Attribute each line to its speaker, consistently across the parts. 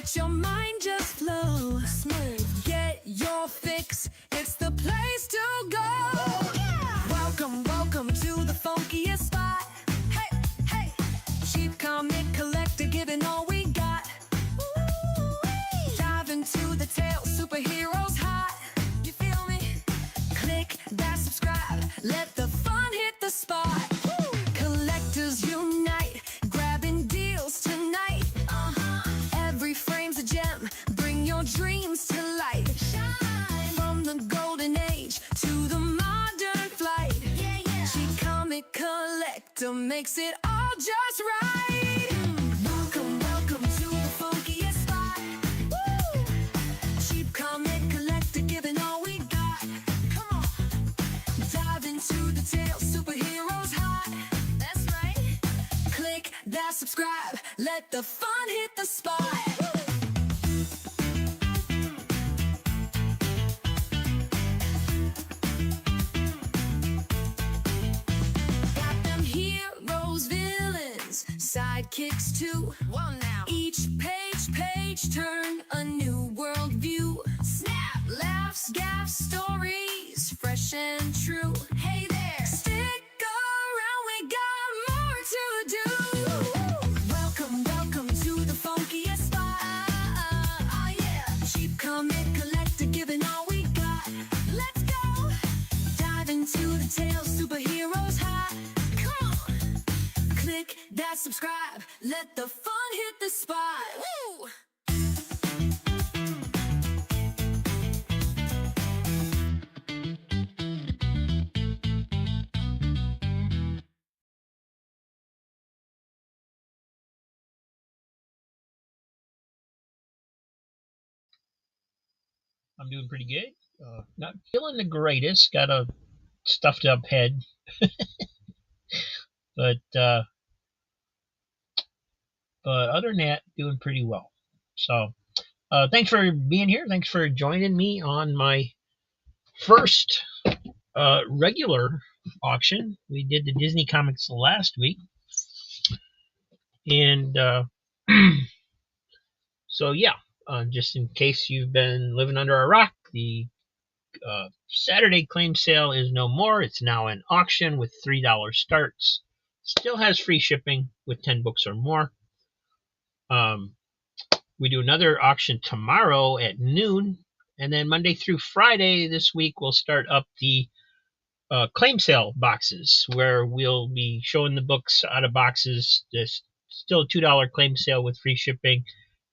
Speaker 1: let your mind just flow. Smooth. Get your fix, it's the place to go. Oh, yeah. Welcome to the funkiest spot. Hey, hey. Cheap comic collector, giving all we got. Ooh-wee. Dive into the tale, superheroes hot. You feel me? Click that subscribe, let the fun hit the spot. Woo. Collectors unite, grabbing deals tonight. Every frame's a gem, bring your dreams to light. Shine. From the golden age to the modern flight. Yeah, yeah. Cheap comic collector makes it all just right. Welcome to the funkiest spot. Woo! Cheap comic collector, giving all we got. Come on. Dive into the tale, superheroes hot. That's right. Click that subscribe, let the fun hit the spot. Got them heroes, villains, sidekicks too. Well now, each page turn a new world view. Snap, laughs, gaffs, stories, fresh and true. Hey there, stick around, we got more to do. Welcome to the funkiest spot. Oh yeah, cheap comic collector, giving all we got. Let's go. Dive into the tale, superheroes hot. Come on. Click that subscribe, let the fun hit the spot. Woo!
Speaker 2: I'm doing pretty good. Not feeling the greatest. Got a stuffed up head. but other than that, doing pretty well. So thanks for being here. Thanks for joining me on my first regular auction. We did the Disney Comics last week. And so yeah, just in case you've been living under a rock, the Saturday claim sale is no more. It's now an auction with $3 starts. Still has free shipping with 10 books or more. We do another auction tomorrow at noon, and then Monday through Friday this week we'll start up the claim sale boxes, where we'll be showing the books out of boxes. There's still a $2 claim sale with free shipping,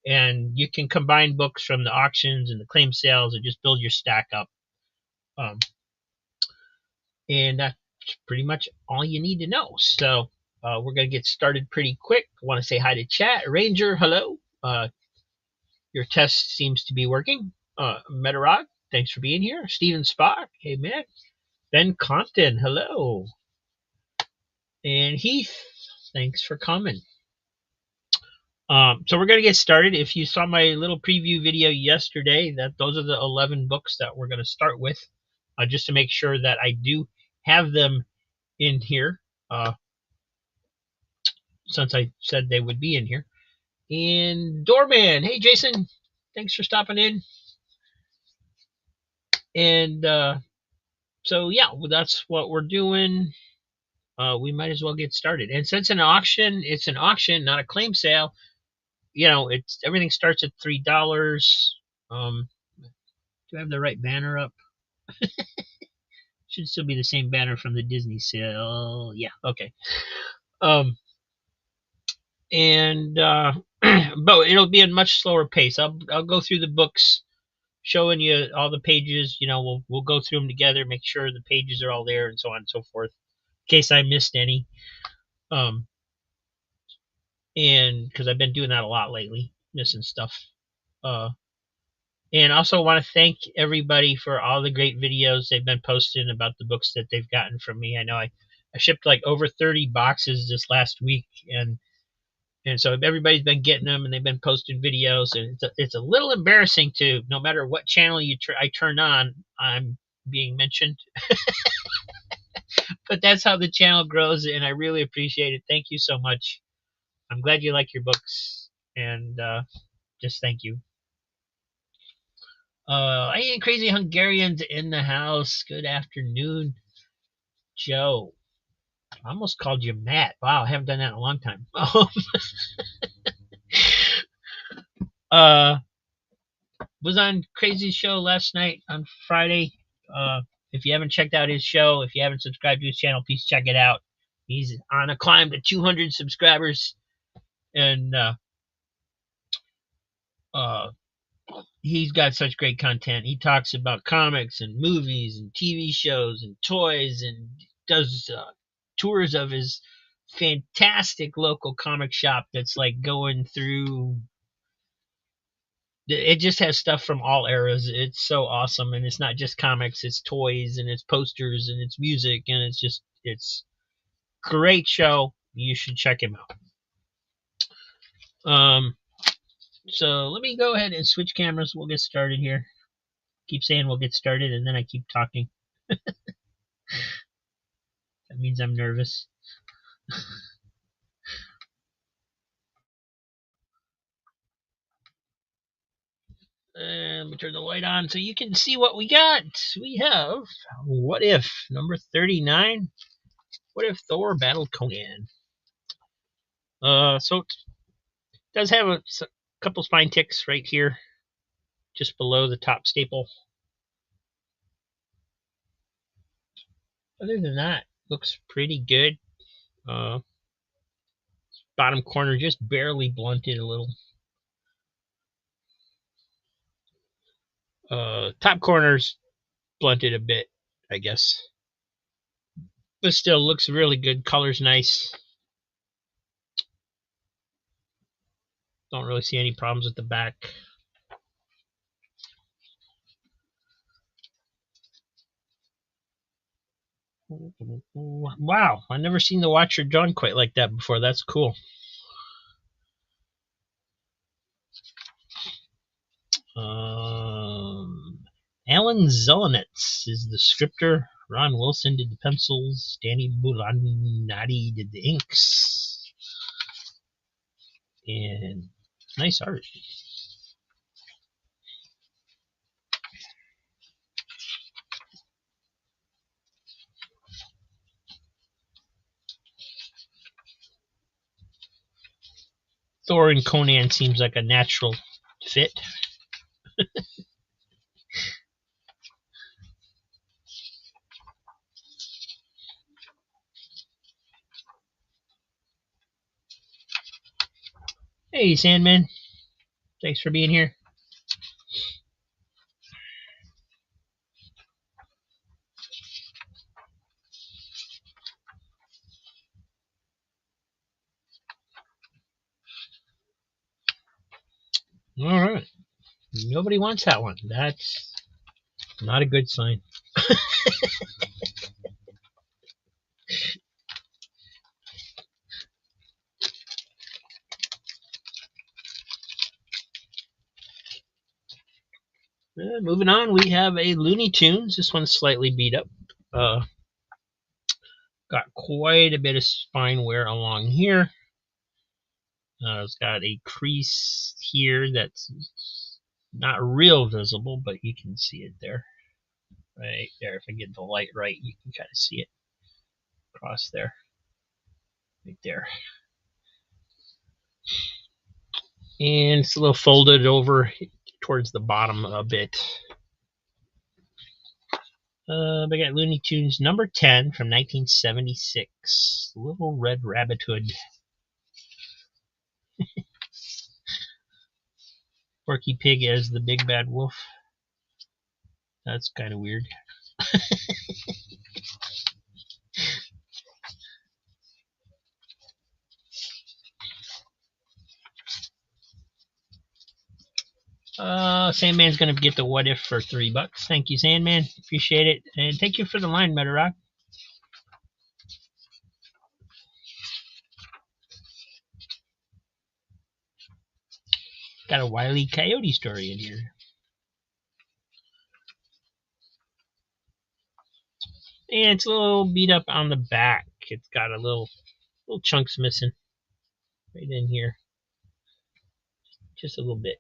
Speaker 2: and you can combine books from the auctions and the claim sales and just build your stack up. And that's pretty much all you need to know. So we're going to get started pretty quick. I want to say hi to chat. Ranger, hello. Your test seems to be working. Metarog, thanks for being here. Steven Spock, hey man. Ben Compton, hello. And Heath, thanks for coming. So we're going to get started. If you saw my little preview video yesterday, those are the 11 books that we're going to start with, just to make sure that I do have them in here, since I said they would be in here. And Doorman, hey Jason, thanks for stopping in. And so yeah, well, that's what we're doing. We might as well get started. And since it's an auction, not a claim sale. You know, everything starts at $3. Do I have the right banner up? Should still be the same banner from the Disney sale. Yeah, okay. But it'll be a much slower pace. I'll go through the books, showing you all the pages. You know, we'll go through them together, make sure the pages are all there, and so on and so forth, in case I missed any. And because I've been doing that a lot lately, missing stuff. And also want to thank everybody for all the great videos they've been posting about the books that they've gotten from me. I know I shipped like over 30 boxes this last week, and so everybody's been getting them, and they've been posting videos, and it's a little embarrassing to, no matter what channel I turn on, I'm being mentioned. But that's how the channel grows, and I really appreciate it. Thank you so much. I'm glad you like your books, and just thank you. I ain't crazy Hungarians in the house. Good afternoon, Joe. I almost called you Matt. Wow, I haven't done that in a long time. uh, was on Crazy's show last night on Friday. If you haven't checked out his show, if you haven't subscribed to his channel, please check it out. He's on a climb to 200 subscribers, and he's got such great content. He talks about comics and movies and TV shows and toys, and does tours of his fantastic local comic shop that's like going through. It just has stuff from all eras. It's so awesome, and it's not just comics, it's toys and it's posters and it's music, and it's great show. You should check him out. So let me go ahead and switch cameras. We'll get started here. Keep saying we'll get started, and then I keep talking. That means I'm nervous. And we turn the light on so you can see what we got. We have What If, number 39. What if Thor battled Conan? So it does have a couple spine ticks right here, just below the top staple. Other than that, looks pretty good. Bottom corner just barely blunted a little. Top corner's blunted a bit, I guess. But still looks really good. Color's nice. Don't really see any problems with the back. Wow, I've never seen the Watcher drawn quite like that before. That's cool. Alan Zelenetz is the scripter. Ron Wilson did the pencils. Danny Bulanati did the inks. And nice art. Thor and Conan seems like a natural fit. Hey, Sandman. Thanks for being here. All right. Nobody wants that one. That's not a good sign. Moving on, we have a Looney Tunes. This one's slightly beat up. Got quite a bit of spine wear along here. It's got a crease here that's not real visible, but you can see it there. Right there. If I get the light right, you can kind of see it across there. Right there. And it's a little folded over towards the bottom a bit. We got Looney Tunes number 10 from 1976. Little Red Rabbit Hood. Porky Pig as the big bad wolf. That's kind of weird. Sandman's gonna get the What If for $3. Thank you, Sandman. Appreciate it. And thank you for the line, Metarock. Got a Wile E. Coyote story in here. And it's a little beat up on the back. It's got a little chunks missing right in here. Just a little bit.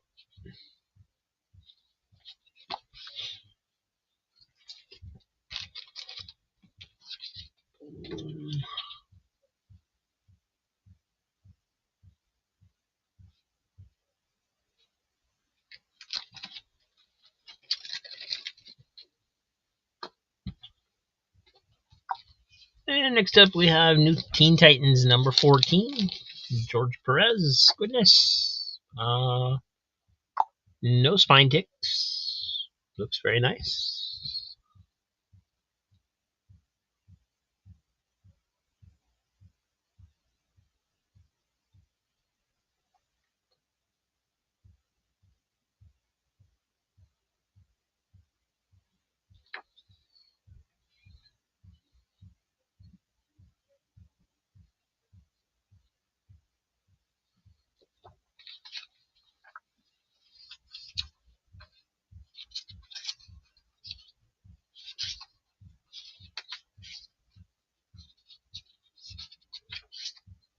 Speaker 2: And next up, we have New Teen Titans number 14. George Perez. Goodness. No spine ticks. Looks very nice.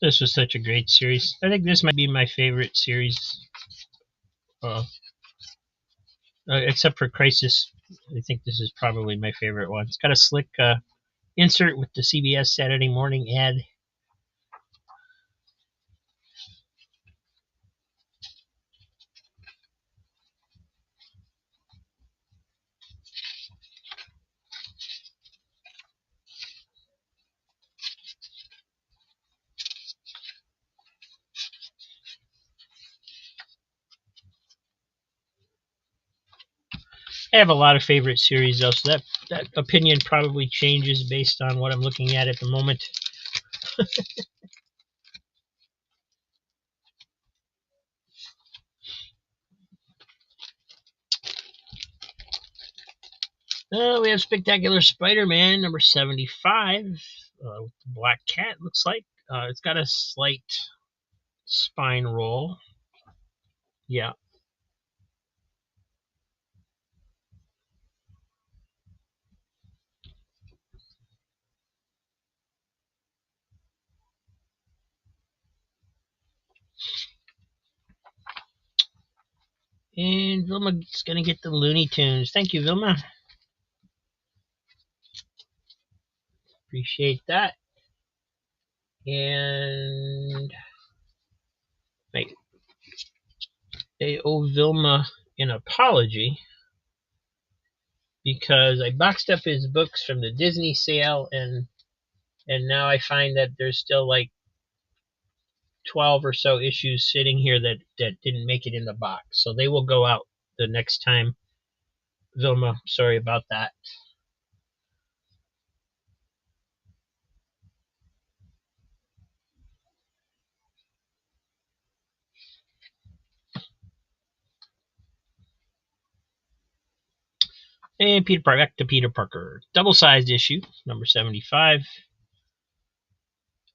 Speaker 2: This was such a great series. I think this might be my favorite series. Except for Crisis. I think this is probably my favorite one. It's got a slick insert with the CBS Saturday morning ad. I have a lot of favorite series though, so that opinion probably changes based on what I'm looking at the moment. We have Spectacular Spider-Man number 75 with the Black Cat. Looks like it's got a slight spine roll. Yeah. And Vilma's gonna get the Looney Tunes. Thank you, Vilma. Appreciate that. And they owe Vilma an apology because I boxed up his books from the Disney sale, and now I find that there's still like 12 or so issues sitting here that didn't make it in the box. So they will go out the next time. Vilma, sorry about that. And back to Peter Parker. Double-sized issue, number 75.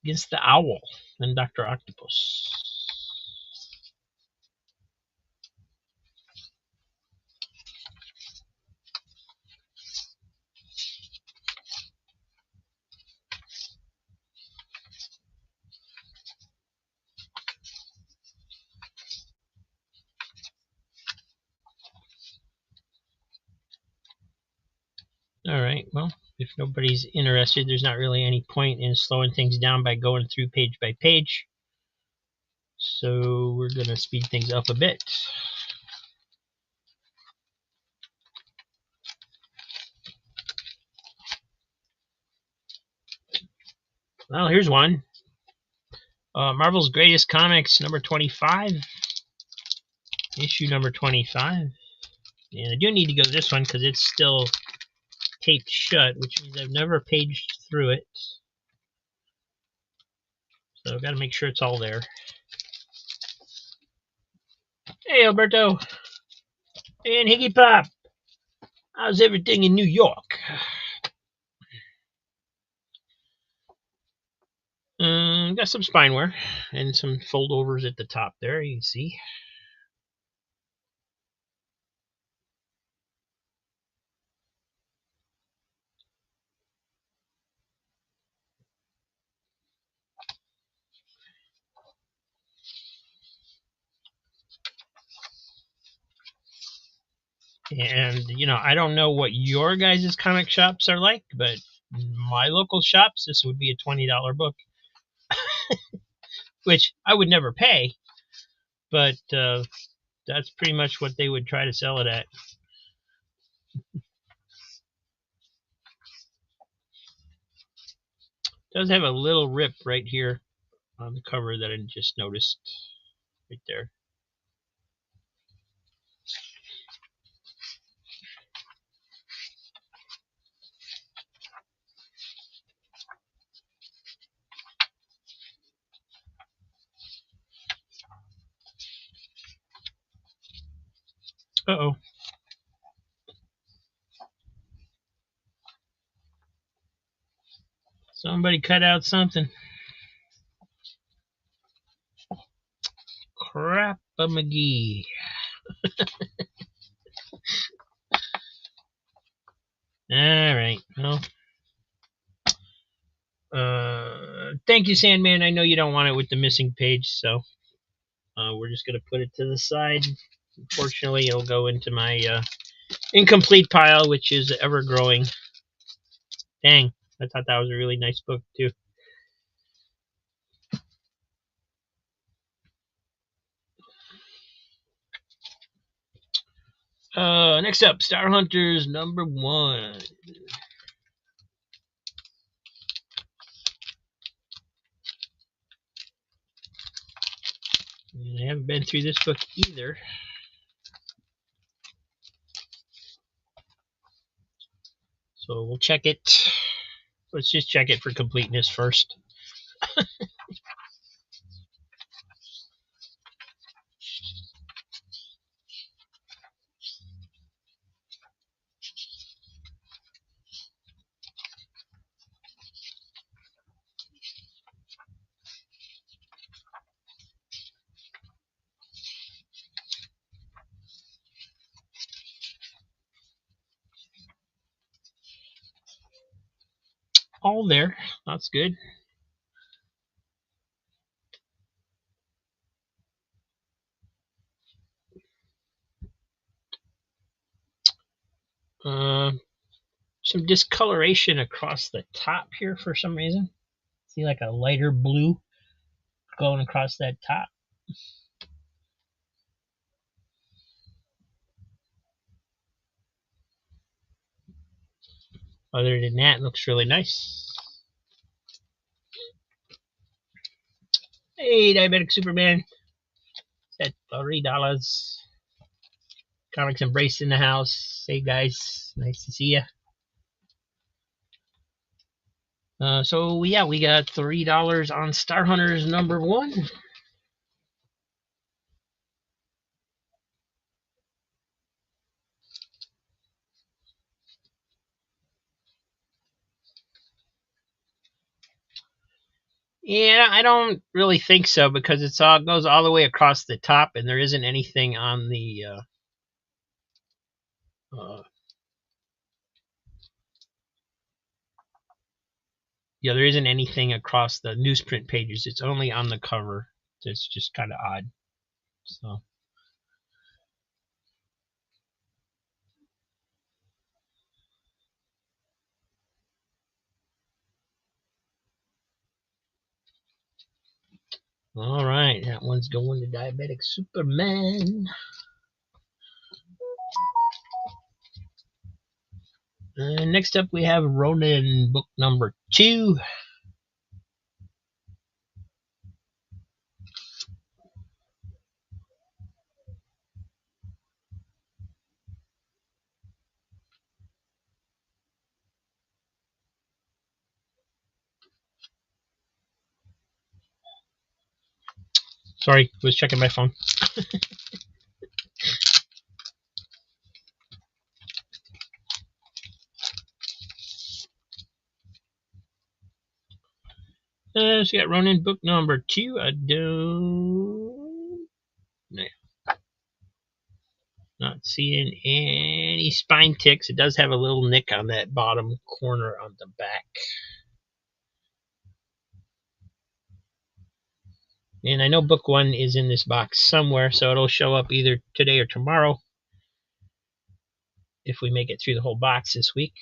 Speaker 2: Against the Owl and Dr. Octopus. All right, well, if nobody's interested, there's not really any point in slowing things down by going through page by page. So we're going to speed things up a bit. Well, here's one. Marvel's Greatest Comics, number 25. Issue number 25. And I do need to go to this one because it's still taped shut, which means I've never paged through it. So I've got to make sure it's all there. Hey, Alberto. And Higgy Pop. How's everything in New York? Got some spineware and some foldovers at the top there, you can see. And, I don't know what your guys' comic shops are like, but my local shops, this would be a $20 book, which I would never pay, but that's pretty much what they would try to sell it at. It does have a little rip right here on the cover that I just noticed right there. Uh-oh. Somebody cut out something. Crap-a-McGee. All right. Well, thank you, Sandman. I know you don't want it with the missing page, so we're just going to put it to the side. Unfortunately, it'll go into my incomplete pile, which is ever growing. Dang, I thought that was a really nice book, too. Next up, Star Hunters #1. And I haven't been through this book either. So we'll check it. Let's just check it for completeness first. All there. That's good. Some discoloration across the top here for some reason. See, like a lighter blue going across that top. Other than that, it looks really nice. Hey, Diabetic Superman. It's at $3. Comics Embrace in the house. Hey, guys. Nice to see you. So, yeah, we got $3 on Star Hunters #1. Yeah, I don't really think so because it goes all the way across the top, and there isn't anything on the there isn't anything across the newsprint pages. It's only on the cover. It's just kind of odd. So. All right, that one's going to Diabetic Superman. And next up, we have Ronin, book #2. Sorry, was checking my phone. So we got Ronin, book #2. I don't. No. Not seeing any spine ticks. It does have a little nick on that bottom corner on the back. And I know book 1 is in this box somewhere, so it'll show up either today or tomorrow. if we make it through the whole box this week.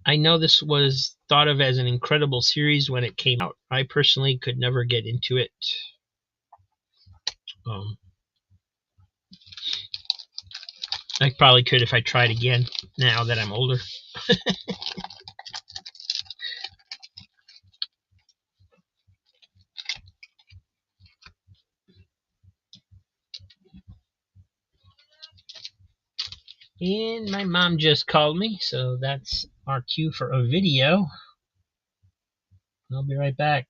Speaker 2: I know this was thought of as an incredible series when it came out. I personally could never get into it. I probably could if I tried again now that I'm older. And my mom just called me, so that's our cue for a video. I'll be right back.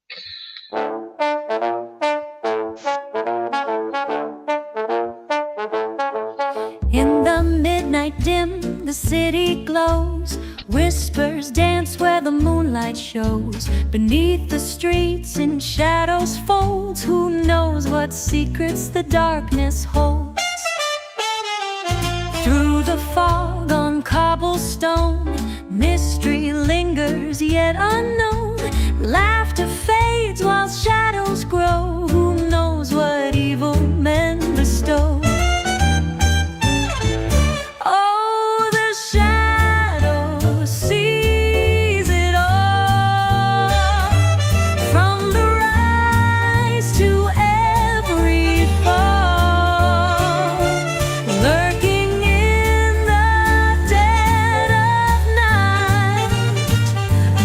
Speaker 1: In the midnight dim, the city glows. Whispers dance where the moonlight shows. Beneath the streets in shadows folds. Who knows what secrets the darkness holds? Through the fog on cobblestone, mystery lingers yet unknown. Laughter fades while shadows grow. Who knows what evil men bestow? Oh, the shadow sees it all, from the rise to every fall, lurking in the dead of night,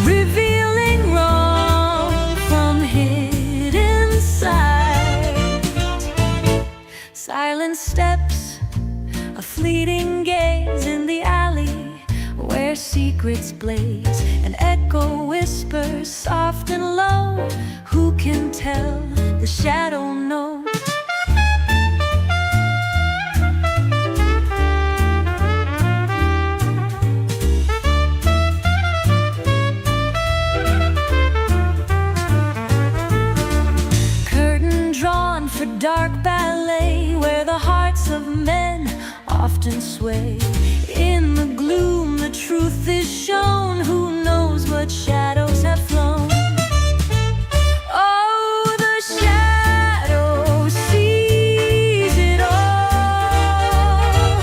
Speaker 1: revealing wrong from hidden sight. Silent steps, a fleeting gaze in the alley where secrets blaze. An echo whispers soft and low. Who can tell? The shadow knows. Curtain drawn for dark ballet, where the hearts of men often sway. In the gloom the truth is shown. Who knows what shadows have flown? Oh, the shadow sees it all,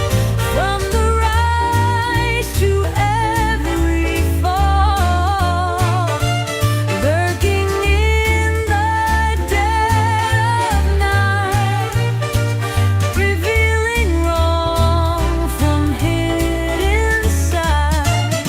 Speaker 1: from the rise to every fall, lurking in the dead of night, revealing wrong from hidden sight.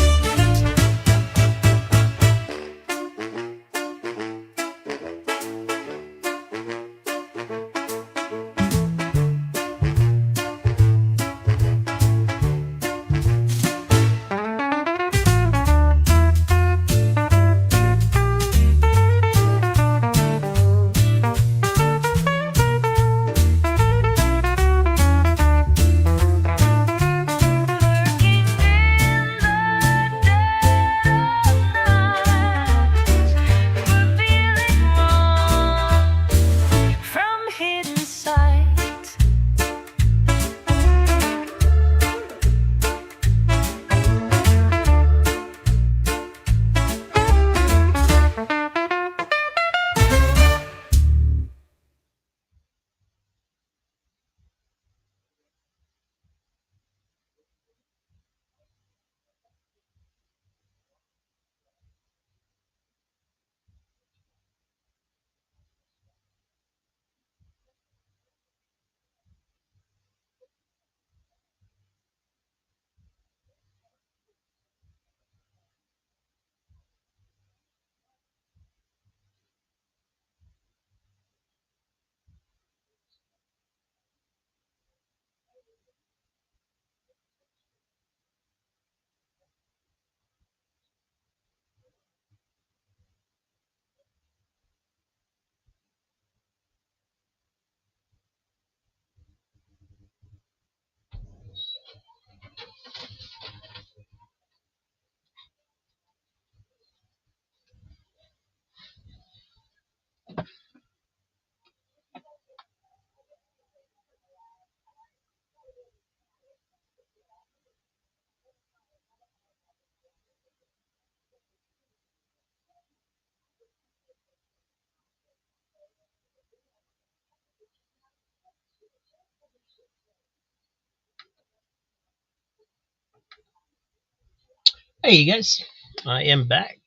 Speaker 2: Hey, you guys, I am back.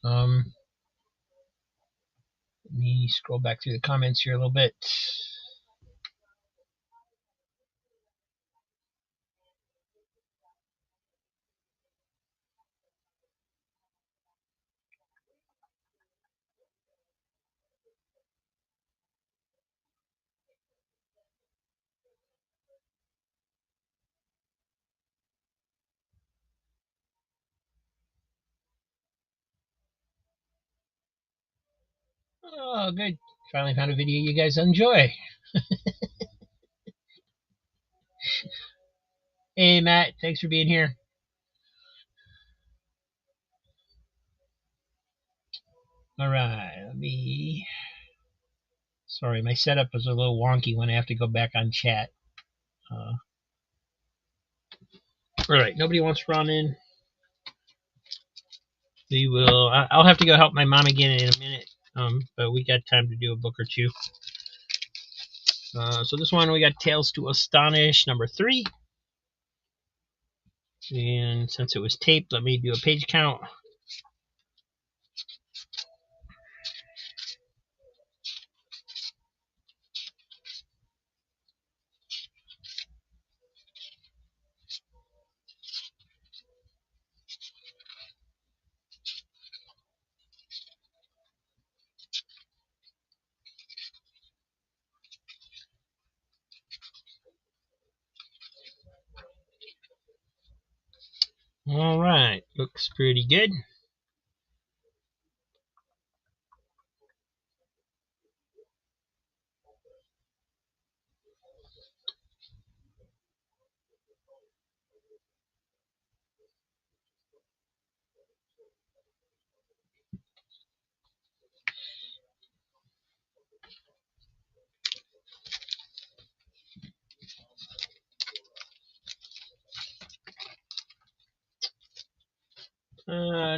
Speaker 2: Let me scroll back through the comments here a little bit. Oh, good. Finally found a video you guys enjoy. Hey, Matt, thanks for being here. All right, let me. Sorry, my setup is a little wonky when I have to go back on chat. All right, nobody wants to run in. We will. I'll have to go help my mom again in a minute. But we got time to do a book or two. So this one we got Tales to Astonish number 3. And since it was taped, let me do a page count. All right, looks pretty good.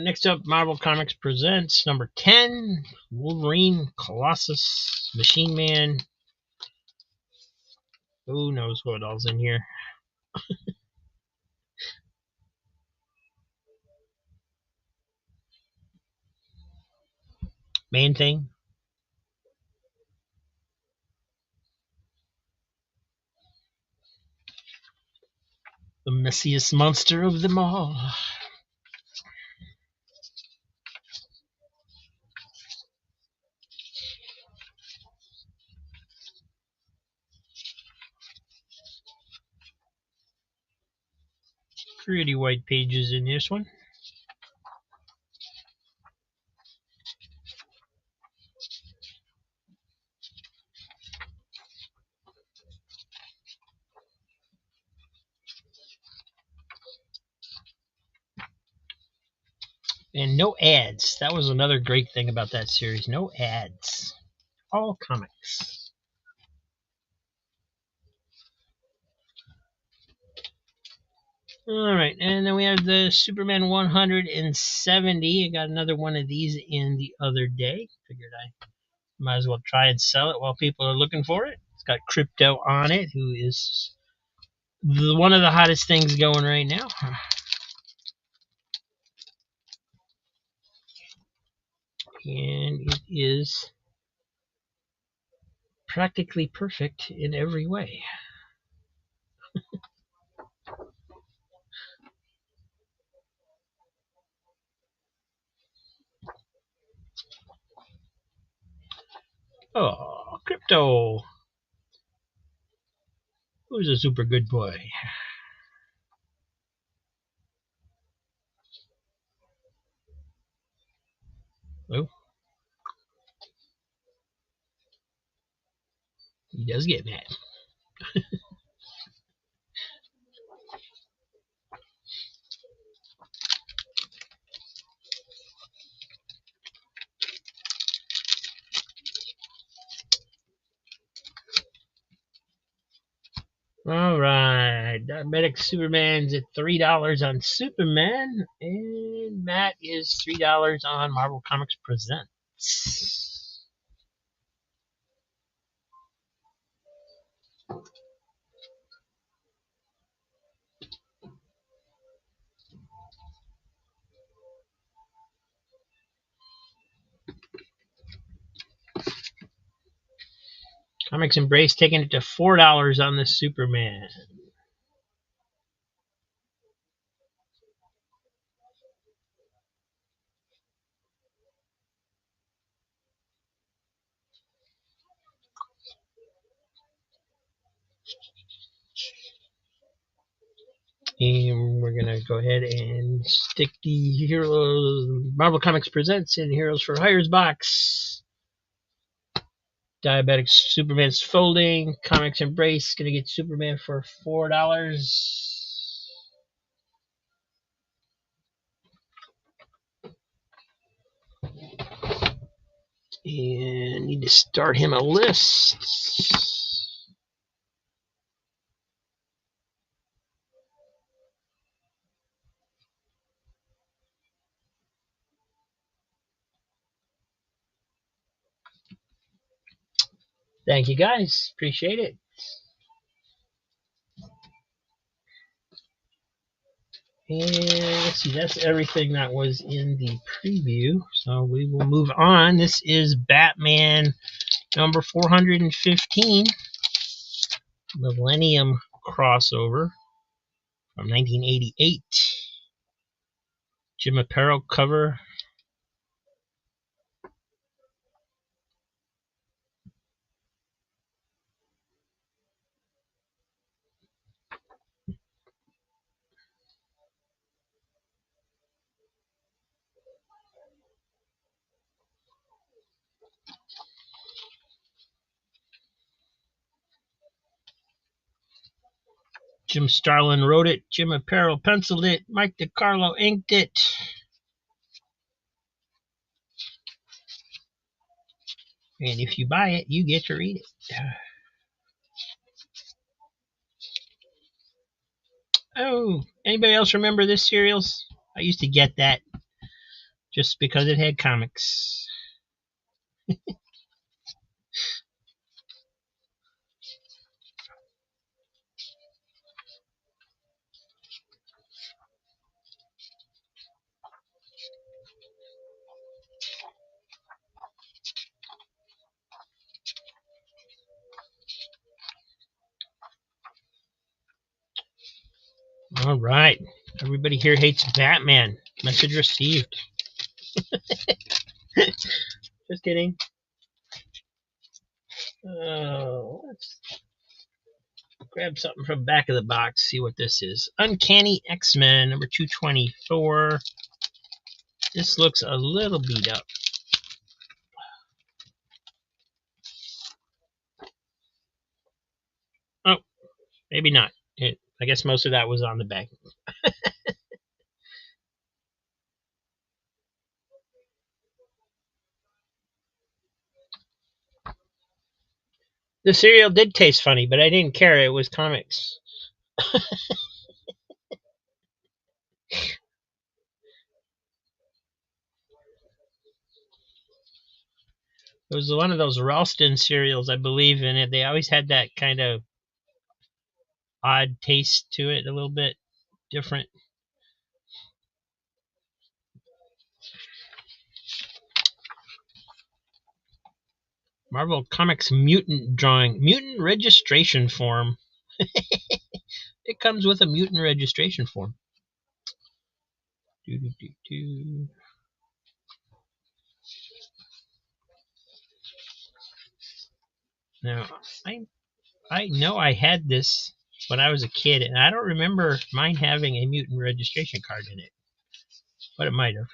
Speaker 2: Next up, Marvel Comics presents number 10, Wolverine, Colossus, Machine Man. Who knows what all's in here? Man Thing. The messiest monster of them all. Pretty white pages in this one. And no ads. That was another great thing about that series. No ads. All comics. All right, and then we have the Superman 170. I got another one of these in the other day. Figured I might as well try and sell it while people are looking for it. It's got Crypto on it, who is one of the hottest things going right now. And it is practically perfect in every way. Oh, Crypto! Who's a super good boy? Well, he does get mad. All right, Diabetic Superman's at $3 on Superman, and Matt is $3 on Marvel Comics Presents. Comics Embrace taking it to $4 on the Superman. And we're gonna go ahead and stick the Heroes Marvel Comics Presents in Heroes for Hire's box. Diabetic Superman's folding. Comics Embrace gonna get Superman for $4. And need to start him a list. Thank you guys. Appreciate it. And let's see, that's everything that was in the preview. So we will move on. This is Batman number 415, Millennium crossover from 1988. Jim Aparo cover. Jim Starlin wrote it. Jim Aparo penciled it. Mike DiCarlo inked it. And if you buy it, you get to read it. Oh, anybody else remember this serials? I used to get that just because it had comics. All right. Everybody here hates Batman. Message received. Just kidding. Let's grab something from the back of the box, see what this is. Uncanny X-Men, number 224. This looks a little beat up. Oh, maybe not. I guess most of that was on the back. The cereal did taste funny, but I didn't care. It was comics. It was one of those Ralston cereals, I believe, in it. They always had that kind of odd taste to it, a little bit different. Marvel Comics mutant drawing, mutant registration form. It comes with a mutant registration form. Now, I know I had this when I was a kid, and I don't remember mine having a mutant registration card in it, but it might have.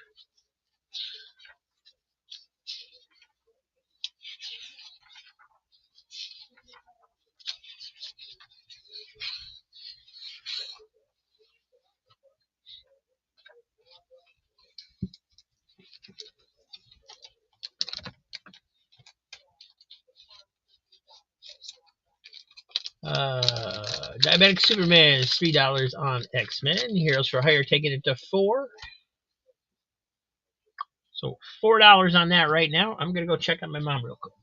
Speaker 2: Diabetic Superman is $3 on X-Men. Heroes for Hire taking it to $4. So $4 on that right now. I'm gonna go check on my mom real quick.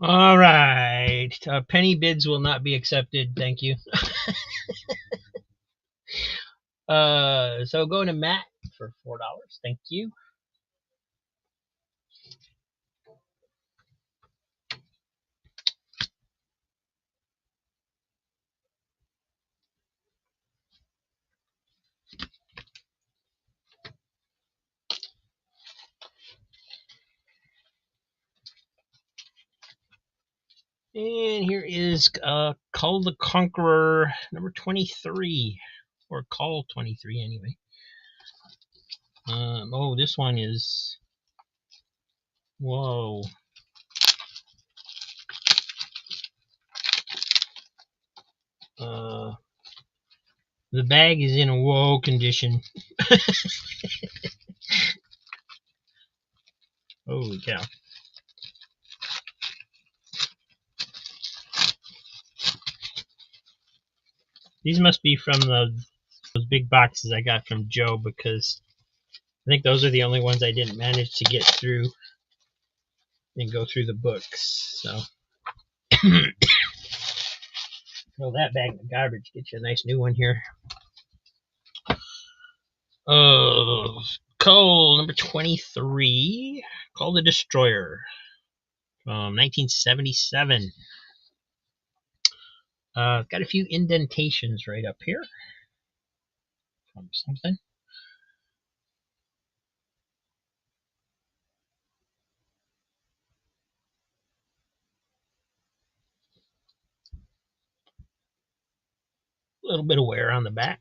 Speaker 2: All right. Penny bids will not be accepted. Thank you. So going to Matt for $4. Thank you. And here is Cull the Conqueror number 23, or Call 23 anyway. Oh, this one is, whoa. The bag is in a whoa condition. Holy cow. These must be from those big boxes I got from Joe, because I think those are the only ones I didn't manage to get through and go through the books. So throw that bag in the garbage. Get you a nice new one here. Cole number 23, Call the Destroyer from 1977. Got a few indentations right up here from something. A little bit of wear on the back.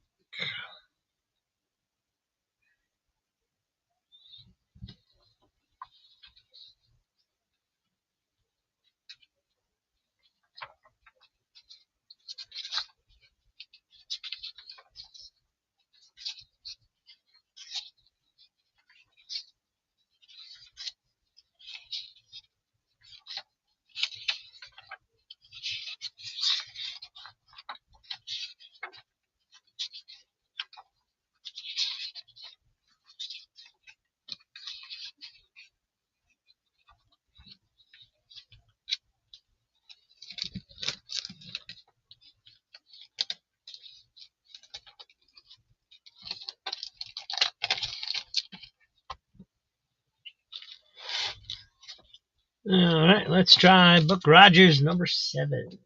Speaker 2: All right, let's try Buck Rogers number 7.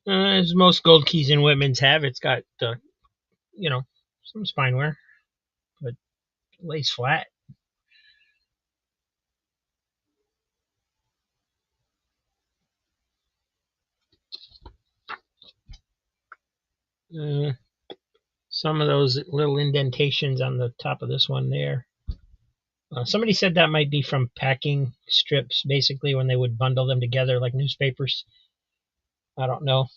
Speaker 2: As most gold keys in Whitman's have, it's got some spine wear, but lays flat. some of those little indentations on the top of this one there. Somebody said that might be from packing strips, basically when they would bundle them together like newspapers. I don't know.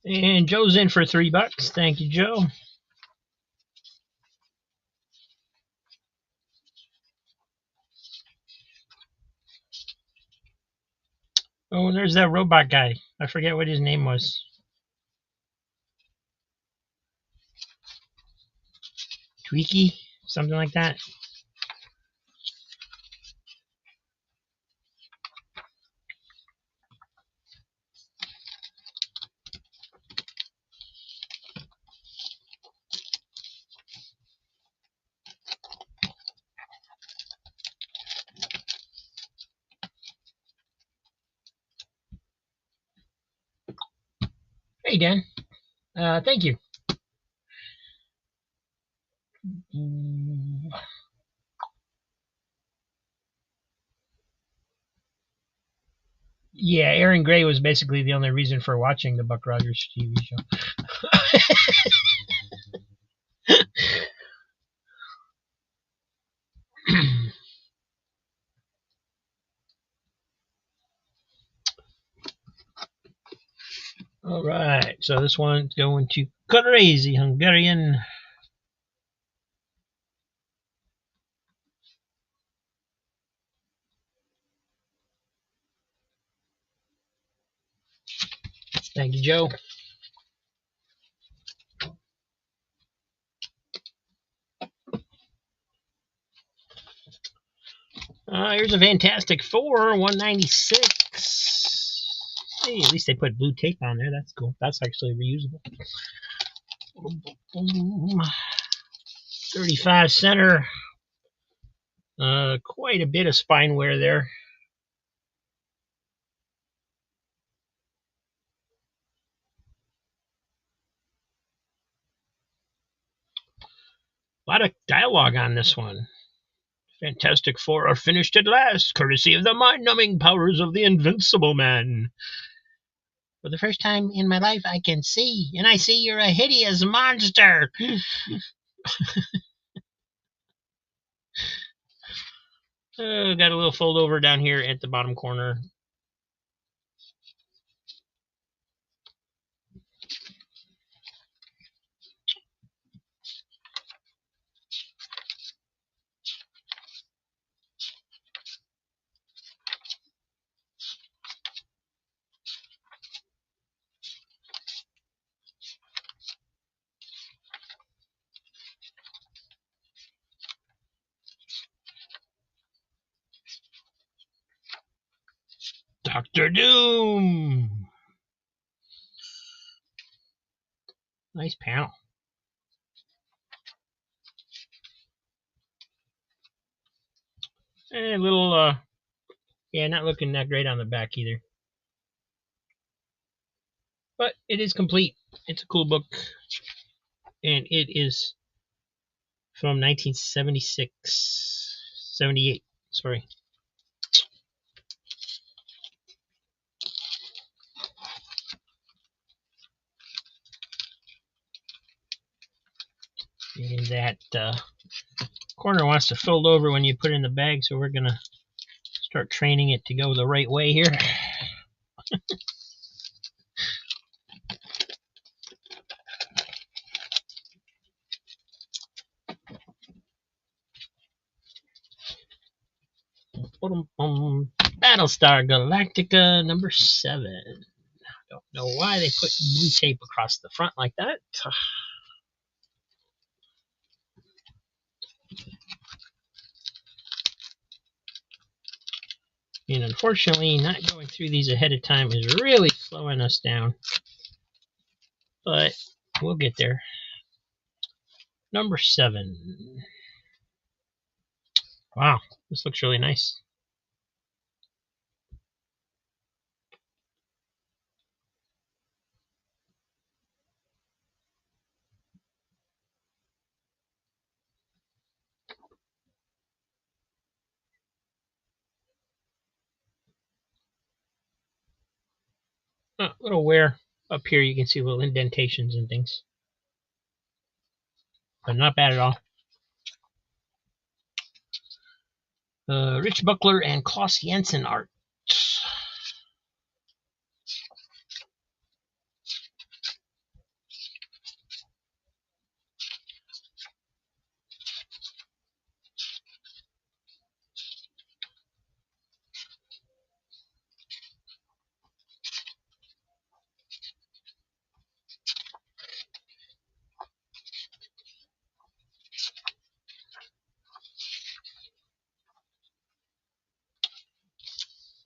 Speaker 2: And Joe's in for $3. Thank you, Joe. Oh, there's that robot guy. I forget what his name was. Tweaky? Something like that. Hey, Dan. Thank you. Yeah, Aaron Gray was basically the only reason for watching the Buck Rogers TV show. All right, so this one's going to Crazy Hungarian. Thank you, Joe. Here's a Fantastic Four, 196. Hey, at least they put blue tape on there. That's cool. That's actually reusable. 35 center. Quite a bit of spine wear there. A lot of dialogue on this one. Fantastic Four are finished at last, courtesy of the mind-numbing powers of the Invincible Man. For the first time in my life, I can see, and I see you're a hideous monster. Got a little fold over down here at the bottom corner. Dr. Doom. Nice panel. A little, yeah, not looking that great on the back either. But it is complete. It's a cool book. And it is from 1976. 78, sorry. And that corner wants to fold over when you put it in the bag, so we're going to start training it to go the right way here. Battlestar Galactica number 7. Don't know why they put blue tape across the front like that. And unfortunately, not going through these ahead of time is really slowing us down. But we'll get there. Number 7. Wow, this looks really nice. Little wear up here. You can see little indentations and things, but not bad at all. Rich Buckler and Klaus Jensen art.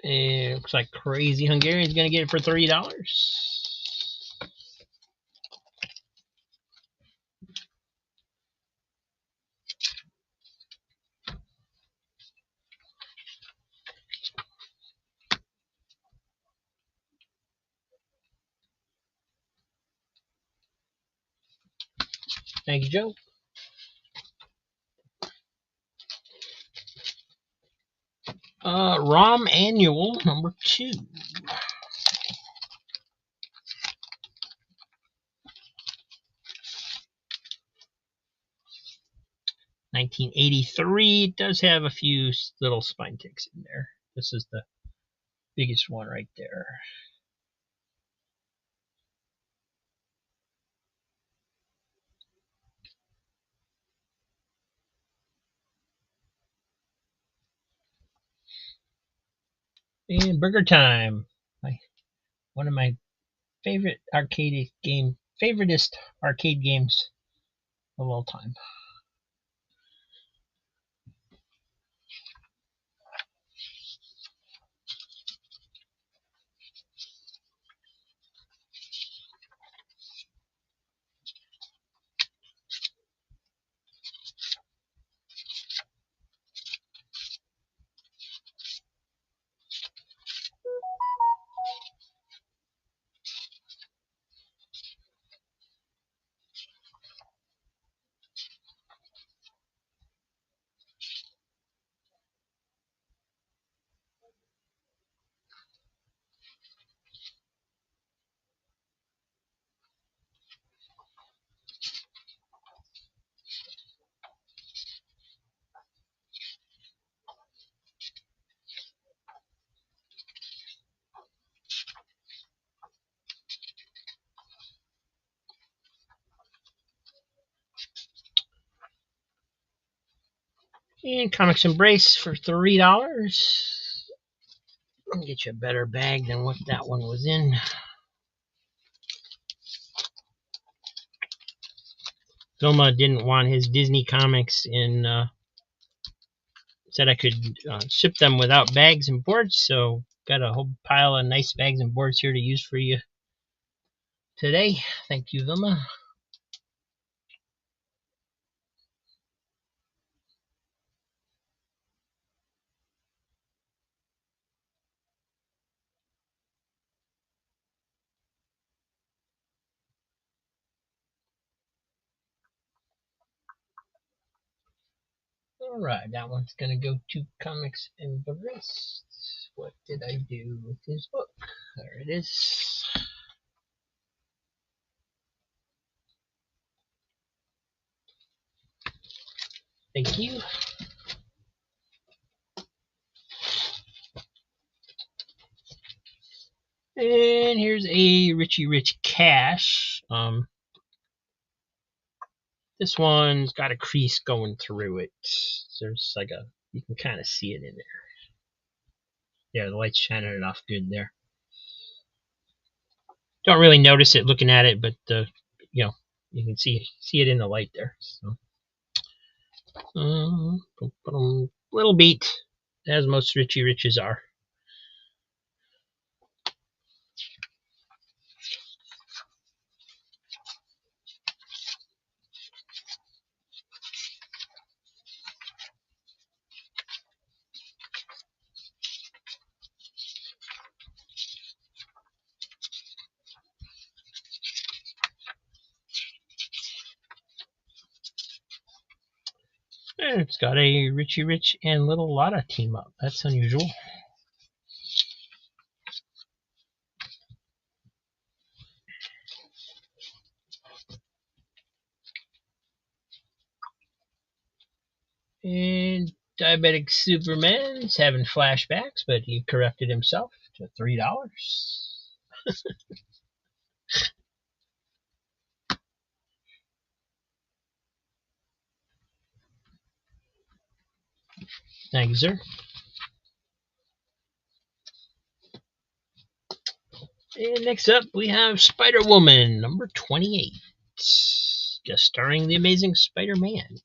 Speaker 2: And it looks like Crazy Hungarian's going to get it for $30. Thank you, Joe. ROM Annual number 2. $1983. It does have a few little spine ticks in there. This is the biggest one right there. And Burger Time. One of my favoriteest arcade games of all time. And Comics Embrace for $3. I'll get you a better bag than what that one was in. Vilma didn't want his Disney comics in, said I could ship them without bags and boards, so got a whole pile of nice bags and boards here to use for you today. Thank you, Vilma. Alright, that one's gonna go to Comics Embrace. What did I do with his book? There it is. Thank you. And here's a Richie Rich Cash. This one's got a crease going through it. There's like you can kind of see it in there. Yeah, the light's shining it off good there. Don't really notice it looking at it, but you know, you can see it in the light there. So, little beat, as most Richie Riches are. And it's got a Richie Rich and Little Lotta team up. That's unusual. And Diabetic Superman's having flashbacks, but he corrected himself to $3. Thank you, sir. And next up, we have Spider-Woman, number 28. Just starring the Amazing Spider-Man.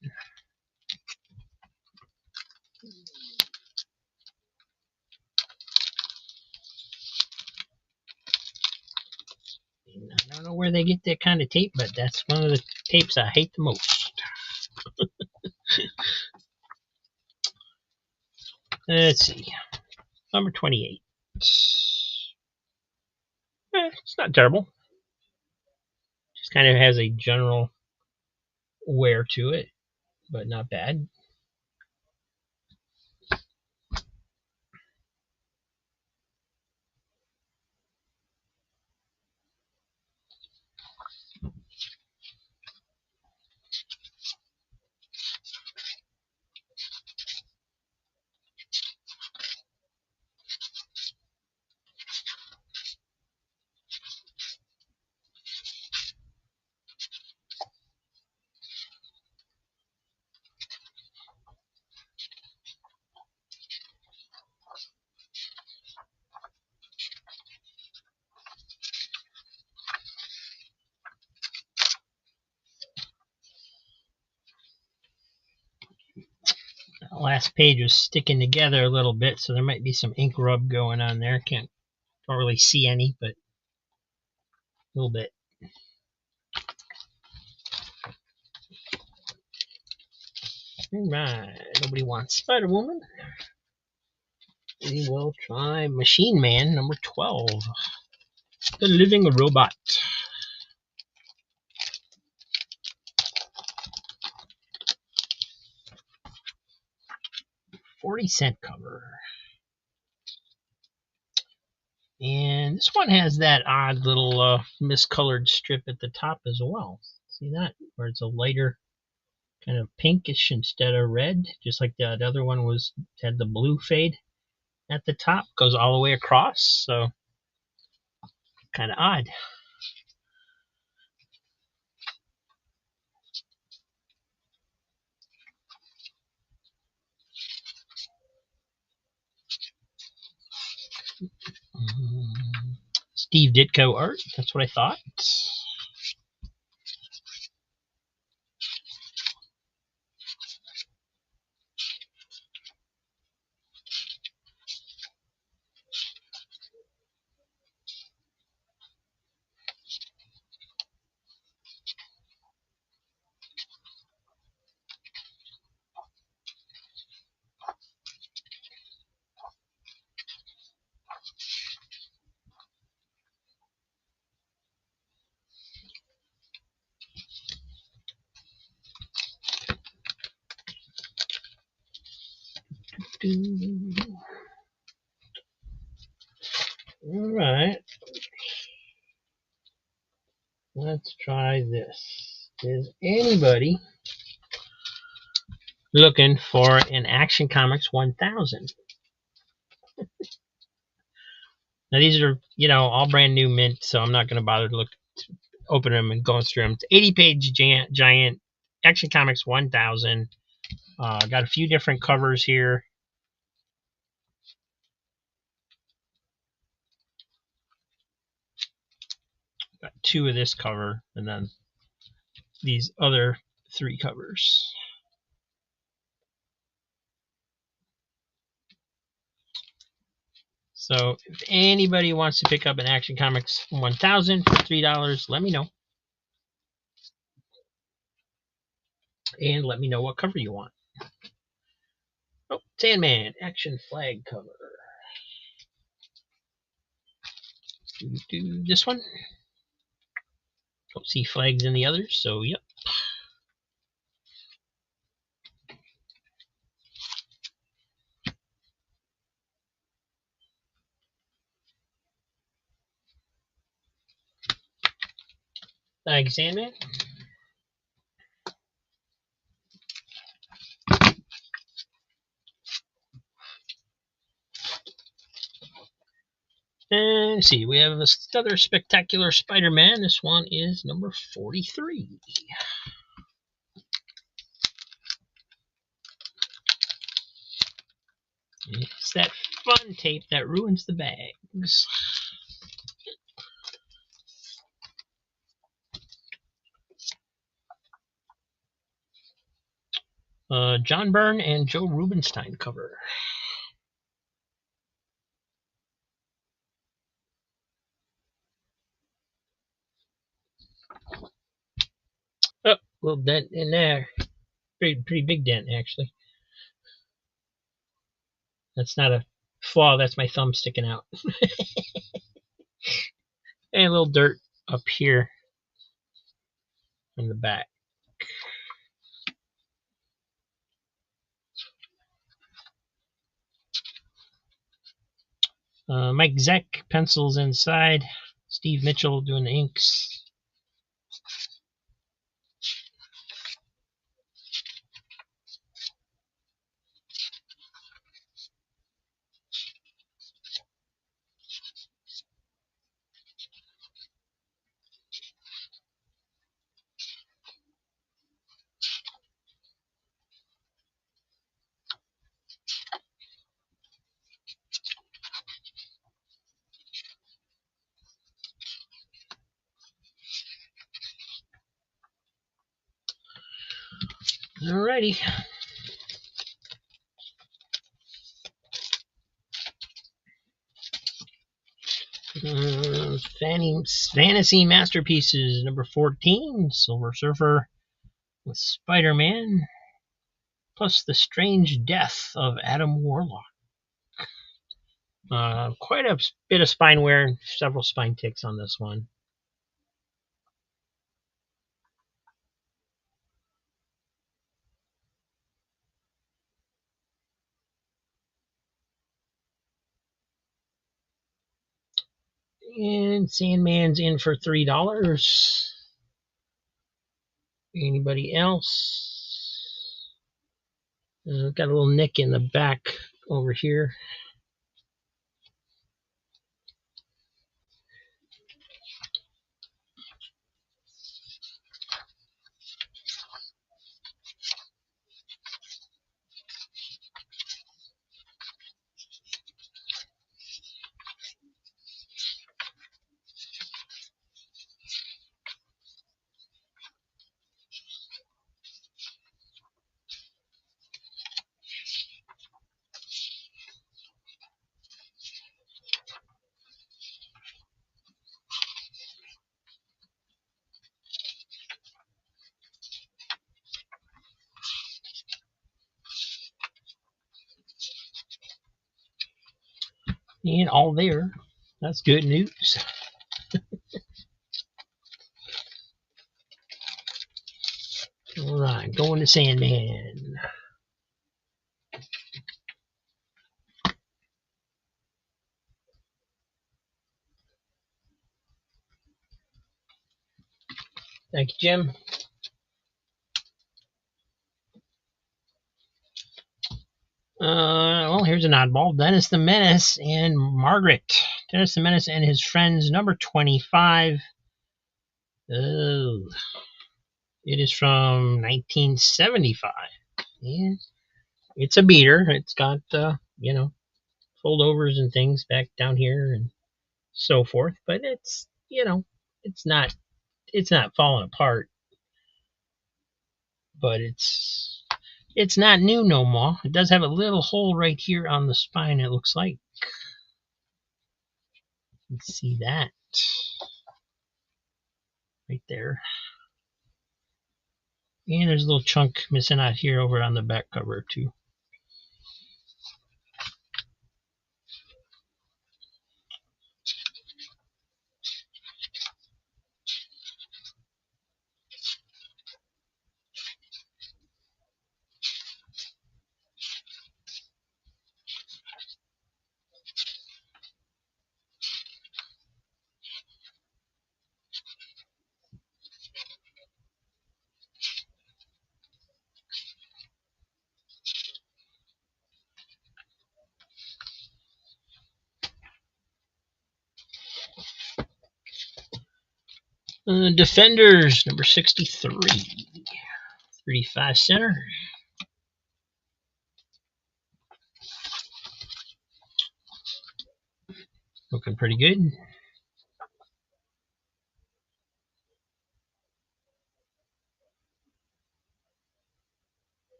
Speaker 2: I don't know where they get that kind of tape, but that's one of the tapes I hate the most. Let's see. Number 28. It's not terrible. Just kind of has a general wear to it, but not bad. That last page was sticking together a little bit, so there might be some ink rub going on there. Don't really see any, but a little bit. Alright, nobody wants Spider-Woman. We will try Machine Man, number 12. The Living Robot. 40-cent cover. And this one has that odd little miscolored strip at the top as well. See that? Where it's a lighter kind of pinkish instead of red, just like that other one had the blue fade at the top, goes all the way across, so kind of odd. Steve Ditko art, that's what I thought. Alright. Let's try this. Is anybody looking for an Action Comics 1000? Now these are, all brand new mint, so I'm not going to bother to open them and going through them. It's 80-page giant Action Comics 1000. Got a few different covers here. Got 2 of this cover, and then these other 3 covers. So if anybody wants to pick up an Action Comics 1000 for $3, let me know. And let me know what cover you want. Oh, Sandman, Action Flag cover. Do this one. Don't see flags in the others, so yep. Thanks, Sandman. And let's see, we have another spectacular Spider-Man. This one is number 43. It's that fun tape that ruins the bags. John Byrne and Joe Rubinstein cover. Oh, little dent in there. Pretty big dent, actually. That's not a flaw, that's my thumb sticking out. And a little dirt up here on the back. Mike Zeck, pencils inside. Steve Mitchell doing the inks. Alrighty. Fantasy Masterpieces, number 14, Silver Surfer with Spider-Man, plus The Strange Death of Adam Warlock. Quite a bit of spine wear and several spine ticks on this one. And Sandman's in for $3. Anybody else? Got a little nick in the back over here. And all there. That's good news. All right, going to Sandman. Thank you, Jim. Well, here's an oddball. Dennis the Menace and Margaret. Dennis the Menace and his friends, number 25. Oh, it is from 1975. Yeah, it's a beater. It's got, foldovers and things back down here and so forth. But it's, it's not falling apart. But it's not new no more. It does have a little hole right here on the spine, it looks like. Let's see that. Right there. And there's a little chunk missing out here over on the back cover too. Defenders, number 63. 35 center. Looking pretty good.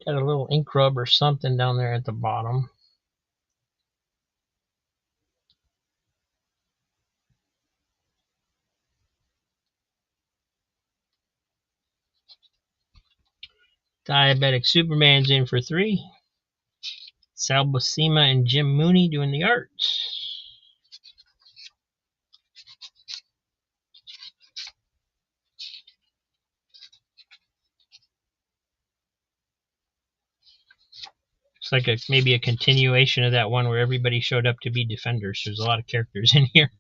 Speaker 2: Got a little ink rub or something down there at the bottom. Diabetic Superman's in for 3. Sal Buscema and Jim Mooney doing the arts. Looks like maybe a continuation of that one where everybody showed up to be defenders. There's a lot of characters in here.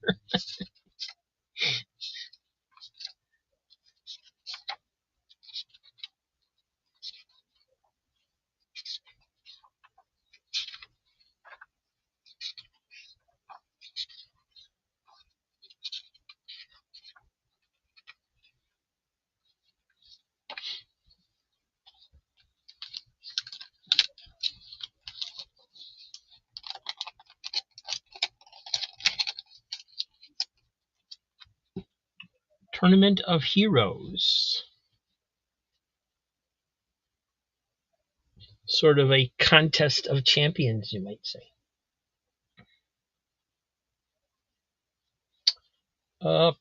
Speaker 2: Tournament of Heroes. Sort of a contest of champions, you might say.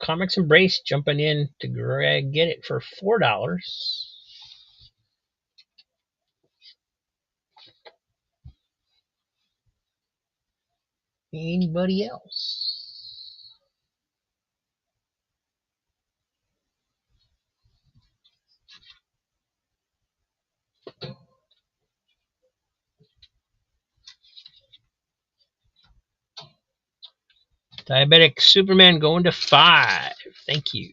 Speaker 2: Comics Embrace jumping in to get it for $4. Anybody else? Diabetic Superman going to 5. Thank you.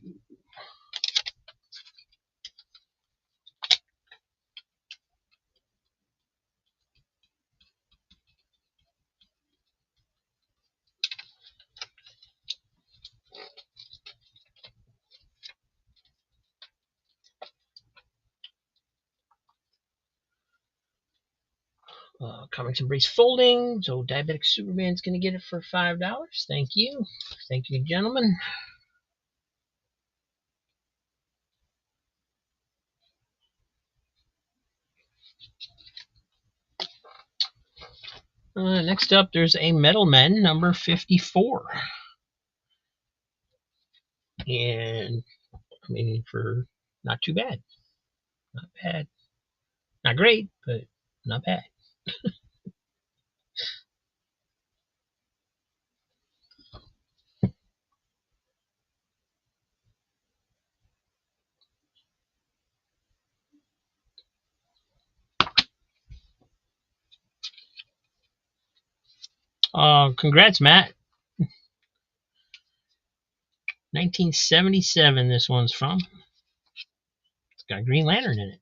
Speaker 2: Comics Embrace folding. So Diabetic Superman's going to get it for $5. Thank you. Thank you, gentlemen. Next up, there's a Metal Men, number 54. And, I mean, for not too bad. Not bad. Not great, but not bad. Congrats, Matt. 1977, this one's from. It's got Green Lantern in it.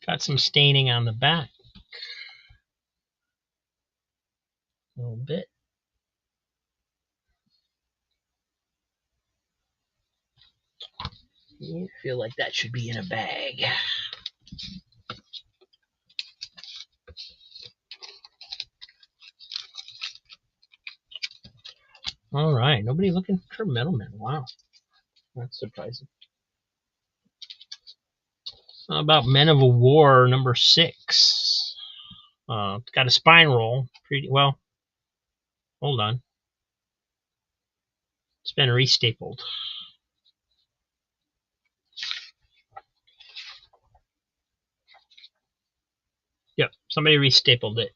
Speaker 2: Got some staining on the back. A little bit. I feel like that should be in a bag. All right, nobody looking for Metal Men. Wow, that's surprising. How about Men of a War, number 6? Got a spine roll. Pretty well. Hold on. been restapled. Yep, somebody restapled it.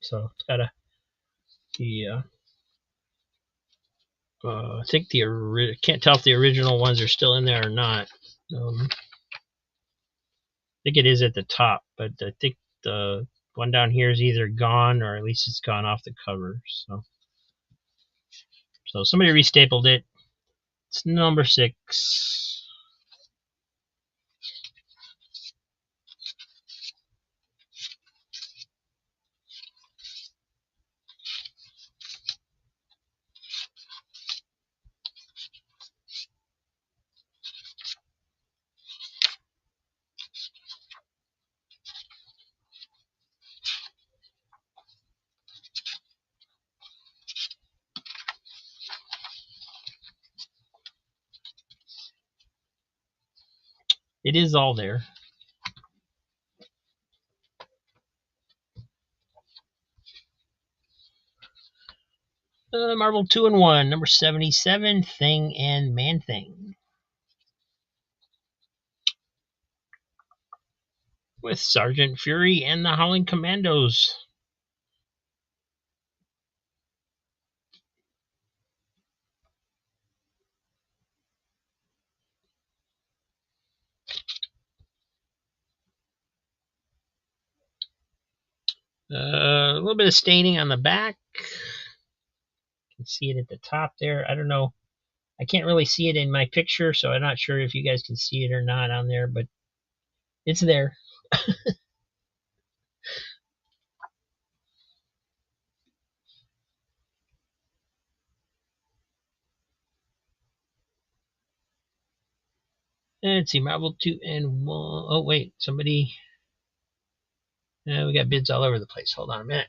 Speaker 2: So it's got I think can't tell if the original ones are still in there or not. I think it is at the top, but I think the one down here is either gone or at least it's gone off the cover. So somebody restapled it. It's number 6. It is all there. Marvel 2-in-1, number 77, Thing and Man-Thing. With Sergeant Fury and the Howling Commandos. A little bit of staining on the back. You can see it at the top there. I don't know. I can't really see it in my picture, so I'm not sure if you guys can see it or not on there, but it's there. Let's see, Marvel 2-in-1. Oh, wait, somebody. We got bids all over the place. Hold on a minute.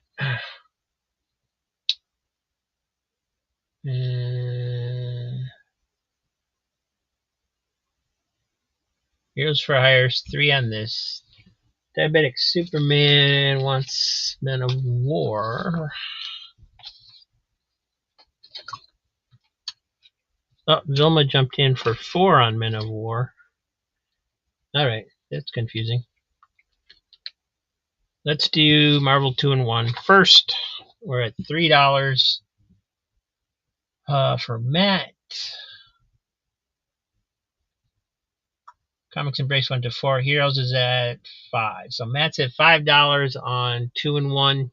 Speaker 2: Heroes for Hires 3 on this. Diabetic Superman wants Men of War. Oh, Vilma jumped in for 4 on Men of War. Alright, that's confusing. Let's do Marvel 2-in-1 first. We're at $3 for Matt. Comics Embrace went to 4. Heroes is at 5. So Matt's at $5 on 2-in-1.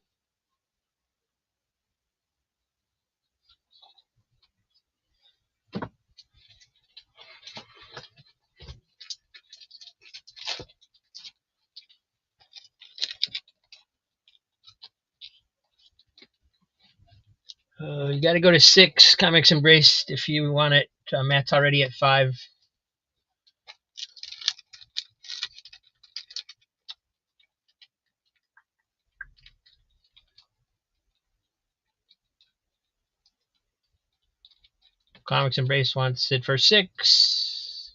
Speaker 2: You got to go to 6 Comics Embrace if you want it. Matt's already at 5. Comics Embrace wants it for 6.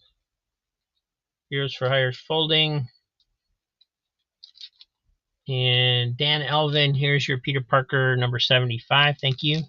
Speaker 2: Heroes for Hire folding. And Dan Elvin, here's your Peter Parker number 75. Thank you.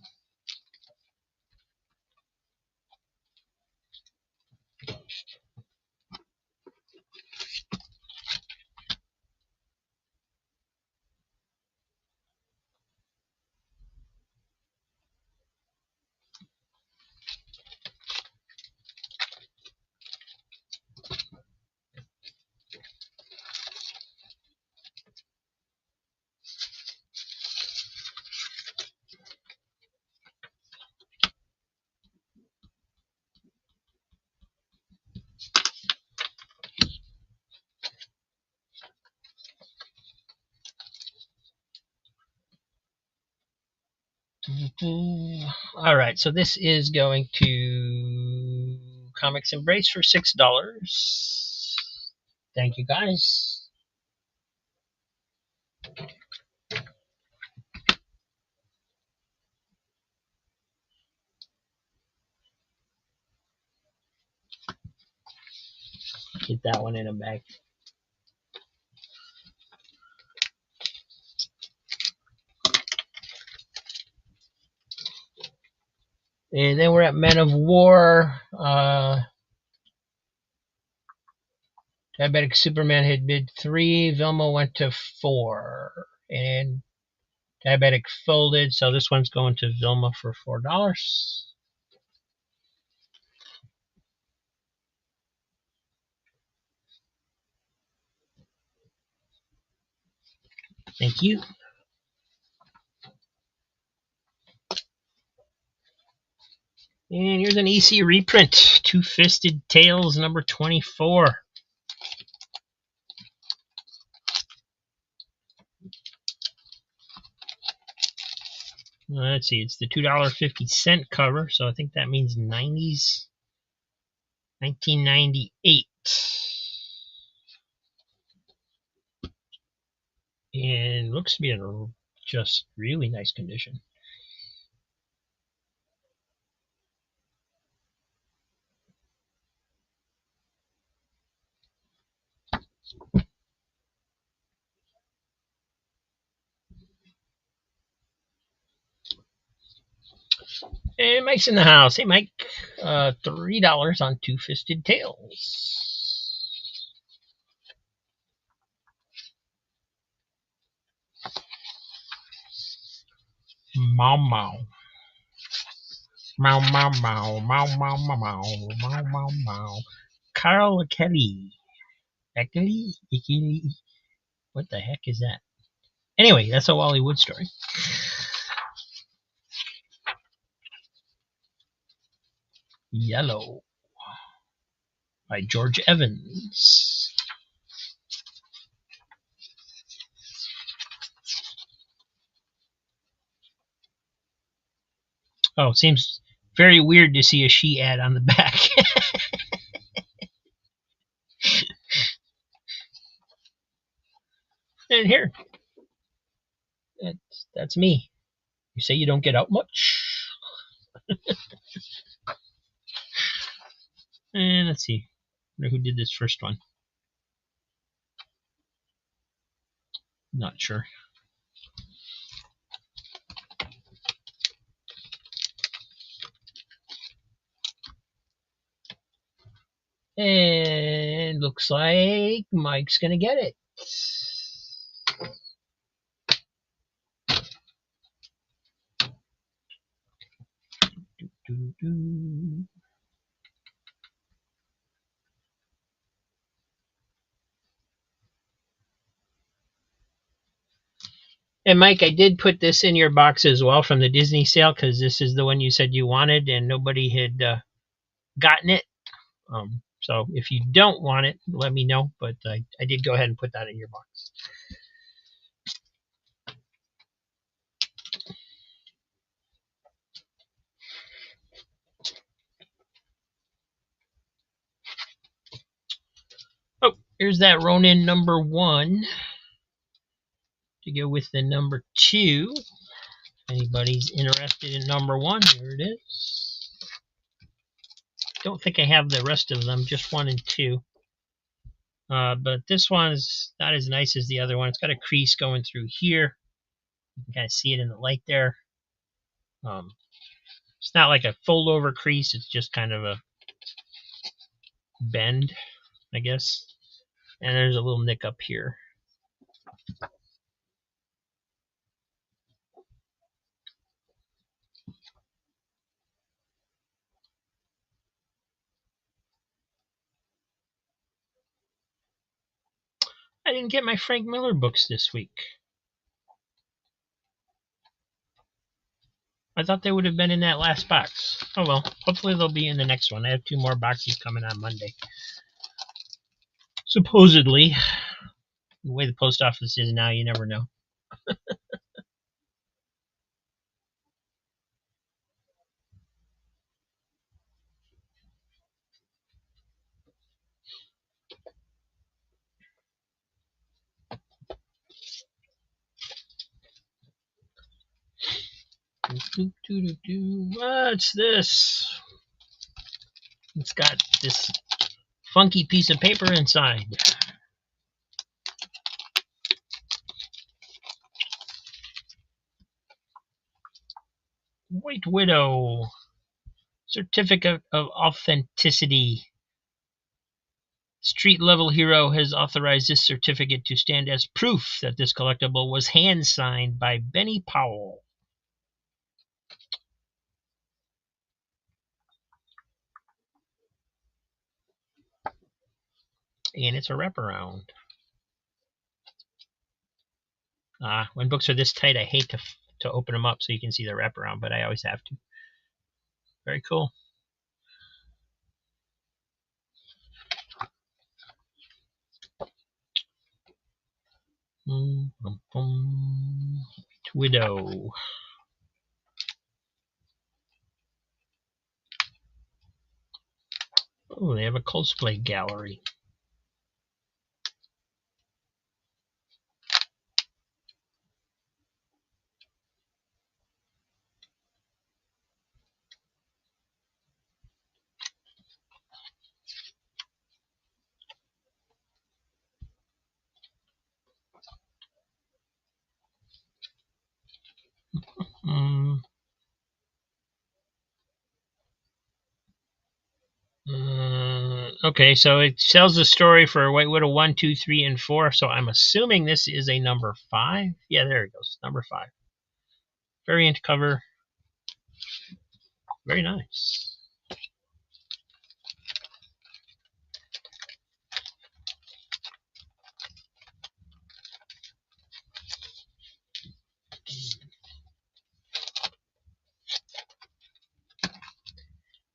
Speaker 2: All right, so this is going to Comics Embrace for $6. Thank you, guys. Get that one in a bag. And then we're at Men of War. Diabetic Superman had bid 3. Vilma went to 4. And Diabetic folded, so this one's going to Vilma for $4. Thank you. And here's an EC reprint. Two-Fisted Tales number 24. Let's see, it's the $2.50 cover, so I think that means 90s, 1998. And looks to be in just really nice condition. And Mike's in the house. Hey, Mike. $3 on Two-Fisted Tales. Mau Mau. Mau Mau Mau. Mau Mau Mau Mau. Mau Mau Mau. Carl Kelly. Eckley? What the heck is that? Anyway, that's a Wally Wood story. Yellow by George Evans. Oh, it seems very weird to see a she ad on the back. And here, that's me. You say you don't get out much? And let's see. I wonder who did this first one. Not sure. And looks like Mike's gonna get it. And Mike, I did put this in your box as well from the Disney sale because this is the one you said you wanted and nobody had gotten it. So if you don't want it, let me know. But I did go ahead and put that in your box. Oh, here's that Ronin number 1 to go with the number 2. If anybody's interested in number 1, here it is. Don't think I have the rest of them, just 1 and 2. But this one's not as nice as the other one. It's got a crease going through here. You can kind of see it in the light there. It's not like a fold over crease. It's just kind of a bend, I guess. And there's a little nick up here. I didn't get my Frank Miller books this week. I thought they would have been in that last box. Oh well, hopefully they'll be in the next one. I have 2 more boxes coming on Monday. Supposedly. The way the post office is now, you never know. What's this? It's got this funky piece of paper inside. White Widow. Certificate of Authenticity. Street Level Hero has authorized this certificate to stand as proof that this collectible was hand-signed by Benny Powell. And it's a wraparound. When books are this tight, I hate to open them up so you can see the wraparound, but I always have to. Very cool. Widow. Oh, they have a cosplay gallery. Okay, so it tells the story for White Widow 1, 2, 3, and 4. So I'm assuming this is a number 5. Yeah, there it goes. Number 5. Variant cover. Very nice.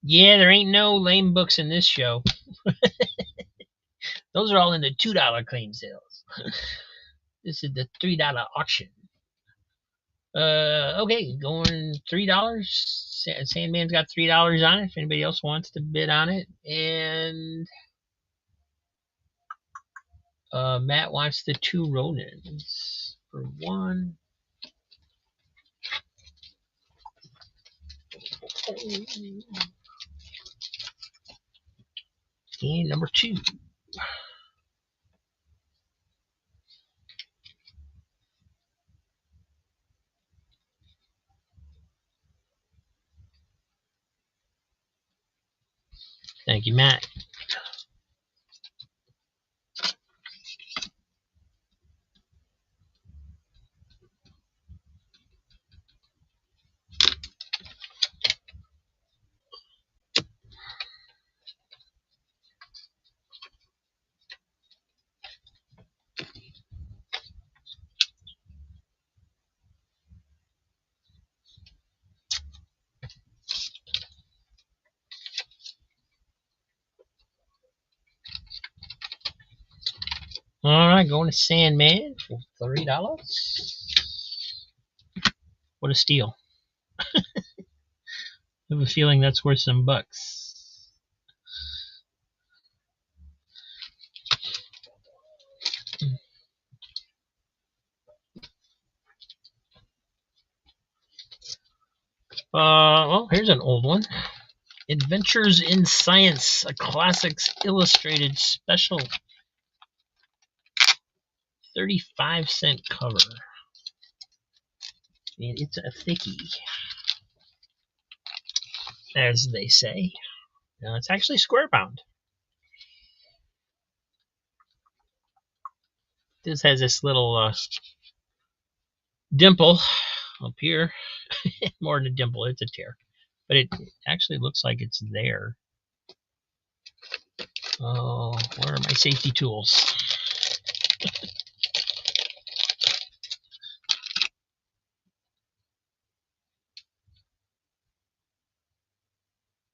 Speaker 2: Yeah, there ain't no lame books in this show. Those are all in the $2 claim sales. This is the $3 auction. Okay, going $3. Sandman's got $3 on it if anybody else wants to bid on it. And Matt wants the 2 Ronins for 1. And number 2. Thank you, Matt. All right, going to Sandman for $3. What a steal. I have a feeling that's worth some bucks. Well, here's an old one. Adventures in Science, a Classics Illustrated Special. 35-cent cover. And it's a thickie, as they say. Now, it's actually square bound. This has this little dimple up here. More than a dimple, it's a tear. But it actually looks like it's there. Oh, where are my safety tools?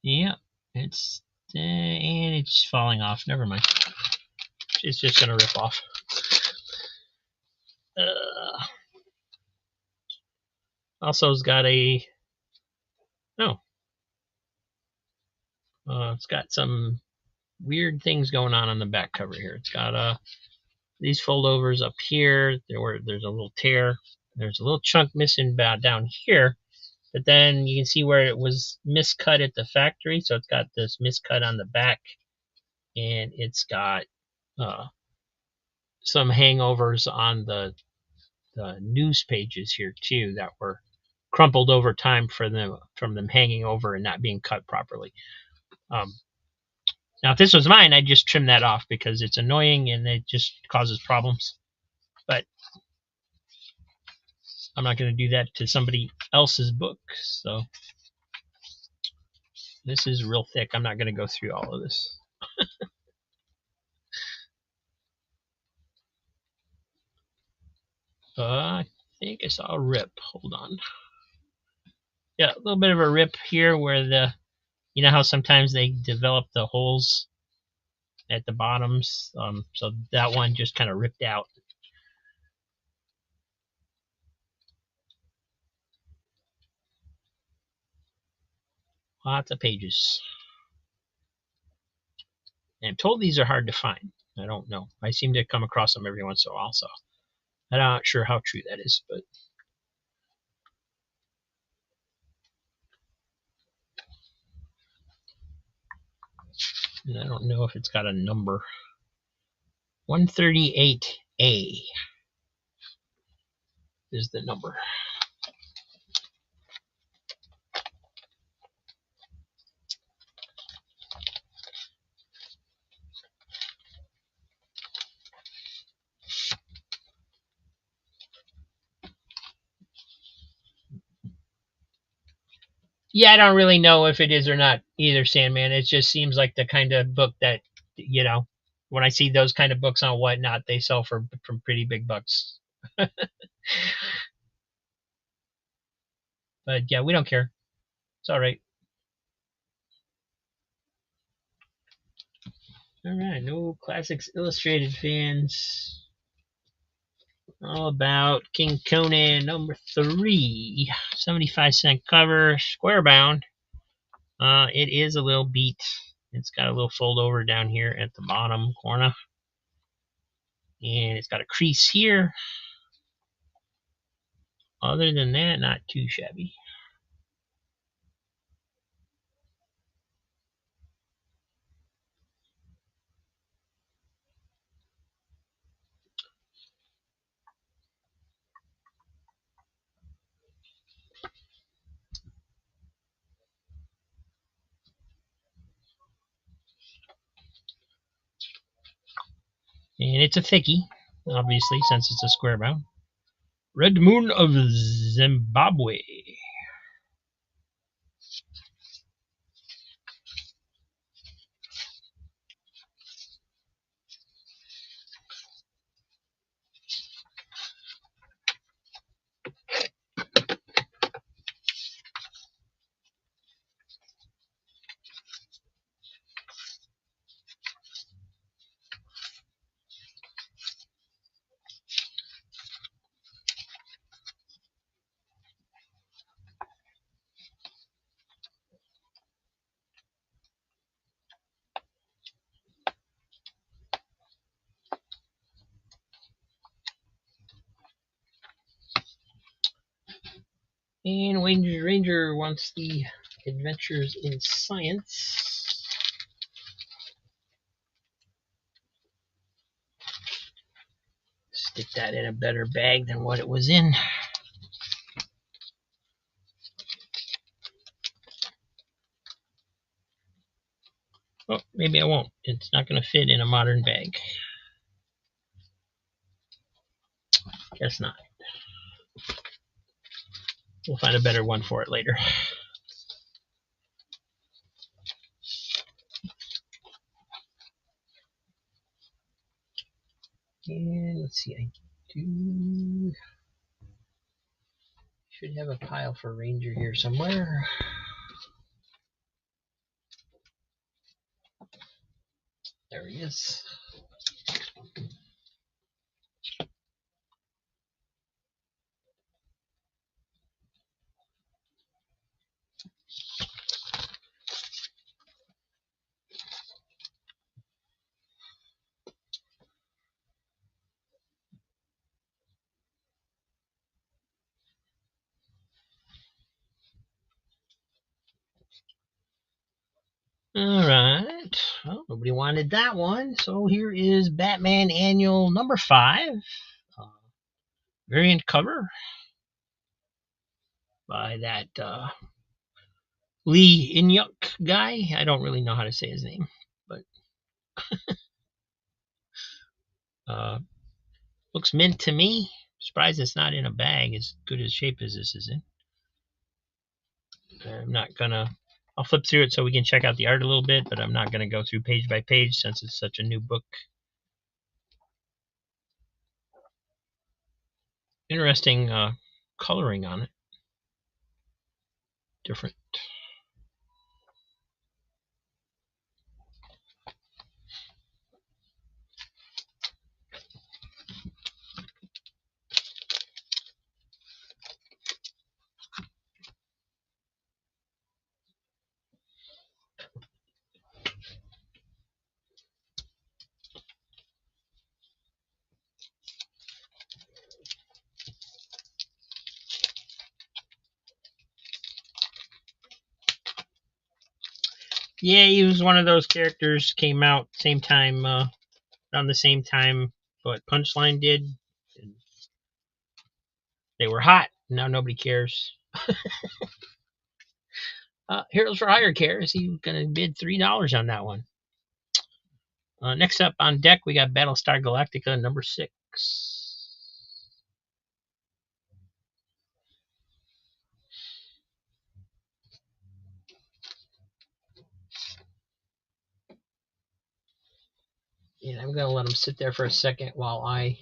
Speaker 2: Yeah, it's and it's falling off. Never mind. It's just gonna rip off. Also, it's got a it's got some weird things going on the back cover here. It's got these foldovers up here. There's a little tear. There's a little chunk missing down here. But then you can see where it was miscut at the factory. So it's got this miscut on the back. And it's got some hangovers on the news pages here too that were crumpled over time from them hanging over and not being cut properly. Now, if this was mine, I'd just trim that off because it's annoying and it just causes problems. But I'm not going to do that to somebody else's book. So this is real thick. I'm not going to go through all of this. I think I saw a rip. Hold on. Yeah, a little bit of a rip here where you know how sometimes they develop the holes at the bottoms. So that one just kind of ripped out. Lots of pages. And I'm told these are hard to find. I don't know. I seem to come across them every once in a while, so I'm not sure how true that is, but and I don't know if it's got a number. 138A is the number. Yeah, I don't really know if it is or not either, Sandman. It just seems like the kind of book that, you know, when I see those kind of books on Whatnot, they sell for pretty big bucks. But yeah, we don't care. It's all right. All right, no Classics Illustrated fans. All about King Conan number 3, 75-cent cover, square bound. It is a little beat. It's got a little fold over down here at the bottom corner. And it's got a crease here. Other than that, not too shabby. And it's a thickie, obviously, since it's a square bound. Red Moon of Zimbabwe. And Ranger wants the Adventures in Science. Stick that in a better bag than what it was in. Oh, maybe I won't. It's not going to fit in a modern bag. Guess not. We'll find a better one for it later. And let's see, I should have a pile for Ranger here somewhere. There he is. All right. Well, nobody wanted that one, so here is Batman Annual number 5, variant cover by that Lee Inyuk guy. I don't really know how to say his name, but looks mint to me. Surprised it's not in a bag as good as shape as this is in. I'm not gonna. I'll flip through it so we can check out the art a little bit, but I'm not gonna go through page by page since it's such a new book. Interesting coloring on it. Different. Yeah, he was one of those characters. Came out same time, around the same time what Punchline did. They were hot. Now nobody cares. Heroes for Hire cares. He's gonna bid $3 on that one. Next up on deck, we got Battlestar Galactica number 6. And I'm going to let them sit there for a second while I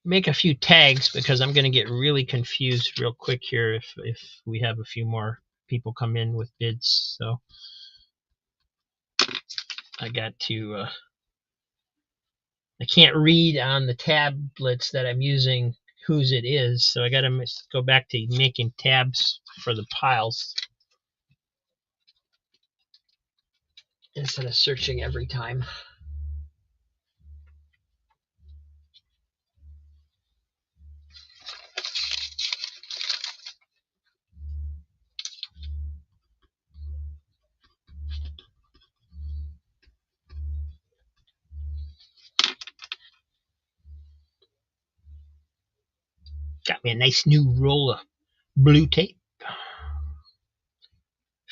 Speaker 2: make a few tags, because I'm going to get really confused real quick here if we have a few more people come in with bids. So I got to I can't read on the tablets that I'm using whose it is, so I got to go back to making tabs for the piles instead of searching every time. Got me a nice new roll of blue tape. I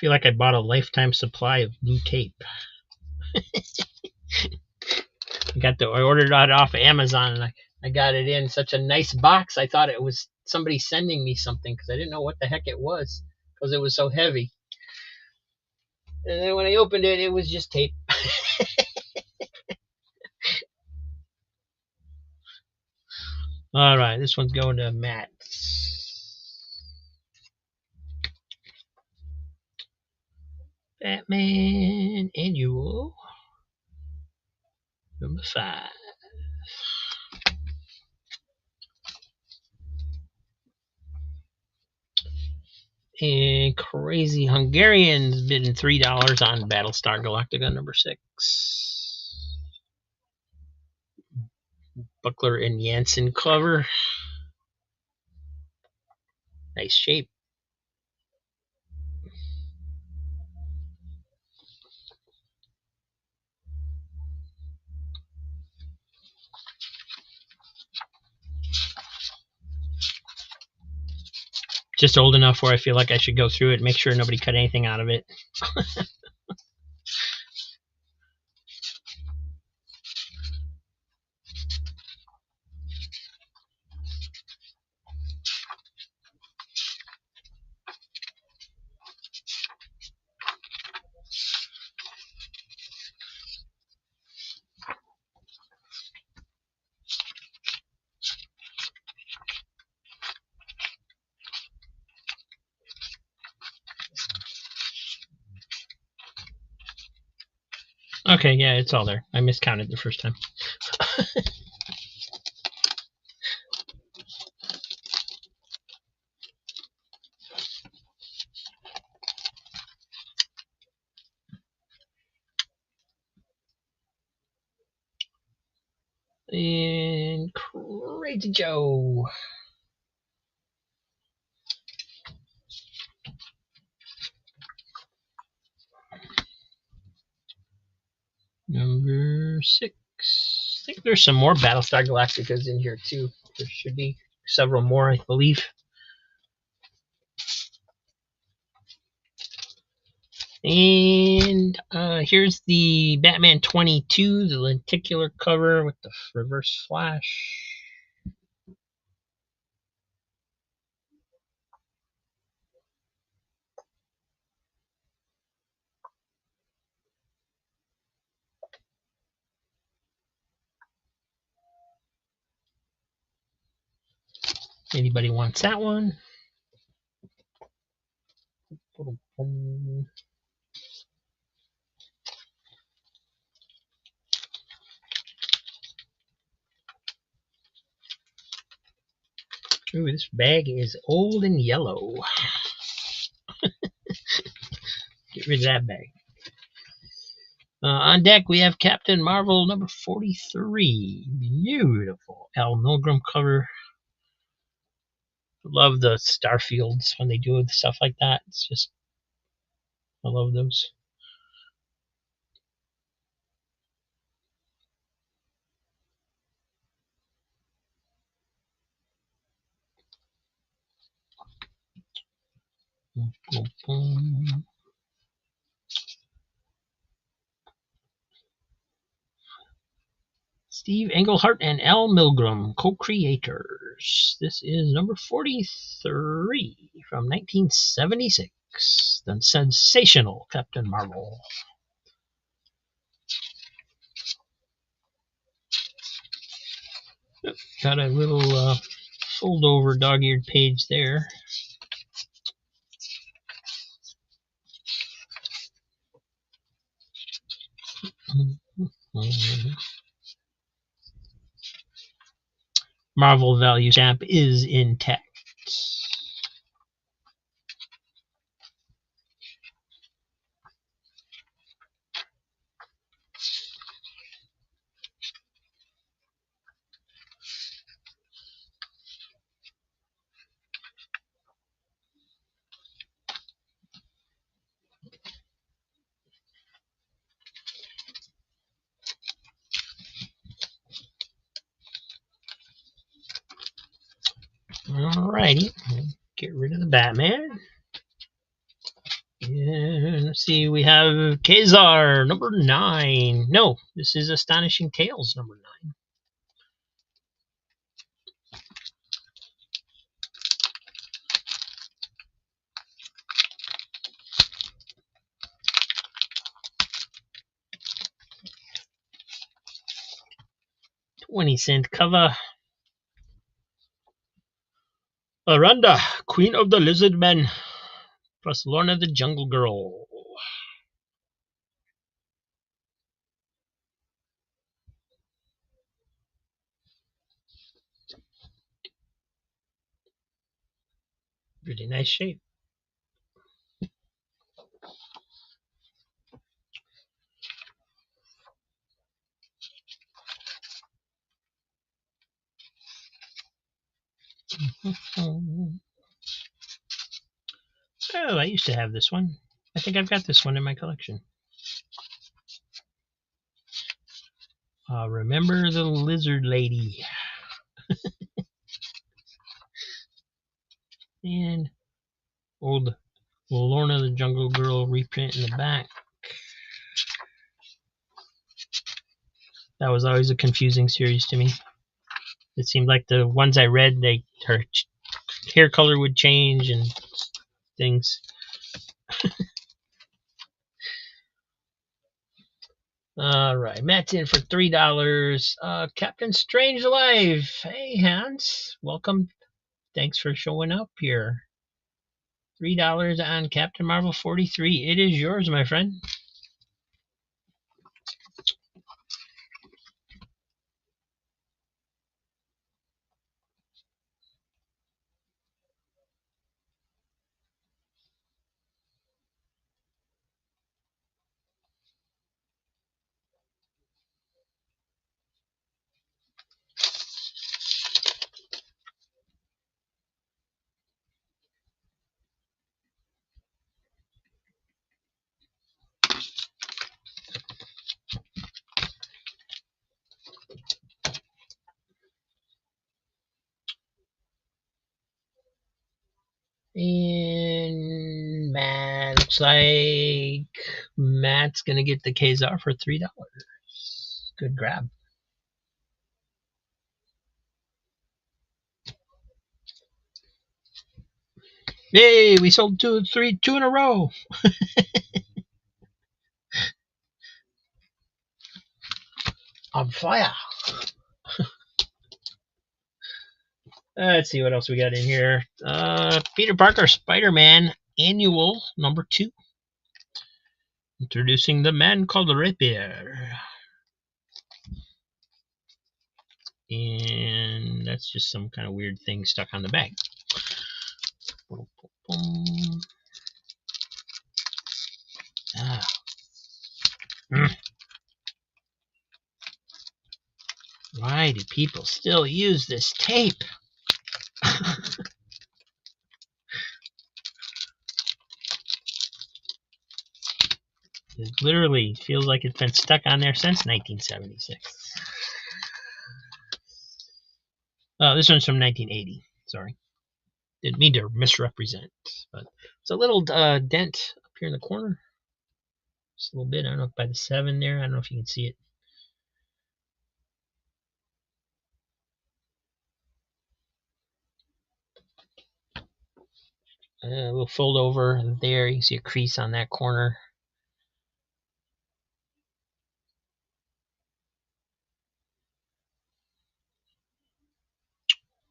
Speaker 2: feel like I bought a lifetime supply of blue tape. I ordered it off of Amazon, and I got it in such a nice box. I thought it was somebody sending me something because I didn't know what the heck it was because it was so heavy. And then when I opened it, it was just tape. All right, this one's going to Matt. Batman Annual number 5. And Crazy Hungarians bidding $3 on Battlestar Galactica number 6. Buckler and Jansen cover. Nice shape. Just old enough where I feel like I should go through it and make sure nobody cut anything out of it. Okay, yeah, it's all there. I miscounted the first time. And Crazy Joe. Number 6. I think there's some more Battlestar Galacticas in here too. There should be several more, I believe. And here's the Batman 22, the lenticular cover with the reverse flash. Anybody wants that one? Ooh, this bag is old and yellow. Get rid of that bag. On deck, we have Captain Marvel number 43. Beautiful Al Milgrom cover. Love the Starfields when they do stuff like that. It's just, I love those. Steve Englehart and Al Milgrom, co-creators. This is number 43 from 1976. The sensational Captain Marvel. Got a little fold over dog-eared page there. Marvel value stamp is intact. Alrighty, get rid of the Batman. And let's see, we have Kazar, number 9. No, this is Astonishing Tales, number 9. $0.20 cover. Aranda, Queen of the Lizard Men, plus Lorna the Jungle Girl. Really nice shape. Oh, I used to have this one. I think I've got this one in my collection. Remember the Lizard Lady. And old Lorna the Jungle Girl reprint in the back. That was always a confusing series to me. It seemed like the ones I read, her hair color would change and things. All right, Matt's in for $3. Captain Strangelove. Hey, Hans, welcome. Thanks for showing up here. $3 on Captain Marvel 43. It is yours, my friend. And Matt, looks like Matt's gonna get the Kazar for $3. Good grab. Yay, we sold two in a row. On fire. Let's see what else we got in here. Peter Parker Spider-Man Annual number 2. Introducing the man called Rapier. And that's just some kind of weird thing stuck on the bag. Ah. Why do people still use this tape? It literally feels like it's been stuck on there since 1976. This one's from 1980. Sorry. Didn't mean to misrepresent. But it's a little dent up here in the corner. Just a little bit. I don't know if by the 7 there. I don't know if you can see it. We'll fold over there. You can see a crease on that corner.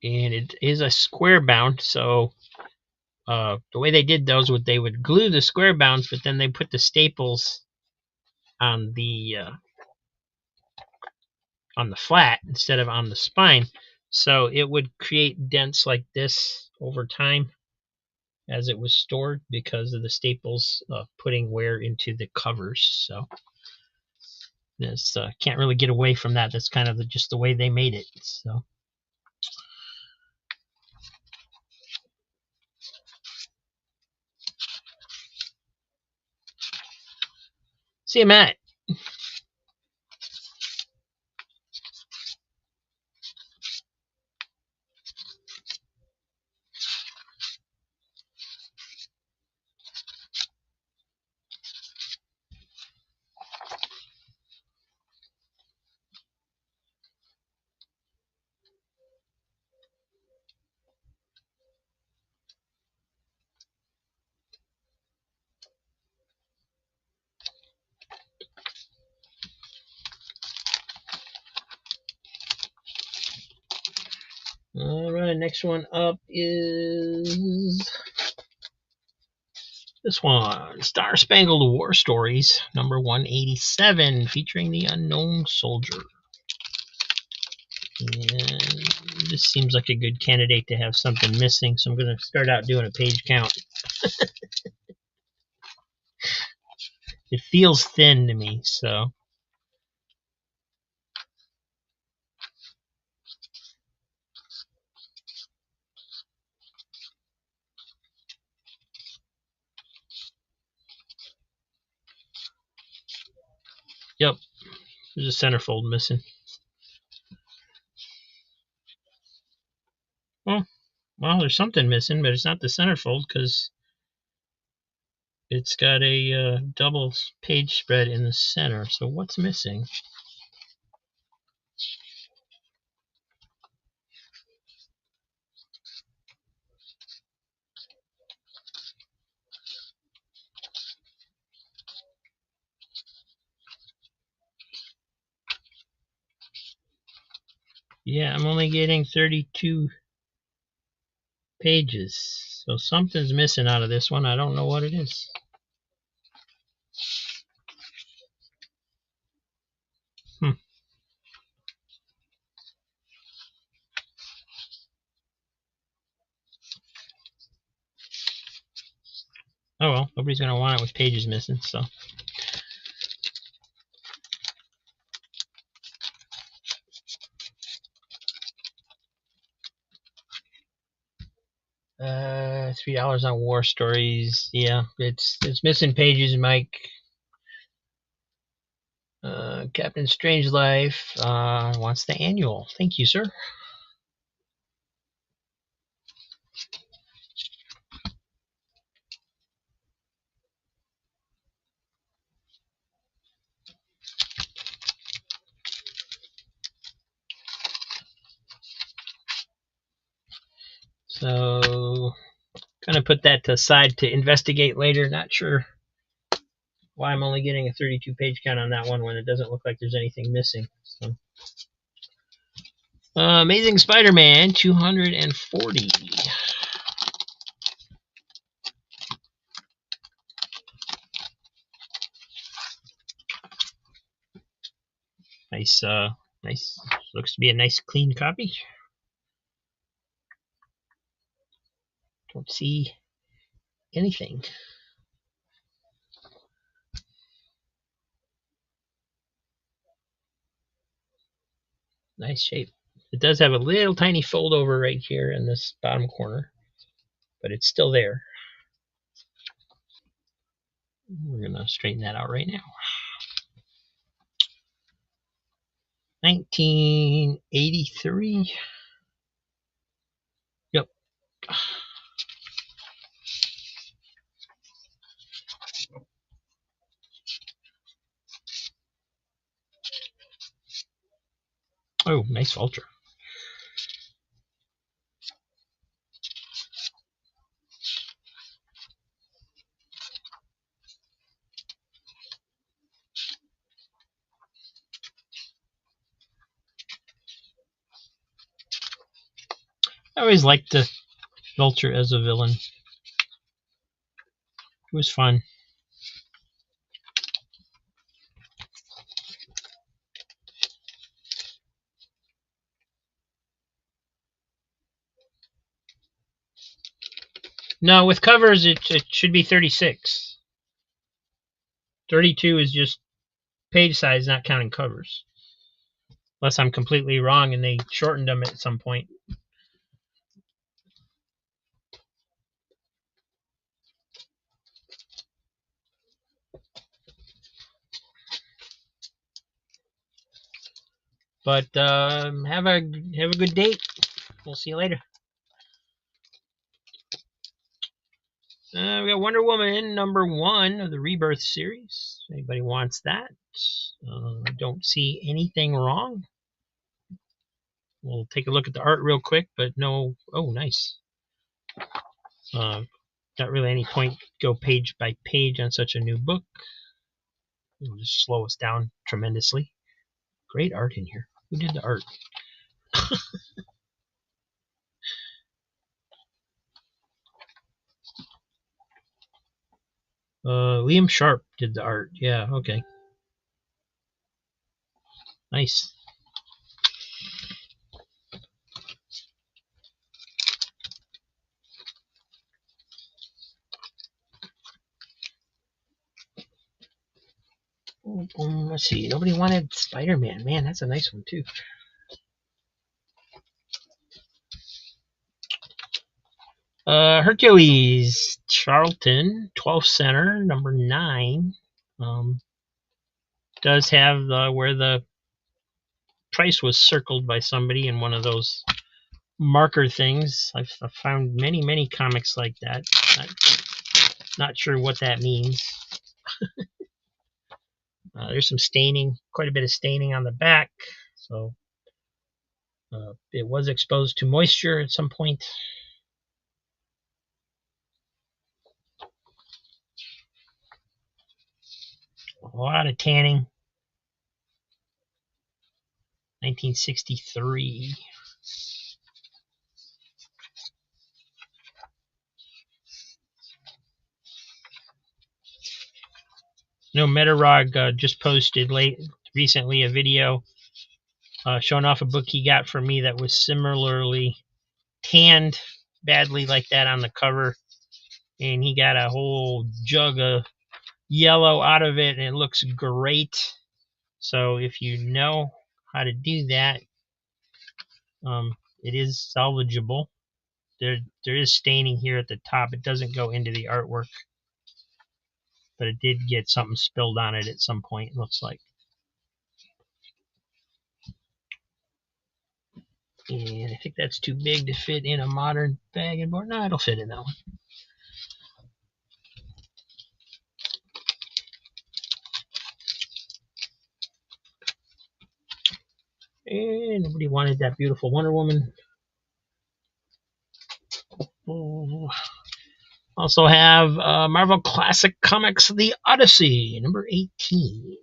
Speaker 2: And it is a square bound, so the way they did those would they would glue the square bounds, but then they put the staples on the flat instead of on the spine, so it would create dents like this over time as it was stored because of the staples putting wear into the covers. So this can't really get away from that. That's kind of just the way they made it. So. See you, Matt. All right, next one up is this one, Star Spangled War Stories, number 187, featuring the Unknown Soldier. And this seems like a good candidate to have something missing, so I'm going to start out doing a page count. It feels thin to me, so. Yep, there's a centerfold missing. Well, there's something missing, but it's not the centerfold because it's got a double page spread in the center. So what's missing? Yeah, I'm only getting 32 pages. So something's missing out of this one. I don't know what it is. Oh well, nobody's going to want it with pages missing, so. $3 on War Stories. Yeah, it's missing pages, Mike. Captain Strangelife wants the annual. Thank you, sir. So, gonna put that to side to investigate later. Not sure why I'm only getting a 32 page count on that one when it doesn't look like there's anything missing. So, Amazing Spider-Man 240. Nice, nice. Looks to be a nice clean copy. Don't see anything. Nice shape. It does have a little tiny fold over right here in this bottom corner, but it's still there. We're gonna straighten that out right now. 1983. Yep. Oh, nice Vulture. I always liked the Vulture as a villain. It was fun. No, with covers it should be 36. 32 is just page size, not counting covers. Unless I'm completely wrong and they shortened them at some point. But have a good date. We'll see you later. We got Wonder Woman #1 of the Rebirth series. If anybody wants that? I don't see anything wrong. We'll take a look at the art real quick, but no. Oh, nice. Not really any point go page by page on such a new book. It'll just slow us down tremendously. Great art in here. Who did the art? Liam Sharp did the art. Yeah, okay. Nice. Let's see. Nobody wanted Spider-Man. Man, that's a nice one too. Hercules Charlton, 12th center, #9. Does have where the price was circled by somebody in one of those marker things. I've found many comics like that. Not sure what that means. There's some staining, quite a bit of staining on the back. So it was exposed to moisture at some point. A lot of tanning. 1963. No, Metarog just posted recently a video showing off a book he got from me that was similarly tanned badly like that on the cover, and he got a whole jug of yellow out of it, and it looks great. So if you know how to do that, it is salvageable. There is staining here at the top. It doesn't go into the artwork, but it did get something spilled on it at some point, it looks like. And I think that's too big to fit in a modern bag and board. No, it'll fit in that one. And nobody wanted that beautiful Wonder Woman. Also have Marvel Classic Comics The Odyssey, number 18.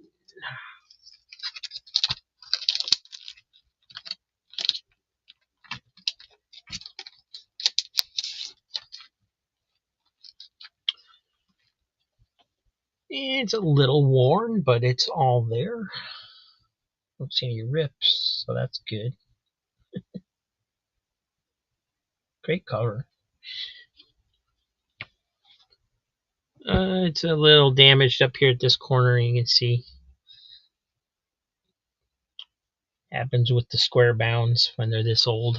Speaker 2: It's a little worn, but it's all there. Don't see any rips, so that's good. Great cover. It's a little damaged up here at this corner, you can see. Happens with the square bounds when they're this old.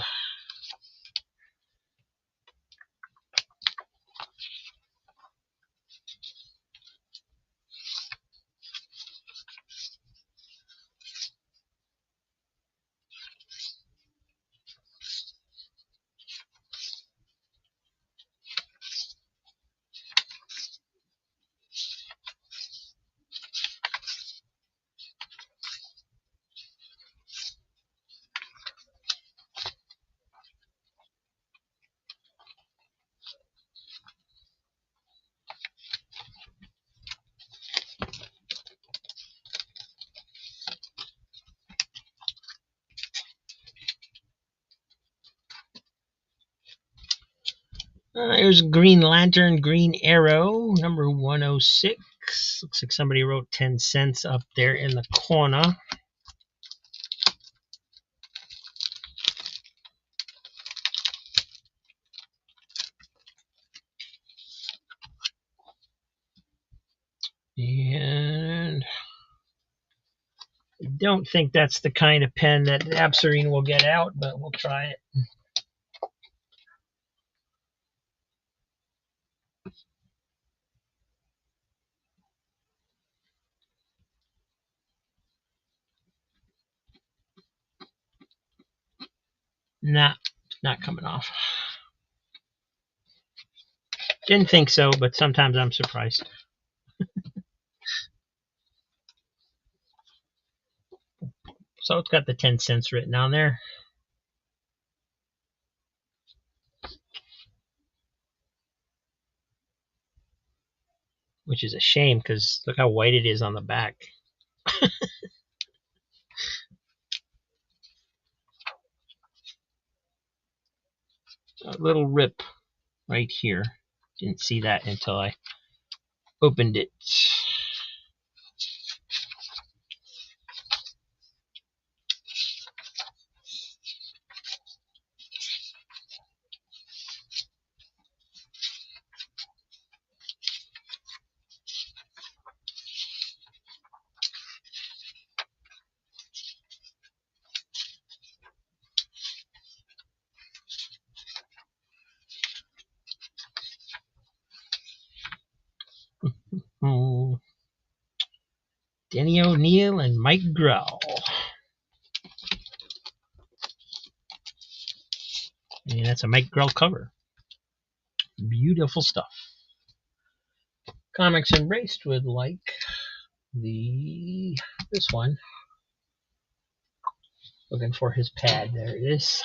Speaker 2: Here's Green Lantern, Green Arrow, number 106. Looks like somebody wrote 10 cents up there in the corner. And I don't think that's the kind of pen that Absarine will get out, but we'll try it. Nah, not coming off. Didn't think so, but sometimes I'm surprised. So it's got the 10 cents written on there. Which is a shame because look how white it is on the back. A little rip right here. Didn't see that until I opened it. Oh. Denny O'Neil and Mike Grell. And that's a Mike Grell cover. Beautiful stuff. Comics Embraced would like this one. Looking for his pad. There it is.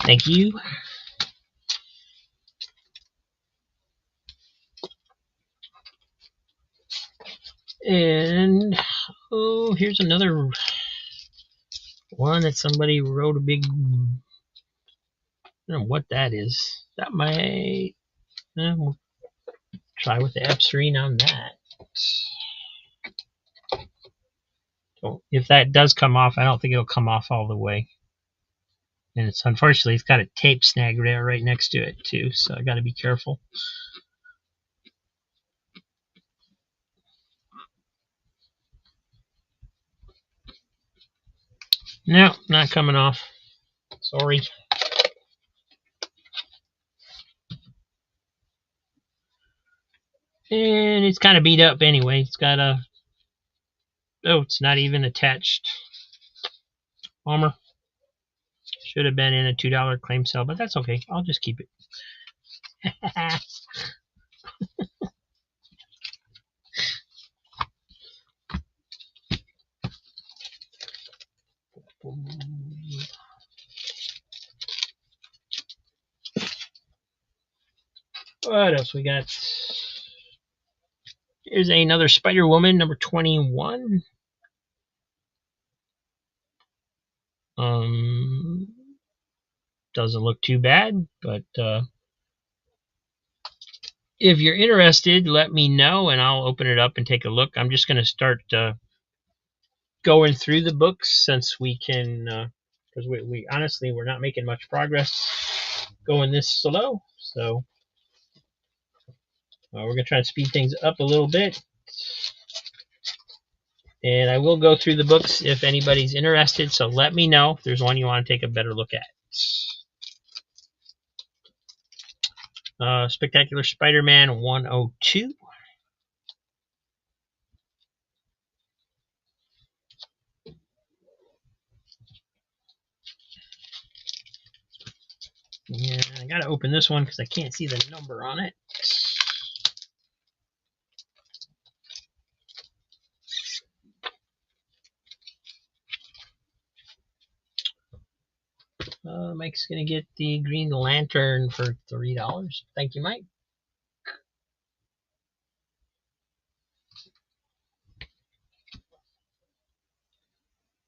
Speaker 2: Thank you. And oh, here's another one that somebody wrote a big. I don't know what that is. That might. We'll try with the Absarine on that. So if that does come off, I don't think it'll come off all the way. And it's unfortunately, it's got a tape snag there right next to it too, so I got to be careful. No, not coming off. Sorry. And it's kind of beat up anyway. It's got a... Oh, it's not even attached. Bummer. Should have been in a $2 claim sale, but that's okay. I'll just keep it. What else we got? Here's another Spider-Woman, number 21. Doesn't look too bad, but if you're interested, let me know and I'll open it up and take a look. I'm just going to start going through the books since we can, because we honestly we're not making much progress going this slow. So we're going to try and speed things up a little bit. And I will go through the books if anybody's interested, so let me know if there's one you want to take a better look at. Spectacular Spider-Man 102. Yeah, I gotta open this one because I can't see the number on it. Mike's gonna get the Green Lantern for $3. Thank you, Mike.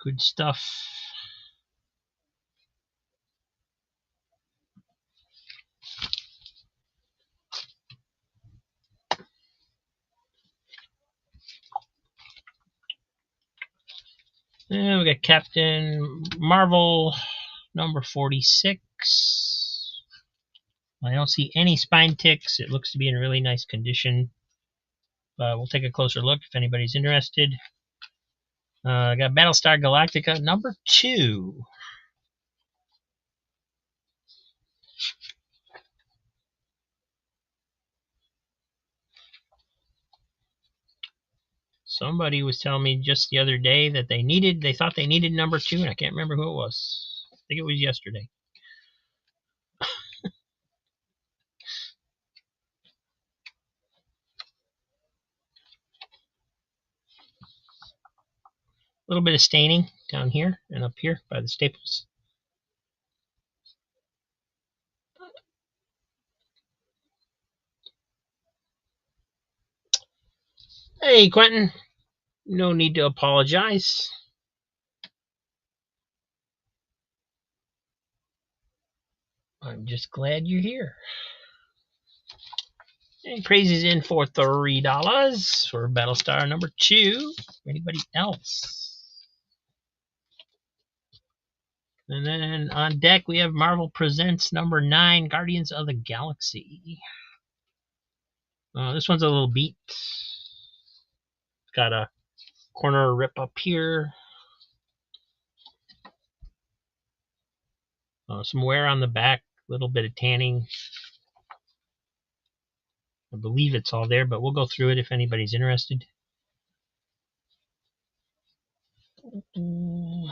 Speaker 2: Good stuff. And we got Captain Marvel number 46. I don't see any spine ticks. It looks to be in really nice condition. We'll take a closer look if anybody's interested. I got Battlestar Galactica number 2. Somebody was telling me just the other day that they thought they needed number 2, and I can't remember who it was. I think it was yesterday. A little bit of staining down here and up here by the staples. Hey, Quentin. No need to apologize. I'm just glad you're here. And Crazy's in for $3 for Battlestar number 2. Anybody else? And then on deck we have Marvel Presents number 9, Guardians of the Galaxy. This one's a little beat. It's got a corner rip up here. Some wear on the back, a little bit of tanning. I believe it's all there, but we'll go through it if anybody's interested. And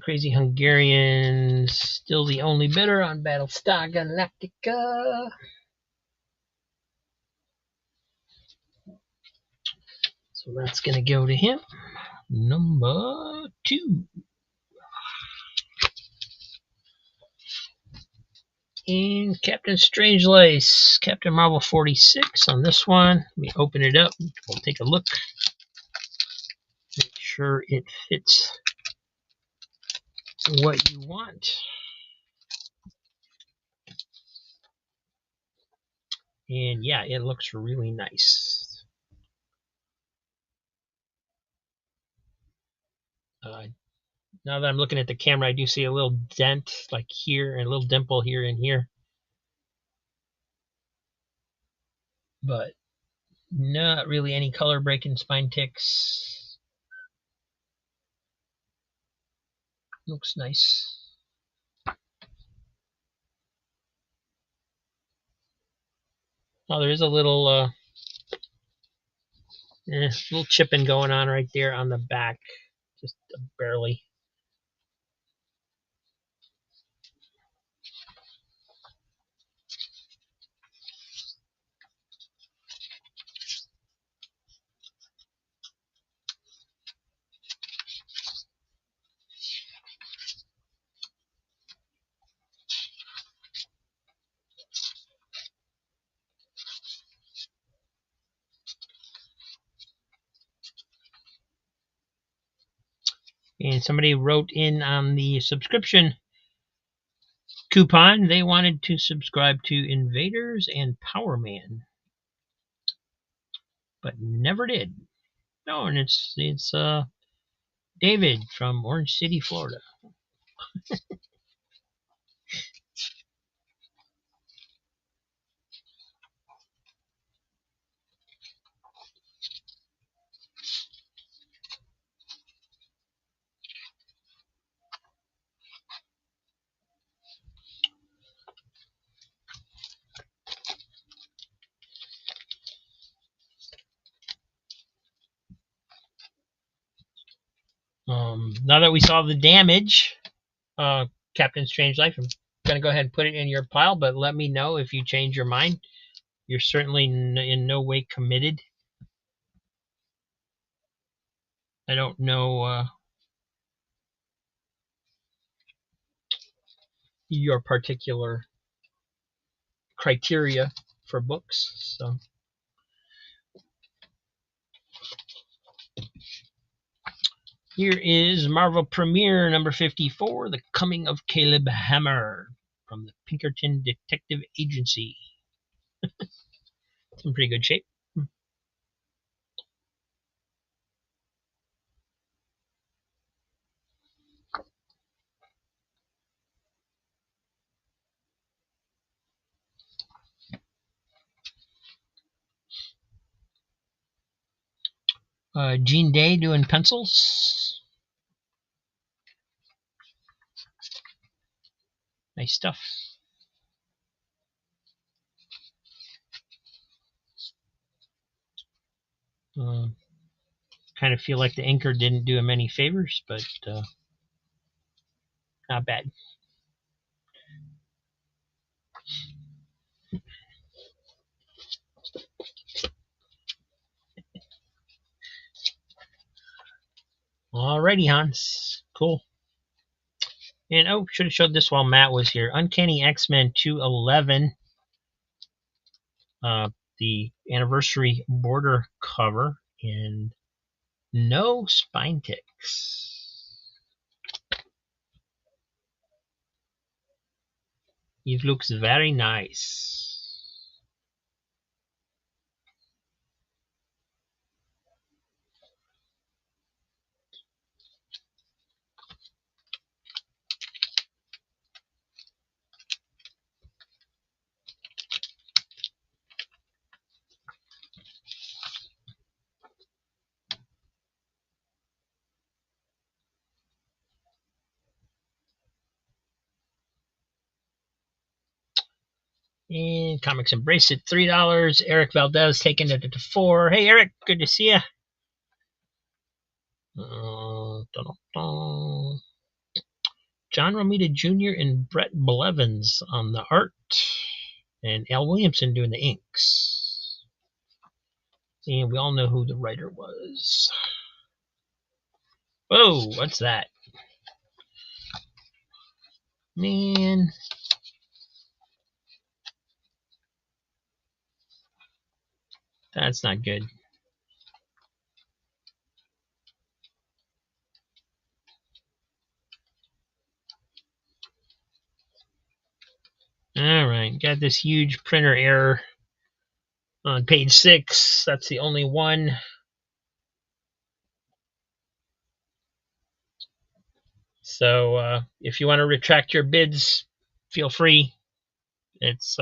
Speaker 2: Crazy Hungarian, still the only bidder on Battlestar Galactica. So that's going to go to him. Number 2. And Captain Strangelace, Captain Marvel 46 on this one. Let me open it up. We'll take a look. Make sure it fits what you want. And yeah, it looks really nice. Now that I'm looking at the camera, I do see a little dent like here and a little dimple here and here. But not really any color breaking spine ticks. Looks nice. Oh, there is a little little chipping going on right there on the back, just barely. And somebody wrote in on the subscription coupon they wanted to subscribe to Invaders and Power Man, but never did. No, and it's David from Orange City, Florida. Now that we saw the damage, Captain Strange-Life, I'm gonna go ahead and put it in your pile, but let me know if you change your mind. You're certainly in no way committed. I don't know your particular criteria for books, so. Here is Marvel Premiere number 54, The Coming of Caleb Hammer from the Pinkerton Detective Agency. It's in pretty good shape. Gene Day doing pencils. Nice stuff. Kind of feel like the inker didn't do him any favors, but not bad. Alrighty, Hans. Cool. And oh, should have showed this while Matt was here. Uncanny X-Men 211. The anniversary border cover, and no spine ticks. It looks very nice. And Comics Embrace it, $3. Eric Valdez taking it to 4. Hey, Eric, good to see you. John Romita Jr. and Brett Blevins on the art, and Al Williamson doing the inks. And we all know who the writer was. Whoa, what's that? Man. That's not good. Alright, got this huge printer error on page 6. That's the only one. So if you want to retract your bids, feel free. It's,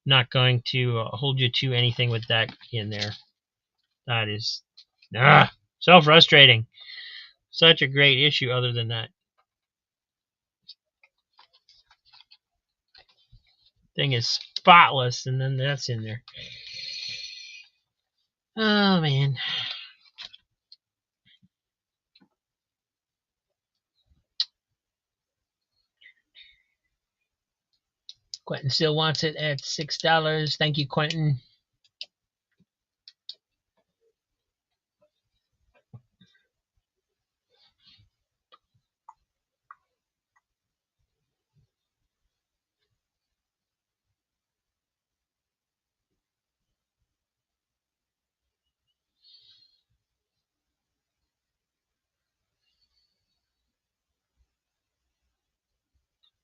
Speaker 2: not going to hold you to anything with that in there. That is so frustrating. Such a great issue other than that. Thing is spotless, and then that's in there. Oh, man. Quentin still wants it at $6. Thank you, Quentin.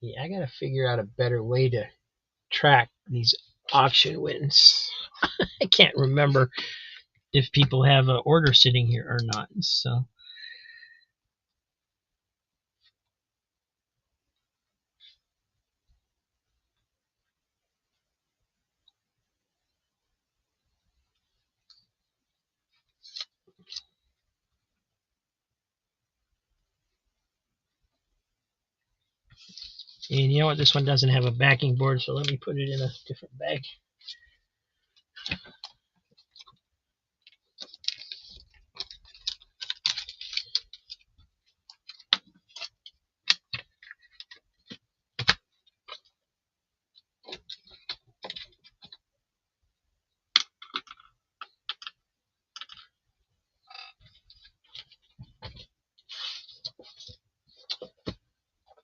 Speaker 2: Yeah, I gotta figure out a better way to track these auction wins. I can't remember if people have an order sitting here or not. So, and you know what? This one doesn't have a backing board, so let me put it in a different bag.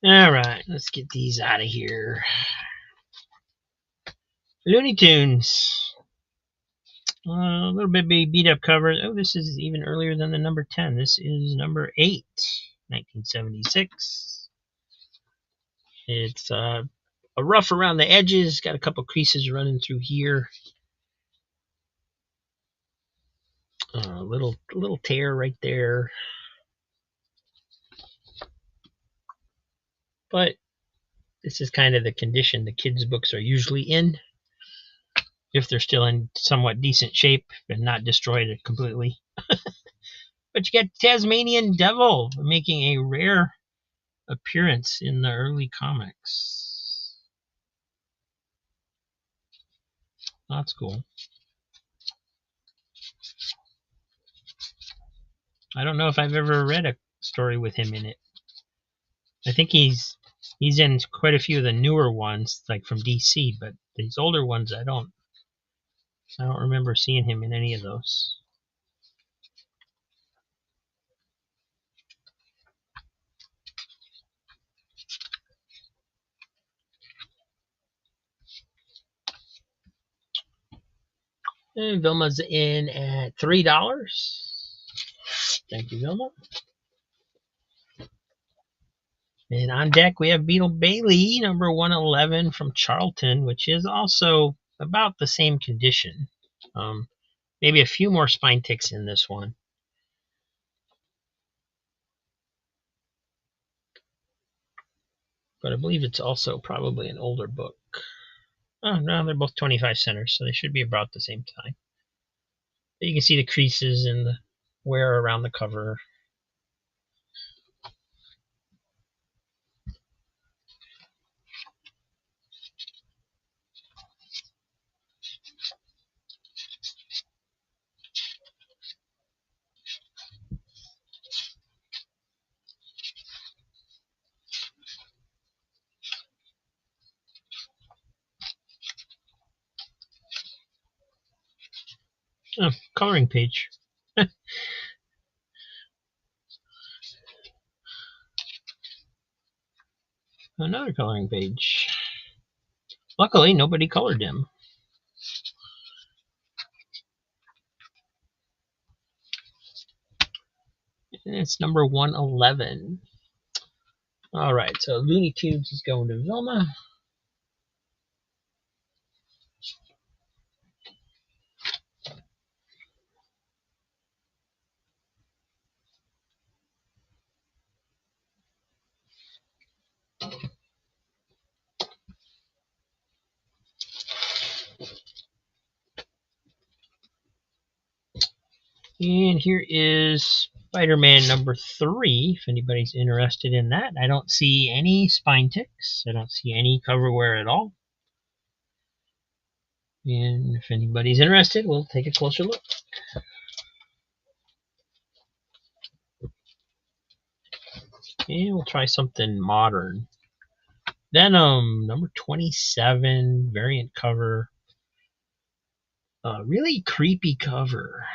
Speaker 2: All right, let's get these out of here. Looney Tunes. A little bit beat up cover. Oh, this is even earlier than the number 10. This is number 8, 1976. It's a rough around the edges. Got a couple creases running through here. Little tear right there. But this is kind of the condition the kids' books are usually in, if they're still in somewhat decent shape and not destroyed completely. But you get Tasmanian Devil making a rare appearance in the early comics. That's cool. I don't know if I've ever read a story with him in it. I think he's in quite a few of the newer ones, like from DC, but these older ones I don't remember seeing him in any of those. And Vilma's in at $3. Thank you, Vilma. And on deck we have Beetle Bailey, number 111 from Charlton, which is also about the same condition. Maybe a few more spine ticks in this one. But I believe it's also probably an older book. Oh, no, they're both 25 centers, so they should be about the same time. But you can see the creases and the wear around the cover. Oh, coloring page. Another coloring page. Luckily, nobody colored him. And it's number 111. All right, so Looney Tunes is going to Vilma. And here is Spider-Man number 3, if anybody's interested in that. I don't see any spine ticks. I don't see any cover wear at all. And if anybody's interested, we'll take a closer look. And we'll try something modern. Venom, number 27, variant cover. Really creepy cover.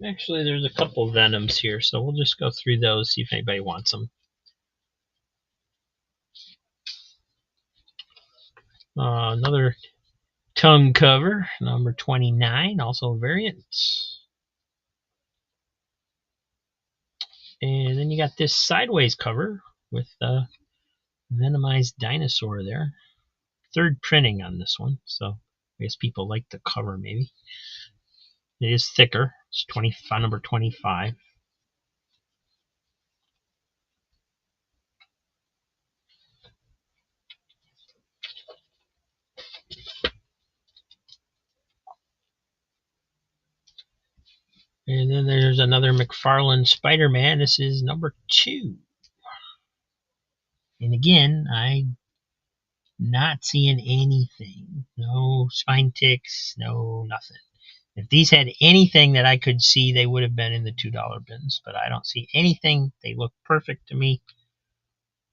Speaker 2: Actually, there's a couple Venoms here, so we'll just go through those, see if anybody wants them. another tongue cover, number 29, also a variant. And then you got this sideways cover with the Venomized dinosaur there. Third printing on this one, so I guess people like the cover maybe. It is thicker. It's number 25. And then there's another McFarlane Spider-Man. This is number 2. And again, I'm not seeing anything. No spine ticks, no nothing. If these had anything that I could see, they would have been in the $2 bins. But I don't see anything. They look perfect to me.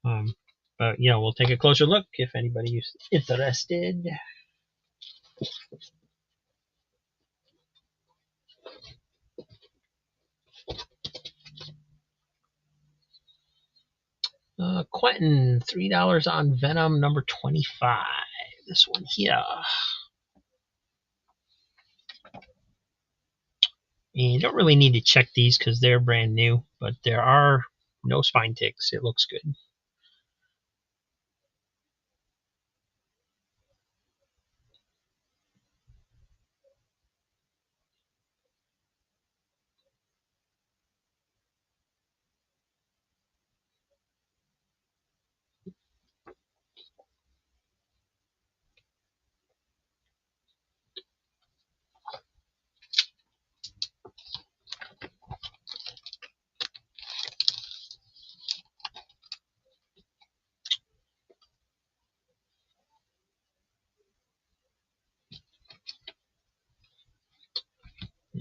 Speaker 2: But, we'll take a closer look if anybody is interested. Quentin, $3 on Venom, number 25. This one here. And you don't really need to check these because they're brand new, but there are no spine ticks. It looks good.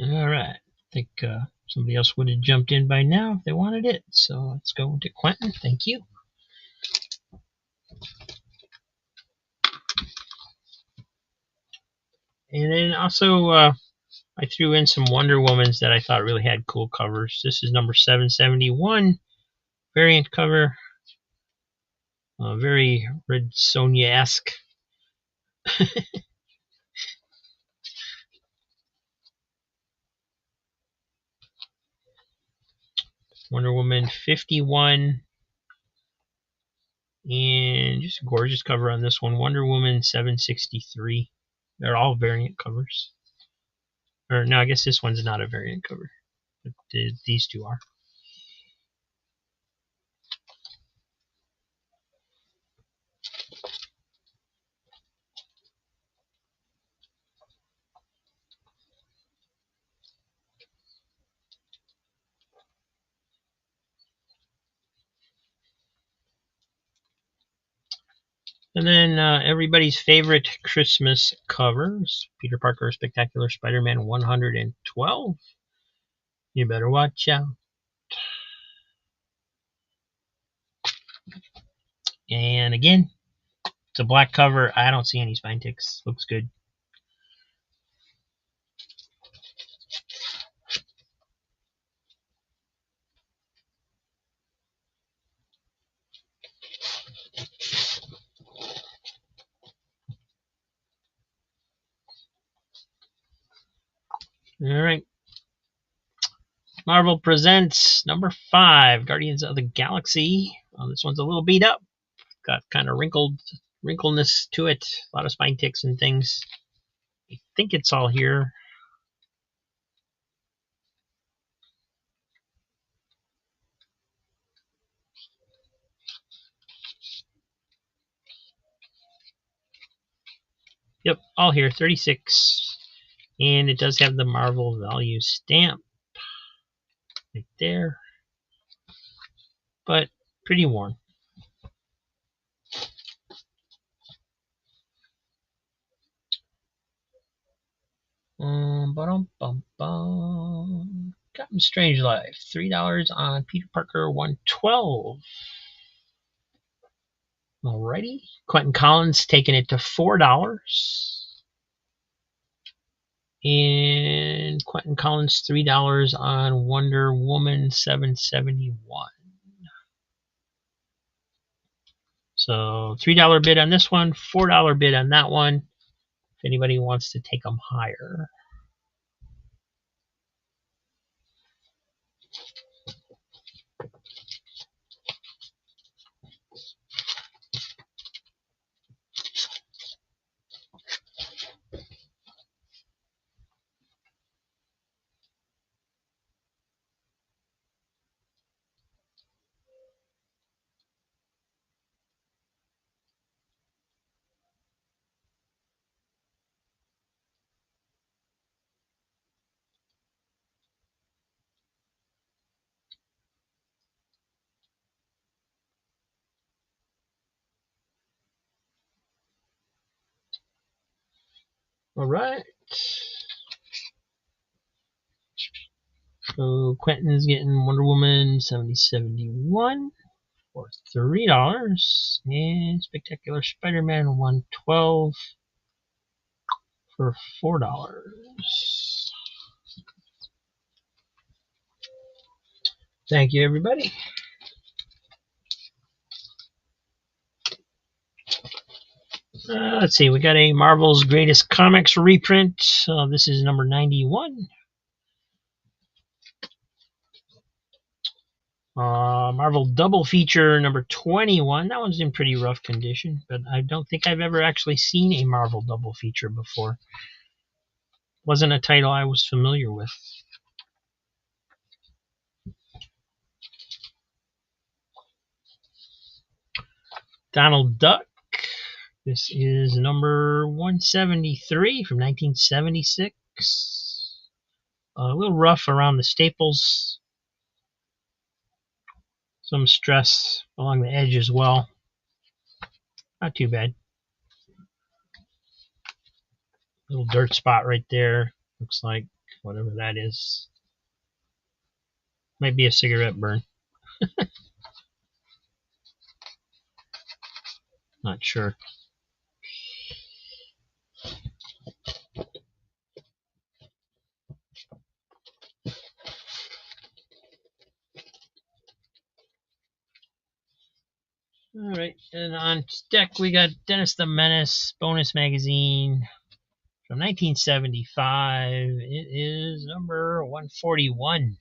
Speaker 2: All right. I think somebody else would have jumped in by now if they wanted it. So let's go to Quentin. Thank you. And then also, I threw in some Wonder Womans that I thought really had cool covers. This is number 771 variant cover. Very Red Sonja-esque. Wonder Woman 51. And just a gorgeous cover on this one. Wonder Woman 763. They're all variant covers. Or no, I guess this one's not a variant cover. But these two are. And then everybody's favorite Christmas covers. Peter Parker Spectacular Spider-Man 112. You better watch out. And again, it's a black cover. I don't see any spine ticks. Looks good. All right. Marvel presents number 5, Guardians of the Galaxy. This one's a little beat up. Got kind of wrinkleness to it. A lot of spine ticks and things. I think it's all here. Yep, all here. 36. And it does have the Marvel value stamp right there. But pretty worn. Captain Strangelove, $3 on Peter Parker 112. Alrighty. Quentin Collins taking it to $4. And Quentin Collins $3 on Wonder Woman 771. So $3 bid on this one, $4 bid on that one. If anybody wants to take them higher. All right. So Quentin's getting Wonder Woman 7071 for $3, and Spectacular Spider-Man 112 for $4. Thank you, everybody. Let's see, we got a Marvel's Greatest Comics reprint. This is number 91. Marvel Double Feature number 21. That one's in pretty rough condition, but I don't think I've ever actually seen a Marvel Double Feature before. Wasn't a title I was familiar with. Donald Duck. This is number 173 from 1976. A little rough around the staples. Some stress along the edge as well. Not too bad. Little dirt spot right there. Looks like whatever that is. Might be a cigarette burn. Not sure. Alright, and on deck we got Dennis the Menace bonus magazine from 1975. It is number 141.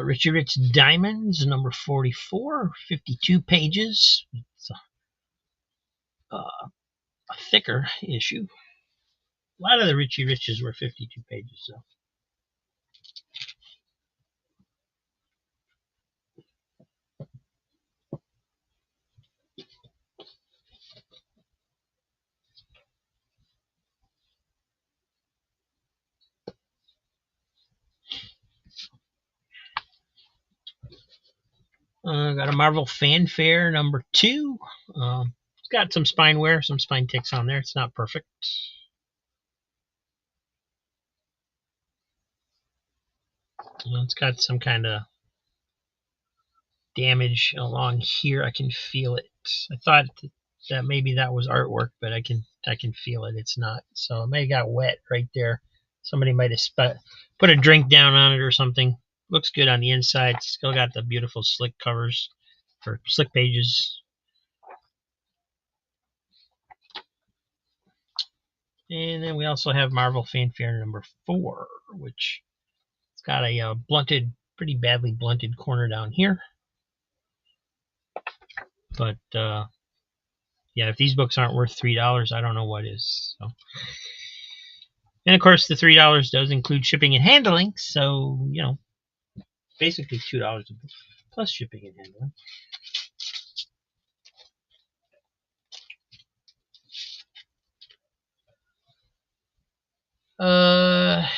Speaker 2: Richie Rich Diamonds, number 44, 52 pages. It's a thicker issue. A lot of the Richie Riches were 52 pages, so. Got a Marvel Fanfare number 2. It's got some spine wear, some spine ticks on there. It's not perfect. It's got some kind of damage along here. I can feel it. I thought that maybe that was artwork, but I can feel it. It's not. So it may have got wet right there. Somebody might have put a drink down on it or something. Looks good on the inside. Still got the beautiful slick covers or slick pages. And then we also have Marvel Fanfare number 4, which it's got a blunted, pretty badly blunted corner down here. But yeah, if these books aren't worth $3, I don't know what is. So. And of course, the $3 does include shipping and handling. So, you know, basically $2 a book plus shipping and handling.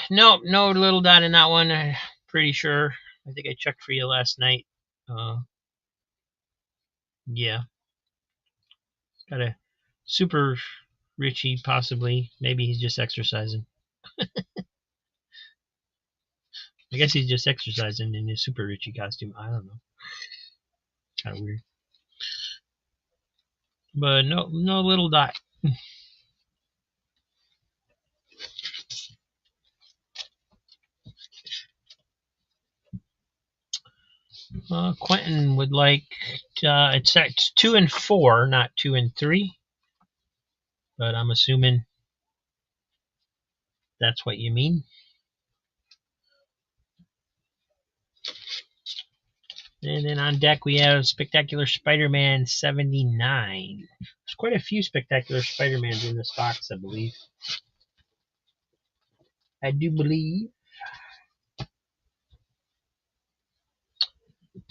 Speaker 2: No little dot in that one. I'm pretty sure. I think I checked for you last night. Yeah. Got a super Richie, possibly. Maybe he's just exercising. I guess he's just exercising in his Super Richie costume. I don't know. Kind of weird. But no little dot. Quentin would like it's 2 and 4, not 2 and 3. But I'm assuming that's what you mean. And then on deck we have Spectacular Spider-Man 79. There's quite a few Spectacular Spider-Mans in this box, I believe. I do believe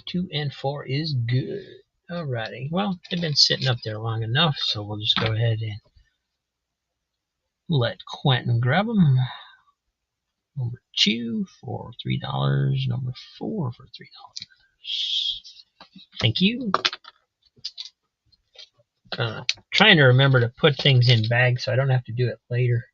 Speaker 2: 2 and 4 is good. Alrighty. Well, they've been sitting up there long enough, so we'll just go ahead and let Quentin grab them. Number 2 for $3. Number 4 for $3. Thank you. Trying to remember to put things in bags so I don't have to do it later.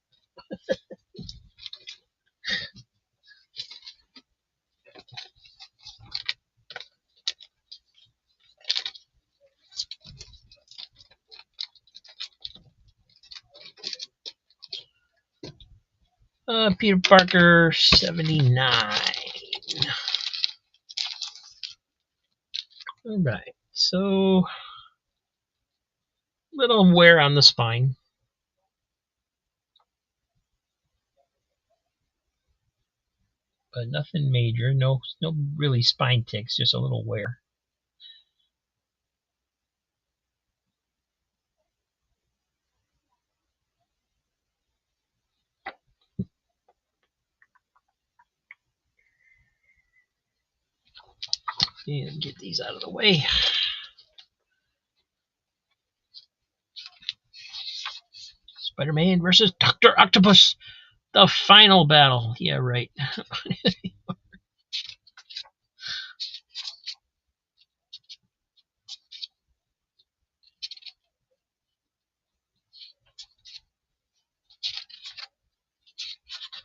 Speaker 2: Peter Parker 79. Alright, so little wear on the spine. But nothing major, no really spine ticks, just a little wear. And get these out of the way. Spider-Man versus Dr. Octopus. The final battle. Yeah, right.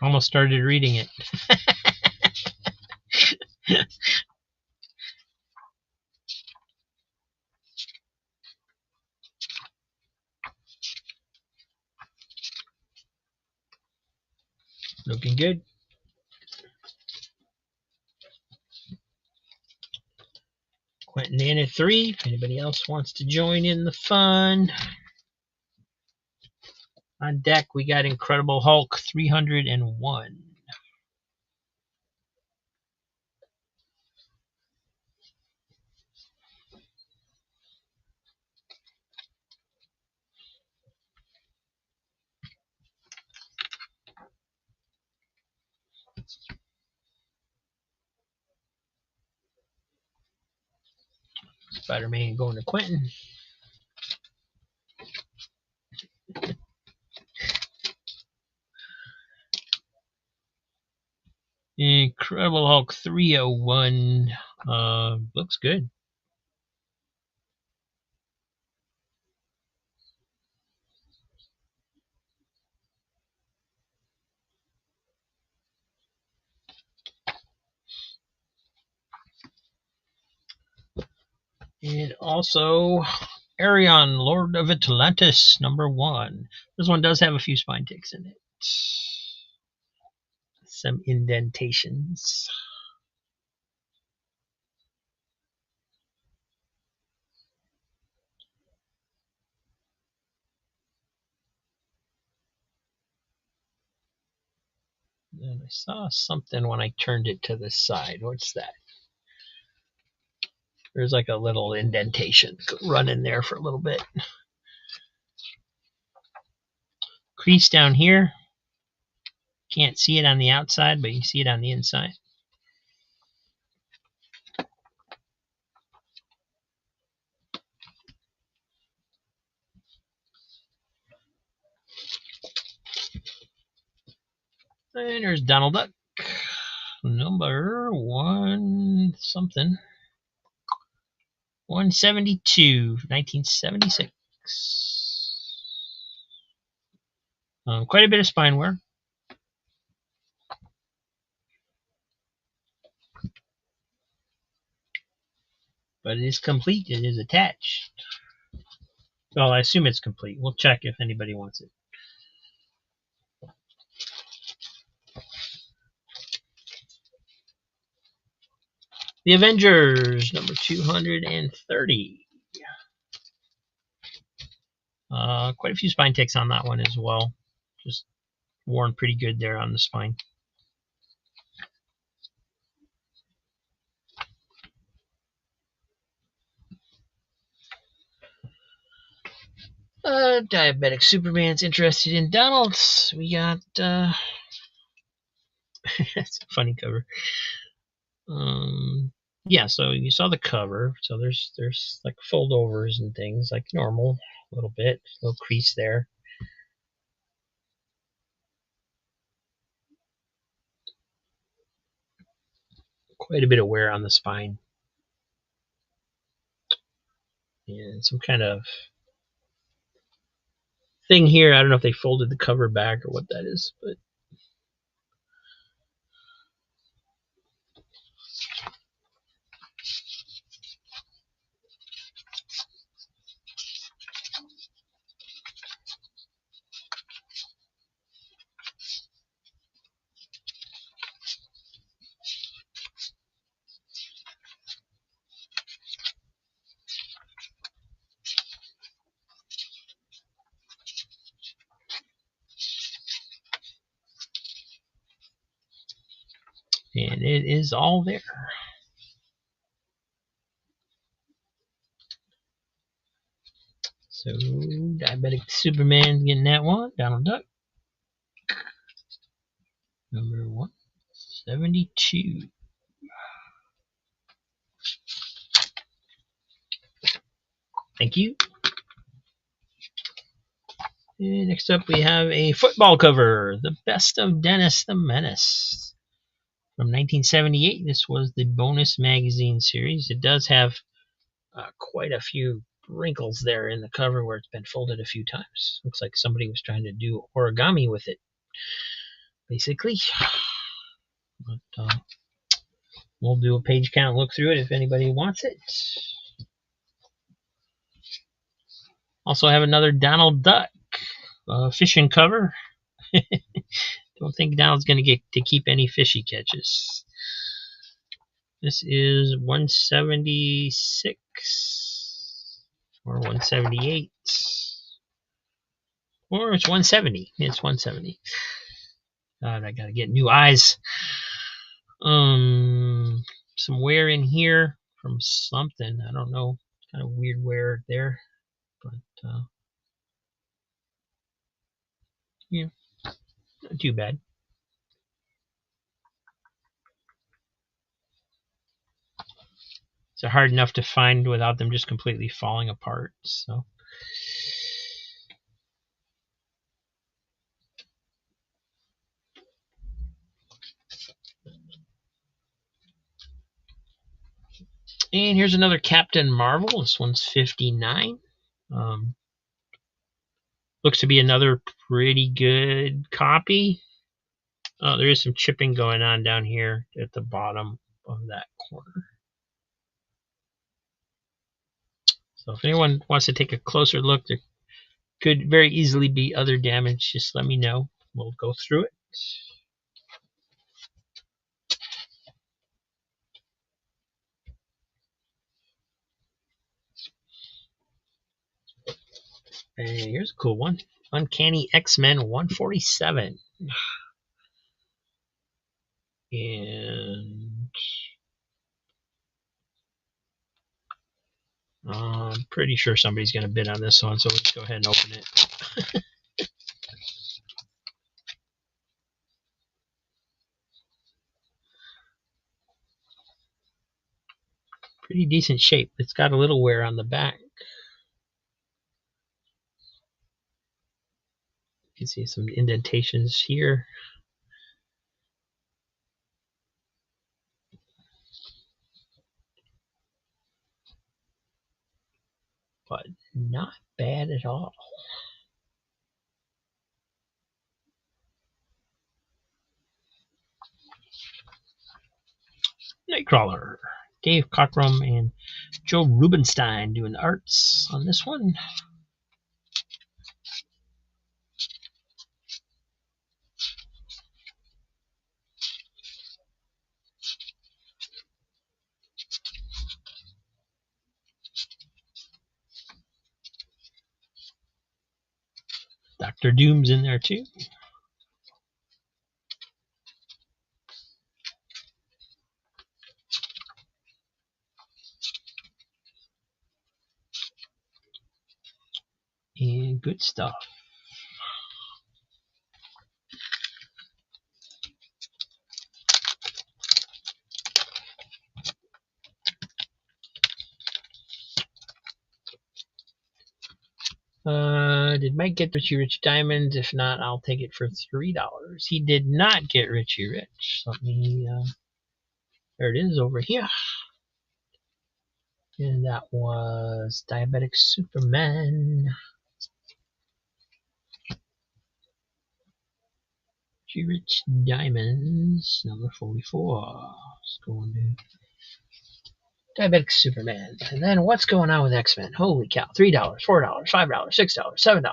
Speaker 2: Almost started reading it. Looking good. Quentin in at 3. If anybody else wants to join in the fun. On deck, we got Incredible Hulk 301. Spider-Man going to Quentin. Incredible Hulk 301. Looks good. And also, Arion, Lord of Atlantis, number 1. This one does have a few spine ticks in it. Some indentations. And I saw something when I turned it to the side. What's that? There's like a little indentation running there for a little bit. Crease down here. Can't see it on the outside, but you see it on the inside. And there's Donald Duck. Number 1 something. 172, 1976. Quite a bit of spine wear. but it is complete. It is attached. Well, I assume it's complete. We'll check if anybody wants it. The Avengers, number 230. Quite a few spine ticks on that one as well. Just worn pretty good there on the spine. Diabetic Superman's interested in Donald's. We got that's a funny cover. Yeah, so you saw the cover. So there's like foldovers and things like normal, a little bit, a little crease there. Quite a bit of wear on the spine. And some kind of thing here. I don't know if they folded the cover back or what that is, but and it is all there. So Diabetic Superman getting that one. Donald Duck. Number 172. Thank you. And next up we have a football cover. The Best of Dennis the Menace. From 1978. This was the bonus magazine series. It does have quite a few wrinkles there in the cover where it's been folded a few times. Looks like somebody was trying to do origami with it, basically. But we'll do a page count, look through it if anybody wants it. Also have another Donald Duck fishing cover. Don't think Donald's going to get to keep any fishy catches. This is 176 or 178 or it's 170. It's 170. God, I gotta get new eyes. Some wear in here from something. I don't know. Kind of weird wear there, but yeah, not too bad. They're hard enough to find without them just completely falling apart. So. And here's another Captain Marvel. This one's 59. Looks to be another pretty good copy. There is some chipping going on down here at the bottom of that corner. So if anyone wants to take a closer look, there could very easily be other damage. Just let me know. We'll go through it. And here's a cool one. Uncanny X-Men 147. And I'm pretty sure somebody's going to bid on this one, so let's go ahead and open it. Pretty decent shape. It's got a little wear on the back. You can see some indentations here. But not bad at all. Nightcrawler, Dave Cockrum and Joe Rubenstein doing the arts on this one. Dr. Doom's in there too. And good stuff. Did Mike get Richie Rich Diamonds? If not, I'll take it for $3. He did not get Richie Rich. Let me, there it is over here. And that was Diabetic Superman. Richie Rich Diamonds, number 44. Let's go into Diabetic Superman. And then what's going on with X-Men? Holy cow. $3, $4, $5, $6, $7,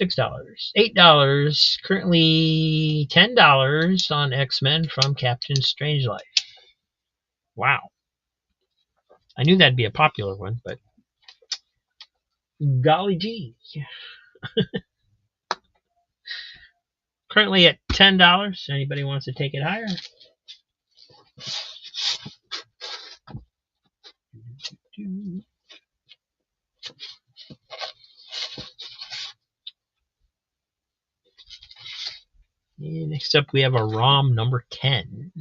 Speaker 2: $6, $8, currently $10 on X-Men from Captain Strangelove. Wow. I knew that'd be a popular one, but golly gee. Currently at $10. Anybody wants to take it higher? And next up, we have a ROM number 10.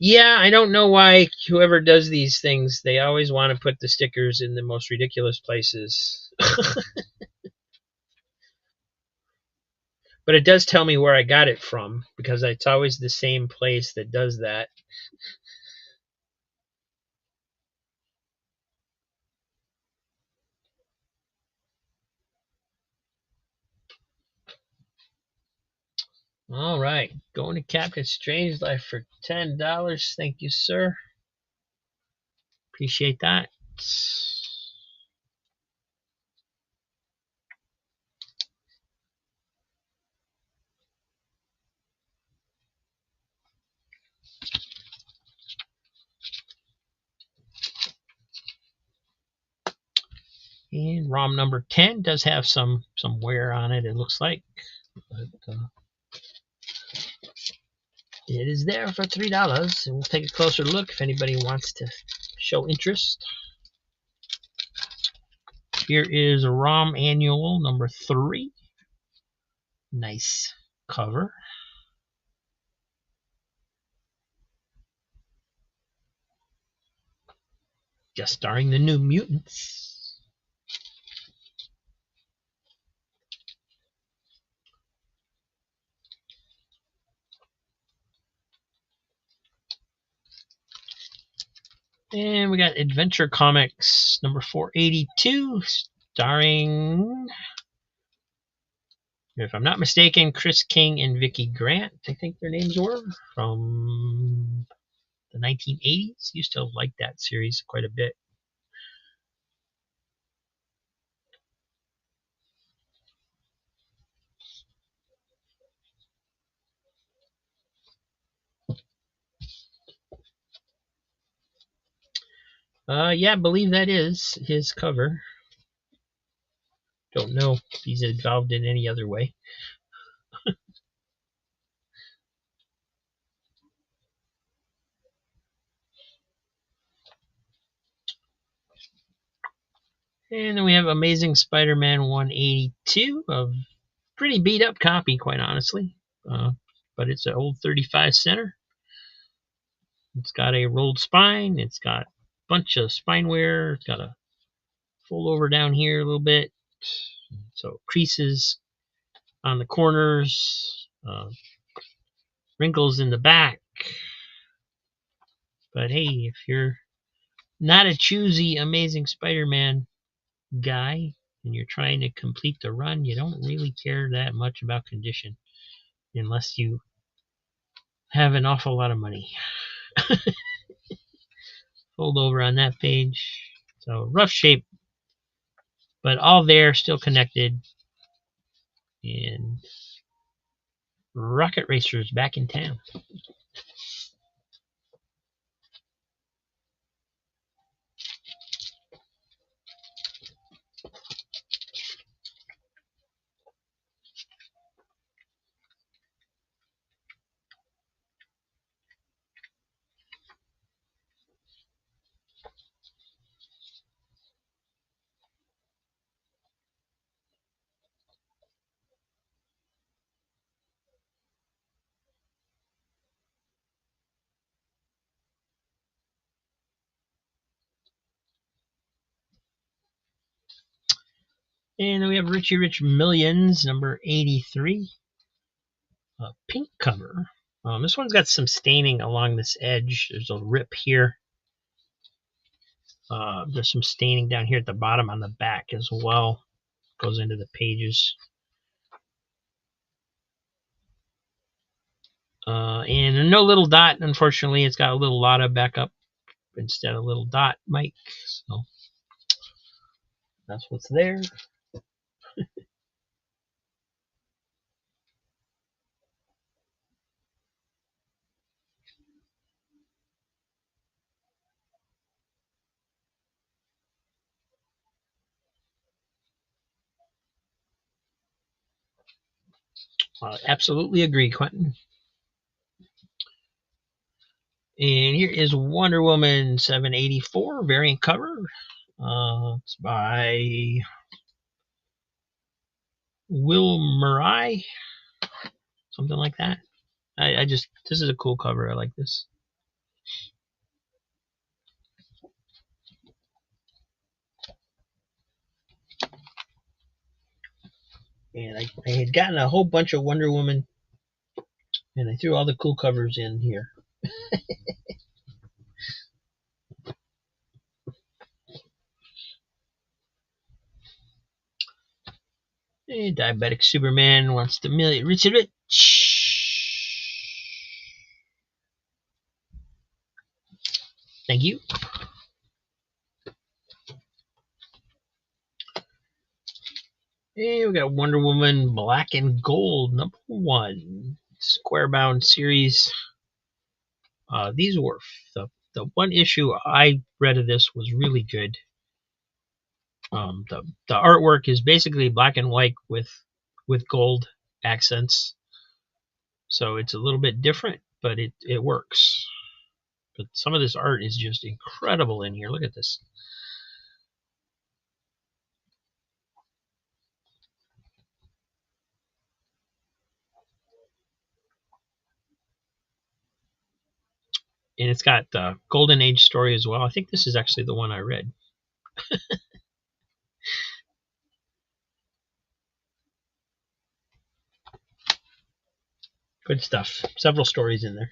Speaker 2: Yeah, I don't know why whoever does these things, they always want to put the stickers in the most ridiculous places. But it does tell me where I got it from, because it's always the same place that does that. All right, going to Captain Strangelove for $10. Thank you, sir. Appreciate that. And ROM number 10 does have some wear on it, it looks like. But it is there for $3, and we'll take a closer look if anybody wants to show interest. Here is a ROM Annual number 3. Nice cover. Just starring the New Mutants. And we got Adventure Comics number 482, starring, if I'm not mistaken, Chris King and Vicki Grant, I think their names were, from the 1980s. Used to like that series quite a bit. Yeah, I believe that is his cover. Don't know if he's involved in any other way. And then we have Amazing Spider-Man 182, a pretty beat up copy, quite honestly. But it's an old 35 center. It's got a rolled spine. It's got a bunch of spine wear. It's got a fold over down here a little bit. So creases on the corners, wrinkles in the back, But hey, if you're not a choosy Amazing Spider-Man guy and you're trying to complete the run, you don't really care that much about condition unless you have an awful lot of money. Fold over on that page. So rough shape, but all there, still connected. And Rocket Racer's back in town. And then we have Richie Rich Millions, number 83. Pink cover. This one's got some staining along this edge. There's a rip here. There's some staining down here at the bottom on the back as well. Goes into the pages. And no little dot, unfortunately. It's got a little Lotta backup instead of little dot Mike. So that's what's there. Absolutely agree, Quentin. And here is Wonder Woman 784 variant cover. It's by Will Murray, something like that. This is a cool cover. I like this. And I had gotten a whole bunch of Wonder Woman, and I threw all the cool covers in here. And Diabetic Superman wants to million Richard Rich. Thank you. And we got Wonder Woman Black and Gold, number 1. Square bound series. These were the one issue I read of this was really good. The artwork is basically black and white with gold accents, so it's a little bit different, but it works. But some of this art is just incredible in here. Look at this. And it's got the Golden Age story as well. I think this is actually the one I read. Good stuff. Several stories in there.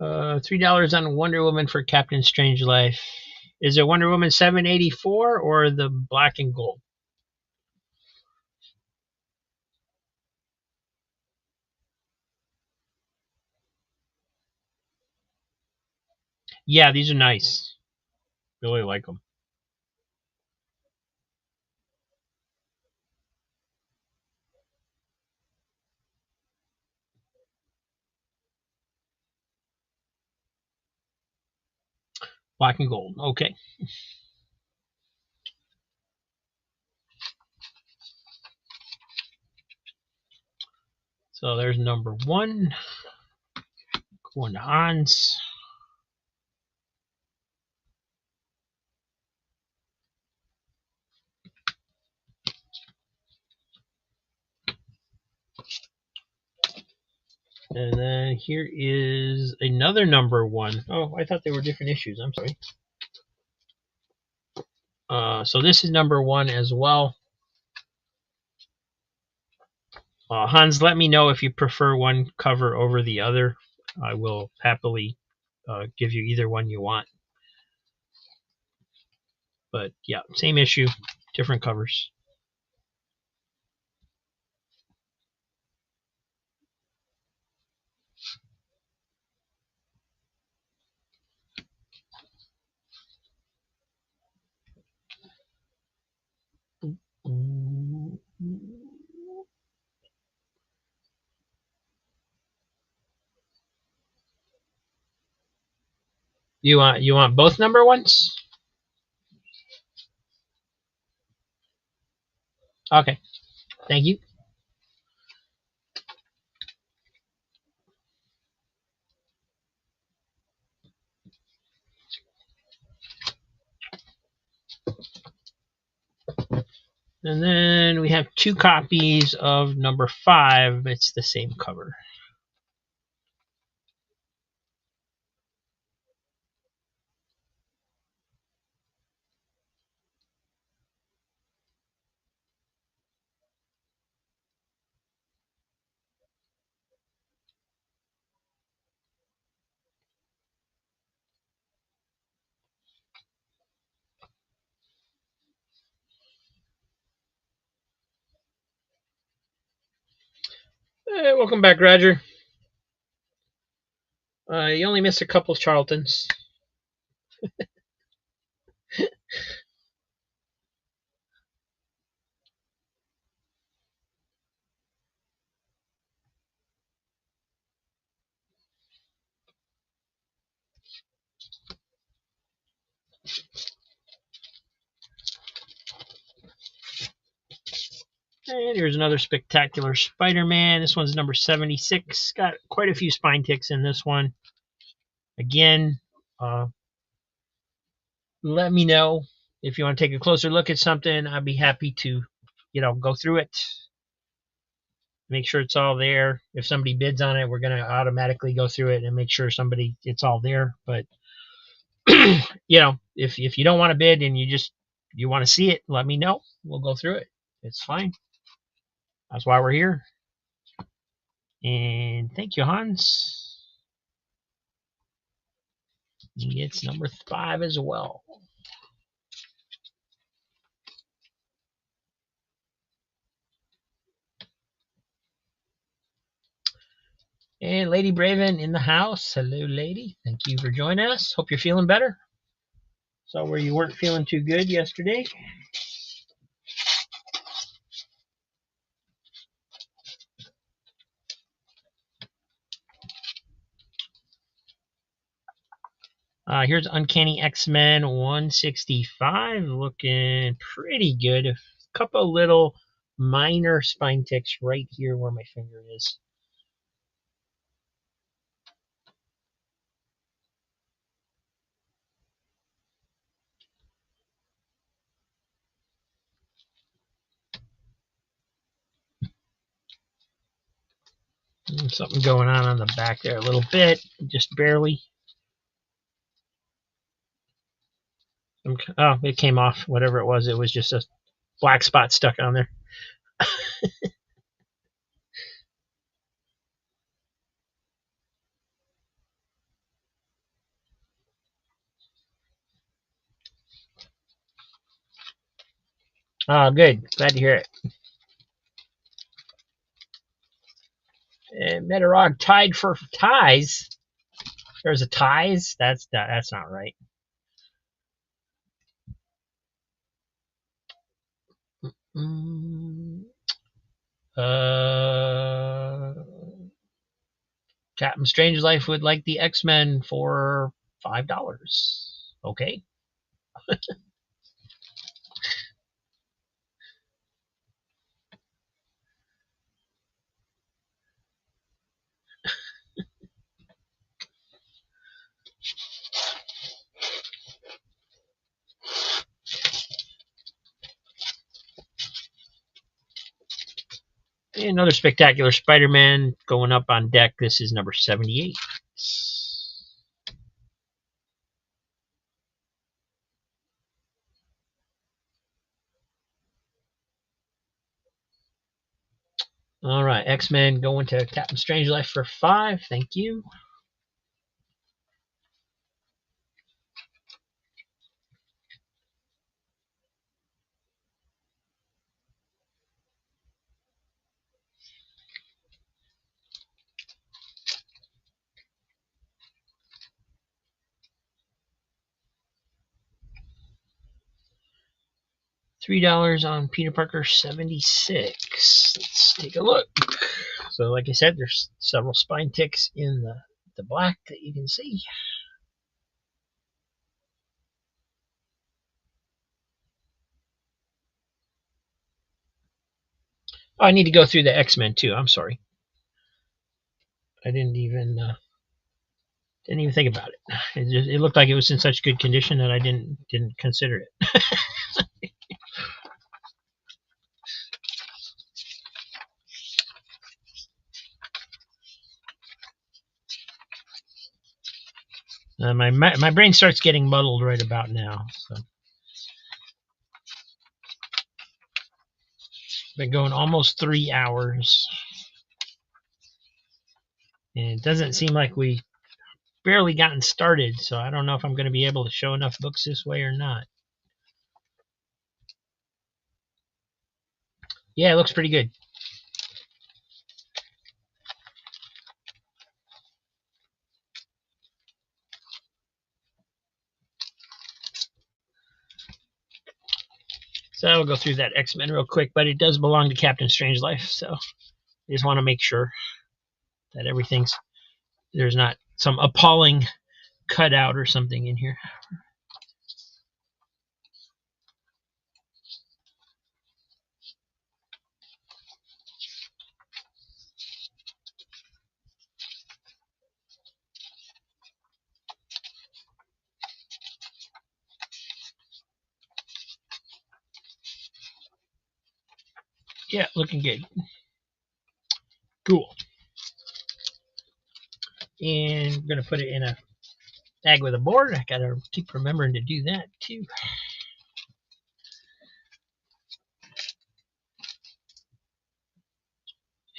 Speaker 2: $3 on Wonder Woman for Captain Strangelove. Is it Wonder Woman 784 or the black and gold? Yeah, these are nice. Really like them. Black and gold. Okay. So there's number 1. Going to Hans. And then here is another number 1. Oh, I thought they were different issues. I'm sorry. So this is number 1 as well. Hans, let me know if you prefer one cover over the other. I will happily give you either one you want. But yeah, same issue, different covers. You want both number 1s? Okay, thank you. And then we have 2 copies of number 5. It's the same cover. Hey, welcome back, Roger. You only missed a couple Charltons. And here's another spectacular Spider-Man. This one's number 76. Got quite a few spine ticks in this one. Again, let me know if you want to take a closer look at something. I'd be happy to, go through it, make sure it's all there. If somebody bids on it, we're going to automatically go through it and make sure it's all there. But if you don't want to bid and you want to see it, let me know. We'll go through it. It's fine. That's why we're here. And thank you, Hans. It's number 5 as well. And Lady Braven in the house. Hello, lady. Thank you for joining us. Hope you're feeling better. Saw where you weren't feeling too good yesterday. Here's Uncanny X-Men 165, looking pretty good. A couple little minor spine ticks right here where my finger is. Something going on the back there a little bit, just barely. Oh, it came off. Whatever it was just a black spot stuck on there. Oh, good. Glad to hear it. And Metarog tied for ties. There's a ties. That's not right. Captain Strangelove would like the X-Men for $5. Okay. Another spectacular Spider-Man going up on deck. This is number 78. All right, X-Men going to Captain Strangelove for 5. Thank you. $3 on Peter Parker 76. Let's take a look. So, like I said, there's several spine ticks in the black that you can see. Oh, I need to go through the X-Men too. I'm sorry. I didn't even think about it. It looked like it was in such good condition that I didn't consider it. My brain starts getting muddled right about now. So, been going almost 3 hours, and it doesn't seem like we barely gotten started. So I don't know if I'm going to be able to show enough books this way or not. Yeah, it looks pretty good. So we'll go through that X-Men real quick, but it does belong to Captain Strangelove, so I just want to make sure that there's not some appalling cutout or something in here. Yeah, looking good. Cool. And we're going to put it in a bag with a board. I got to keep remembering to do that too.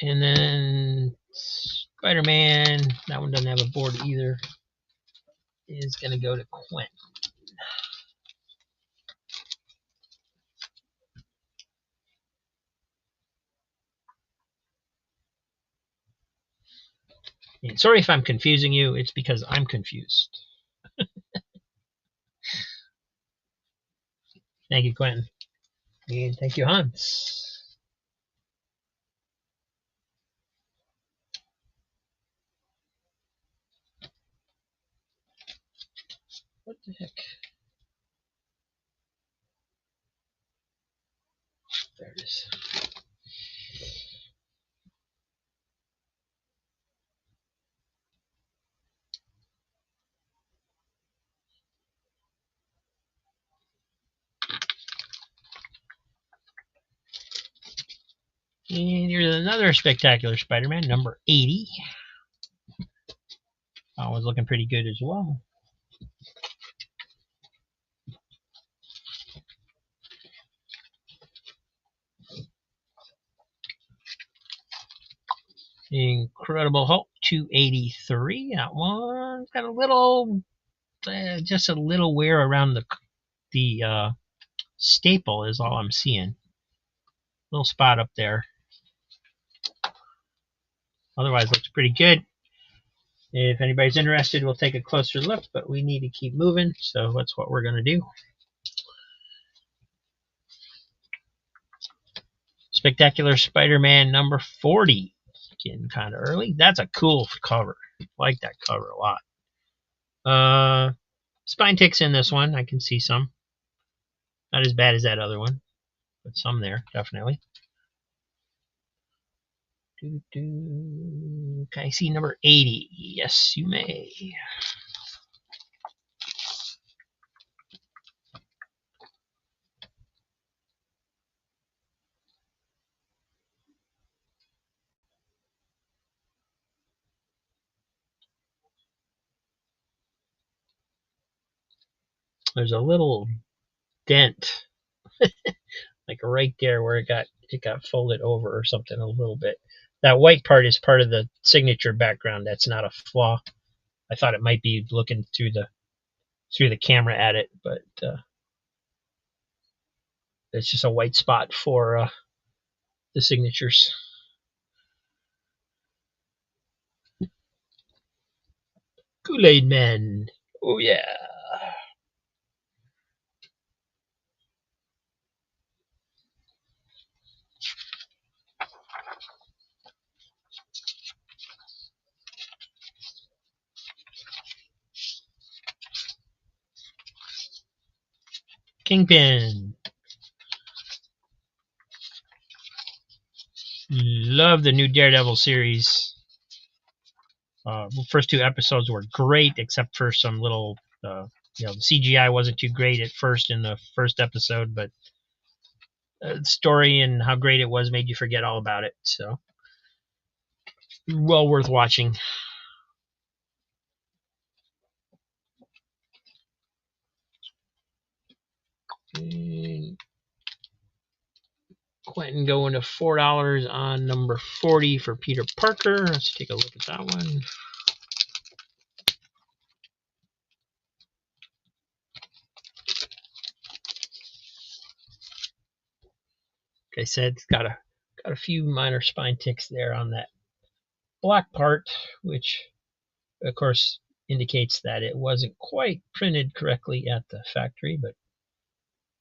Speaker 2: And then Spider-Man, that one doesn't have a board either, is going to go to Quentin. And sorry if I'm confusing you, it's because I'm confused. Thank you, Quentin. And thank you, Hans. What the heck? There it is. And here's another Spectacular Spider-Man, number 80. That was looking pretty good as well. Incredible Hulk 283. That one's got a little, just a little wear around the staple is all I'm seeing. Little spot up there. Otherwise, looks pretty good. If anybody's interested, we'll take a closer look, but we need to keep moving, so that's what we're going to do. Spectacular Spider-Man number 40. Getting kind of early. That's a cool cover. I like that cover a lot. Spine ticks in this one. I can see some. Not as bad as that other one, but some there, definitely. Can I see number 80? Yes, you may. There's a little dent like right there where it got folded over or something a little bit. That white part is part of the signature background. That's not a flaw. I thought it might be looking through the camera at it, but it's just a white spot for the signatures. Kool-Aid Man. Oh yeah. Kingpin. Love the new Daredevil series. First two episodes were great, except for some little, the CGI wasn't too great at first in the first episode, but the story and how great it was made you forget all about it. So, well worth watching. And Quentin going to $4 on number 40 for Peter Parker. Let's take a look at that one. Like I said, it's got a few minor spine ticks there on that black part, which of course indicates that it wasn't quite printed correctly at the factory, but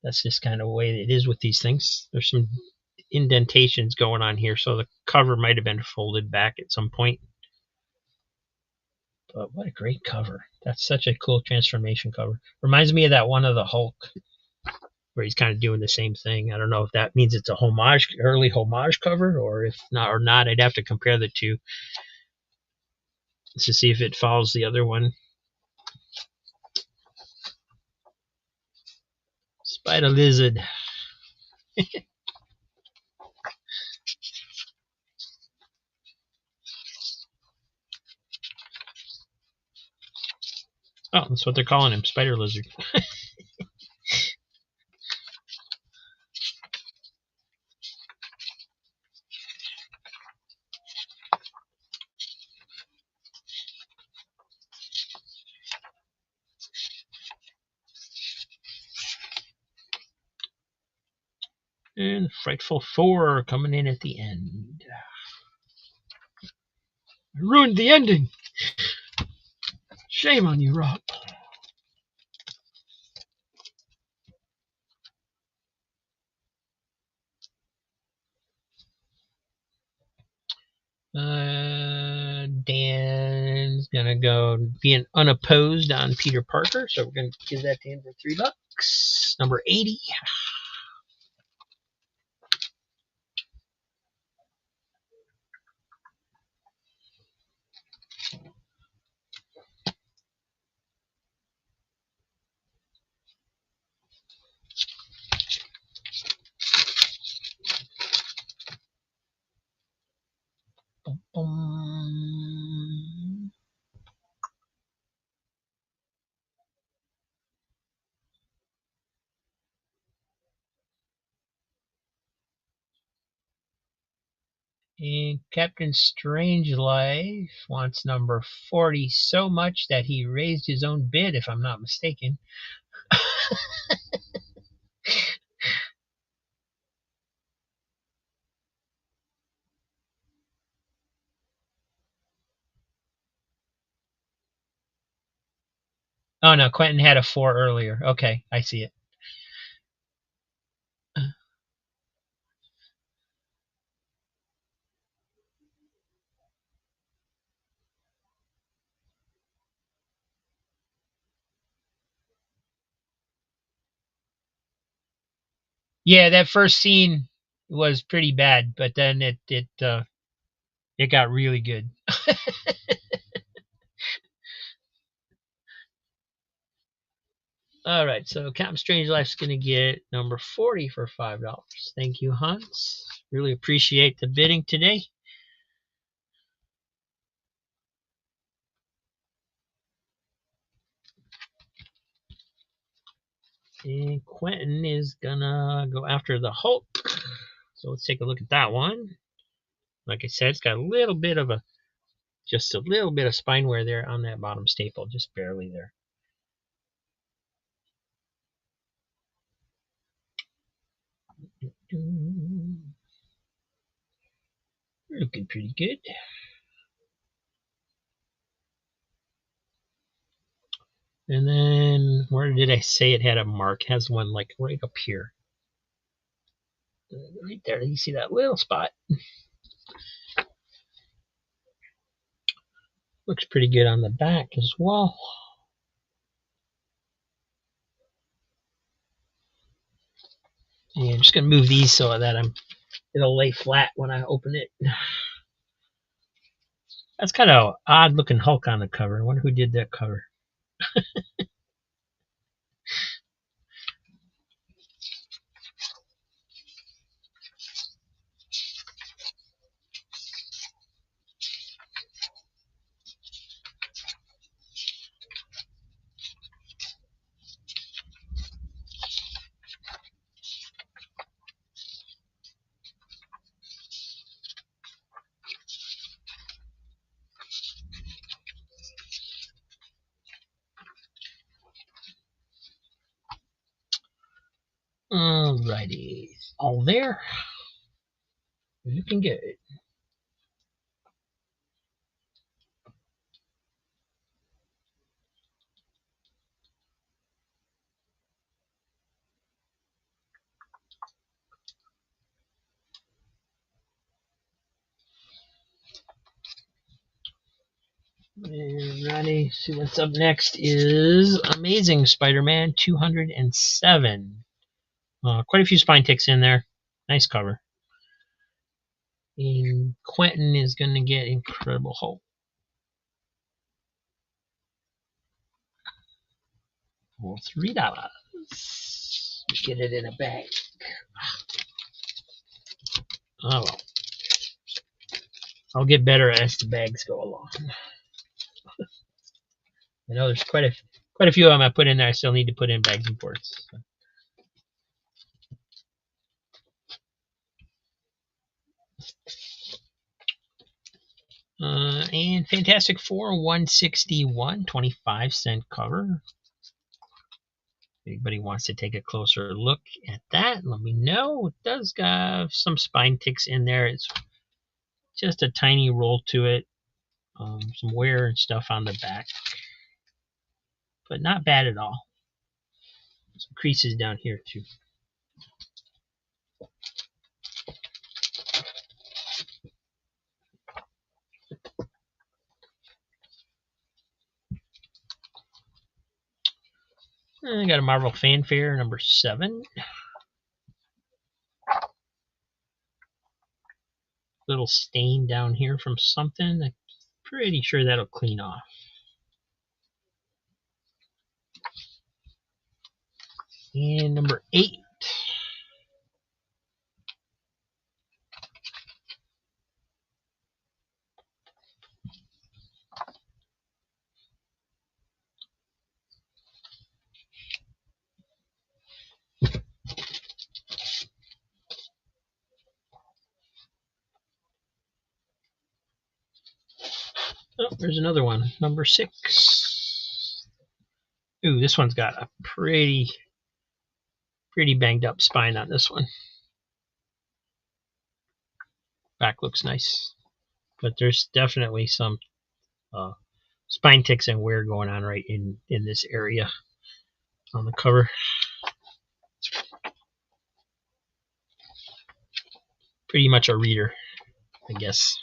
Speaker 2: that's just kind of the way it is with these things. There's some indentations going on here, so the cover might have been folded back at some point. But what a great cover. That's such a cool transformation cover. Reminds me of that one of the Hulk where he's kind of doing the same thing. I don't know if that means it's a early homage cover, or if not, I'd have to compare the two to see if it follows the other one. Spider Lizard. Oh, that's what they're calling him, Spider Lizard. And Frightful Four coming in at the end. I ruined the ending. Shame on you, Rob. Dan's gonna go being unopposed on Peter Parker, so we're gonna give that to him for $3. Number 80. Boom. And Captain Strangelove wants number 40 so much that he raised his own bid, if I'm not mistaken. Oh no, Quentin had a 4 earlier. Okay, I see it. Yeah, that first scene was pretty bad, but then it got really good. All right, so Captain Strangelife's gonna get number 40 for $5. Thank you, Hans. Really appreciate the bidding today. And Quentin is gonna go after the Hulk. So let's take a look at that one. Like I said, it's got a little bit of just a little bit of spine wear there on that bottom staple, just barely there. Looking pretty good. And then, where did I say it had a mark? It has one like right up here. Right there. You see that little spot? Looks pretty good on the back as well. And I'm just going to move these so that it'll lay flat when I open it. That's kind of odd looking Hulk on the cover. I wonder who did that cover. Alrighty. All there. Looking good. Alrighty, see what's up next is Amazing Spider-Man 207. Quite a few spine ticks in there. Nice cover. And Quentin is going to get Incredible Hulk. For $3. Get it in a bag. Oh well. I'll get better as the bags go along. I know there's quite a few of them I put in there. I still need to put in bags and ports. So. And Fantastic Four 161, 25-cent cover. If anybody wants to take a closer look at that, let me know. It does have some spine ticks in there. It's just a tiny roll to it. Some wear and stuff on the back. But not bad at all. Some creases down here too. I got a Marvel Fanfare number 7. Little stain down here from something. I'm pretty sure that'll clean off. And number 8. Oh, there's another one. Number 6. Ooh, this one's got a pretty banged up spine on this one. Back looks nice. But there's definitely some spine ticks and wear going on right in this area on the cover. Pretty much a reader, I guess.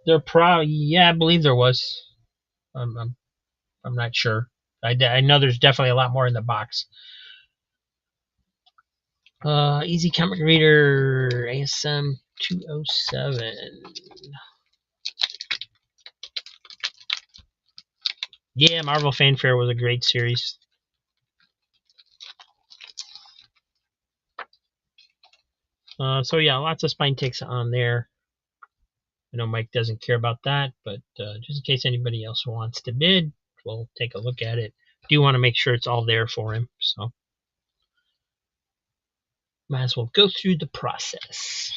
Speaker 2: There probably, I believe there was. I'm not sure. I know there's definitely a lot more in the box. Easy Comic Reader ASM 207. Yeah, Marvel Fanfare was a great series. So yeah, lots of spine ticks on there. I know Mike doesn't care about that, but just in case anybody else wants to bid, we'll take a look at it. Do want to make sure it's all there for him, so might as well go through the process.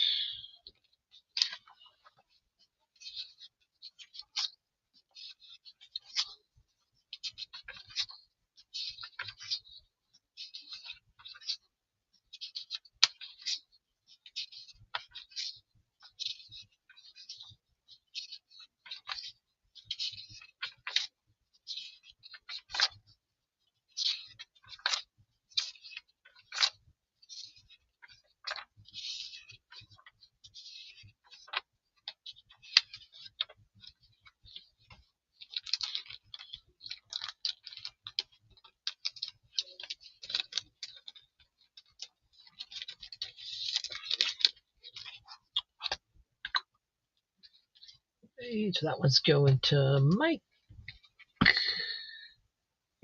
Speaker 2: Okay, so that one's going to Mike.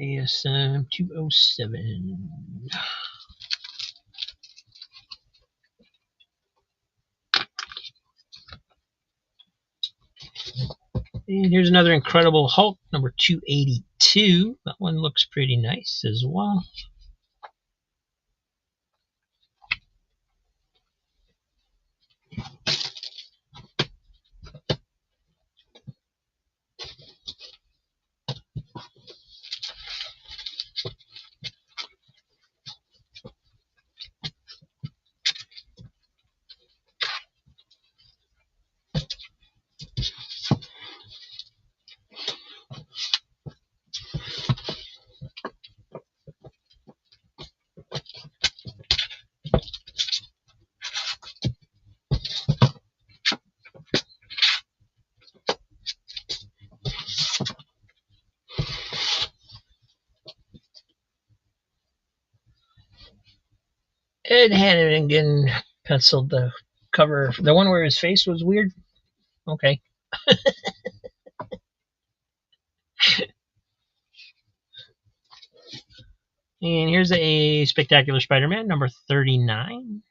Speaker 2: ASM 207. And here's another Incredible Hulk, number 282. That one looks pretty nice as well. Ed Hannigan penciled the cover. The one where his face was weird? Okay. And here's a Spectacular Spider-Man, number 39.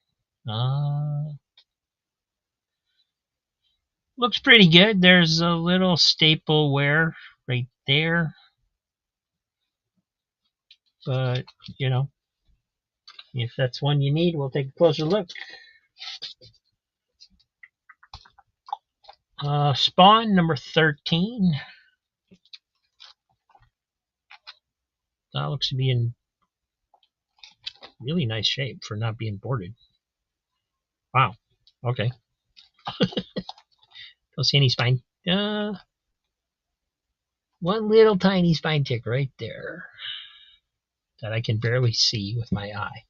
Speaker 2: Looks pretty good. There's a little staple wear right there. But, you know, if that's one you need, we'll take a closer look. Spawn, number 13. That looks to be in really nice shape for not being boarded. Wow. Okay. Don't see any spine. One little tiny spine tick right there that I can barely see with my eye.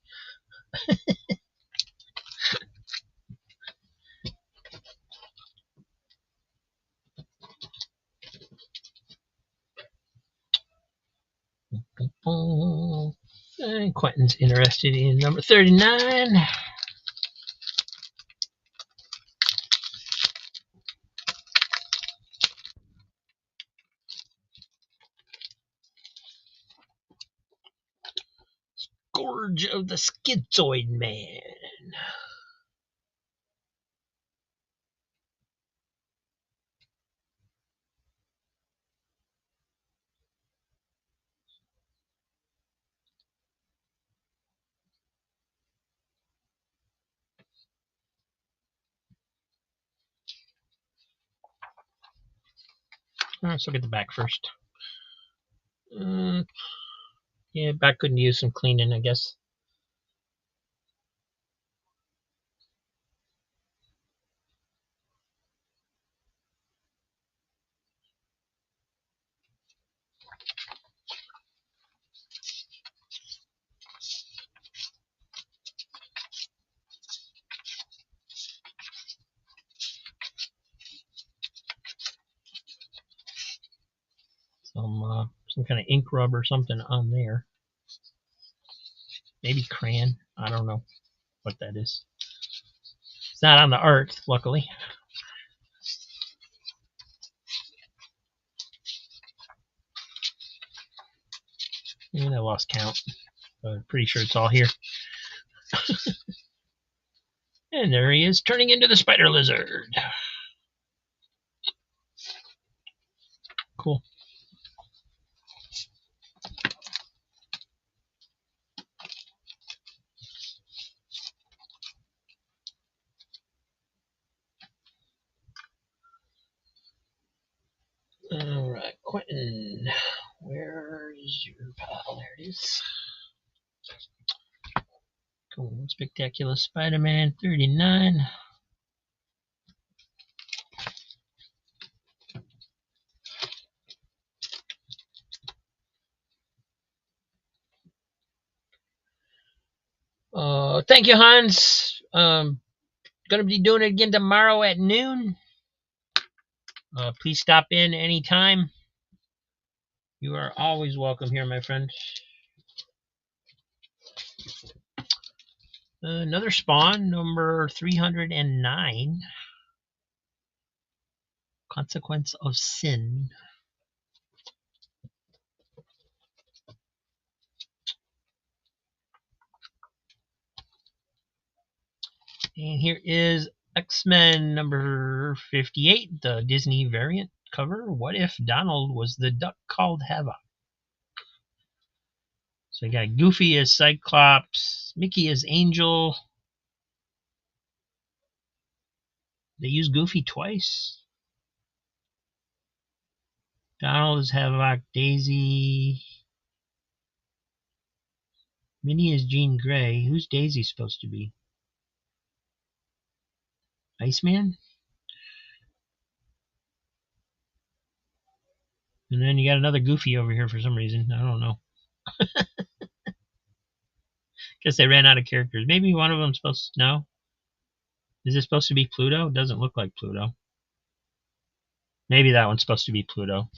Speaker 2: And Quentin's interested in number 39. Scourge of the Schizoid Man. Let's look at the back first. Yeah, back could use some cleaning, I guess. Some kind of ink rub or something on there. Maybe crayon. I don't know what that is. It's not on the art, luckily. And I lost count. But I'm pretty sure it's all here. And there he is, turning into the spider lizard. Cool. All right, Quentin, where's your pal? There it is. Cool. Spectacular Spider-Man 39. Thank you, Hans. Gonna be doing it again tomorrow at noon. Please stop in anytime. You are always welcome here, my friend. Another Spawn, number 309. Consequence of Sin. And here is X-Men number 58, the Disney variant cover. What if Donald was the duck called Havoc? So you got Goofy as Cyclops, Mickey as Angel. They use Goofy twice. Donald is Havoc, Daisy. Minnie is Jean Grey. Who's Daisy supposed to be? Iceman? And then you got another Goofy over here for some reason. I don't know. Guess they ran out of characters. Maybe one of them's supposed to... No? Is it supposed to be Pluto? It doesn't look like Pluto. Maybe that one's supposed to be Pluto.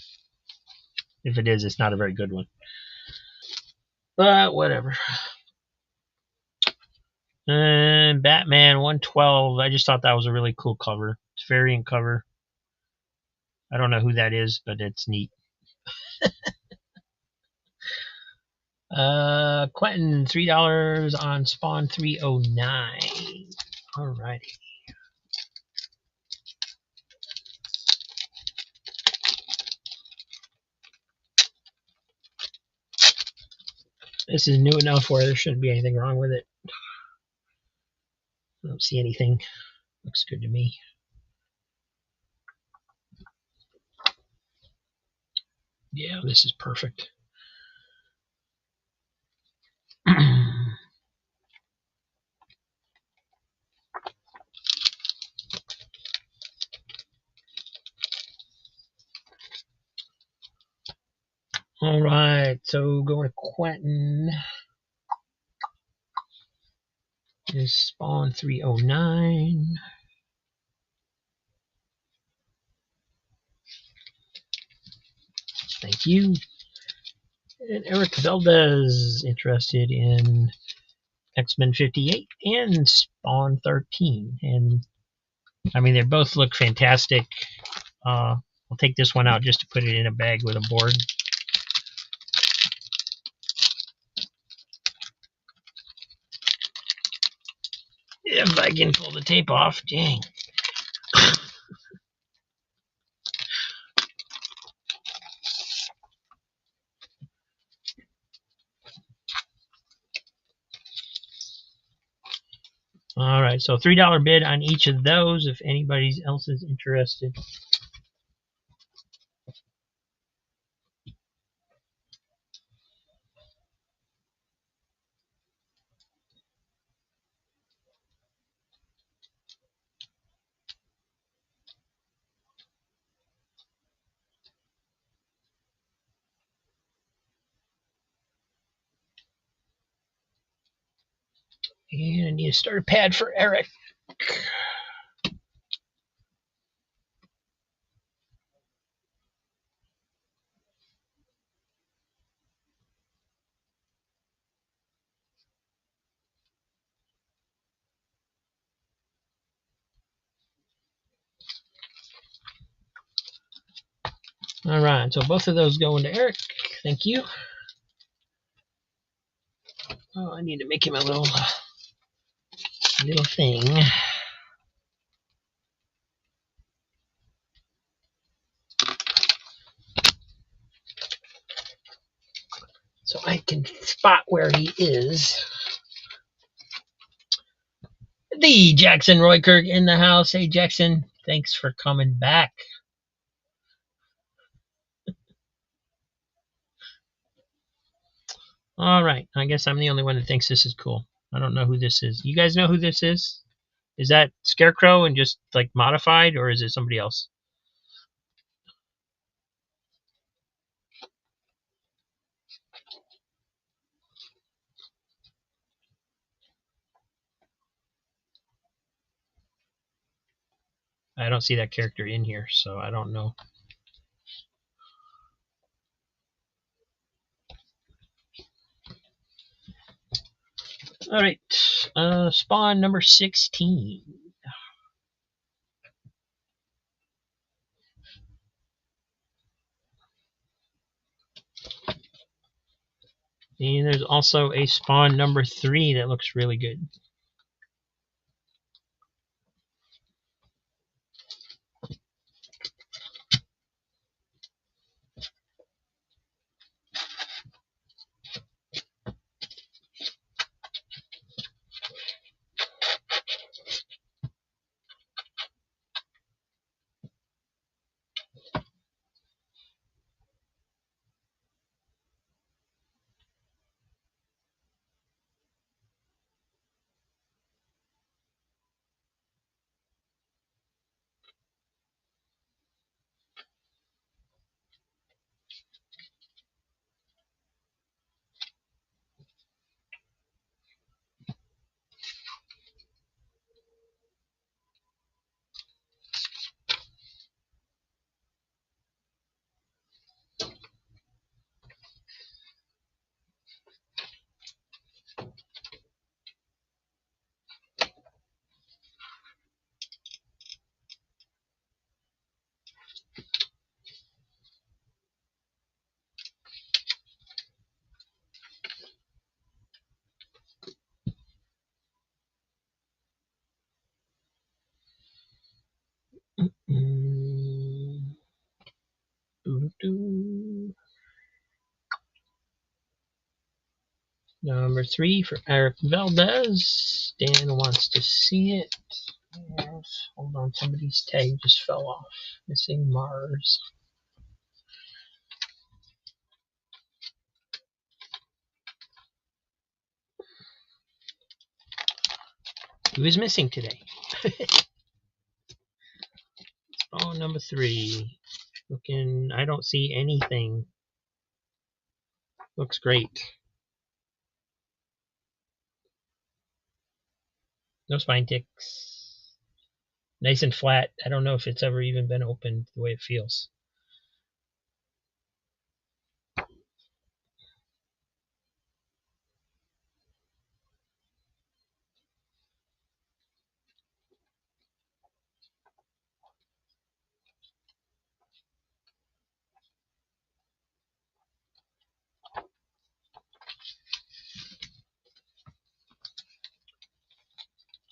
Speaker 2: If it is, it's not a very good one. But whatever. And Batman 112. I just thought that was a really cool cover. It's a variant cover. I don't know who that is, but it's neat. Quentin, $3 on Spawn 309. Alrighty. This is new enough where there shouldn't be anything wrong with it. I don't see anything. Looks good to me. Yeah, this is perfect. All right, so going to Quentin is Spawn 309. Thank you. And Eric Valdez interested in X-Men 58 and Spawn 13. And I mean, they both look fantastic. I'll take this one out just to put it in a bag with a board. If I can pull the tape off, dang. All right, so $3 bid on each of those if anybody else is interested. And I need a starter pad for Eric. All right, so both of those going to Eric. Thank you. Oh, I need to make him a little thing. I can spot where he is. The Jackson Roykirk in the house. Hey, Jackson, thanks for coming back. All right, I guess I'm the only one that thinks this is cool. I don't know who this is. You guys know who this is? Is that Scarecrow and just like modified, or is it somebody else? I don't see that character in here, so I don't know. All right, spawn number 16. And there's also a spawn number 3 that looks really good. Number 3 for Eric Valdez. Dan wants to see it. Yes. Hold on, somebody's tag just fell off. Missing Mars. Who is missing today? Spawn number 3. Looking, I don't see anything. Looks great. No spine ticks. Nice and flat. I don't know if it's ever even been opened the way it feels.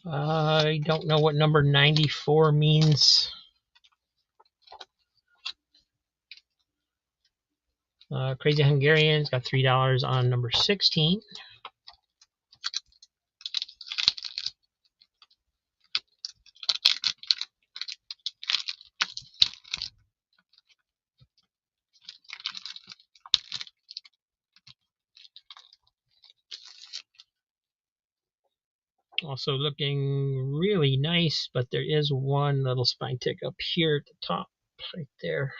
Speaker 2: I don't know what number 94 means. Crazy Hungarian's got $3 on number 16. Also looking really nice, but there is one little spine tick up here at the top, right there.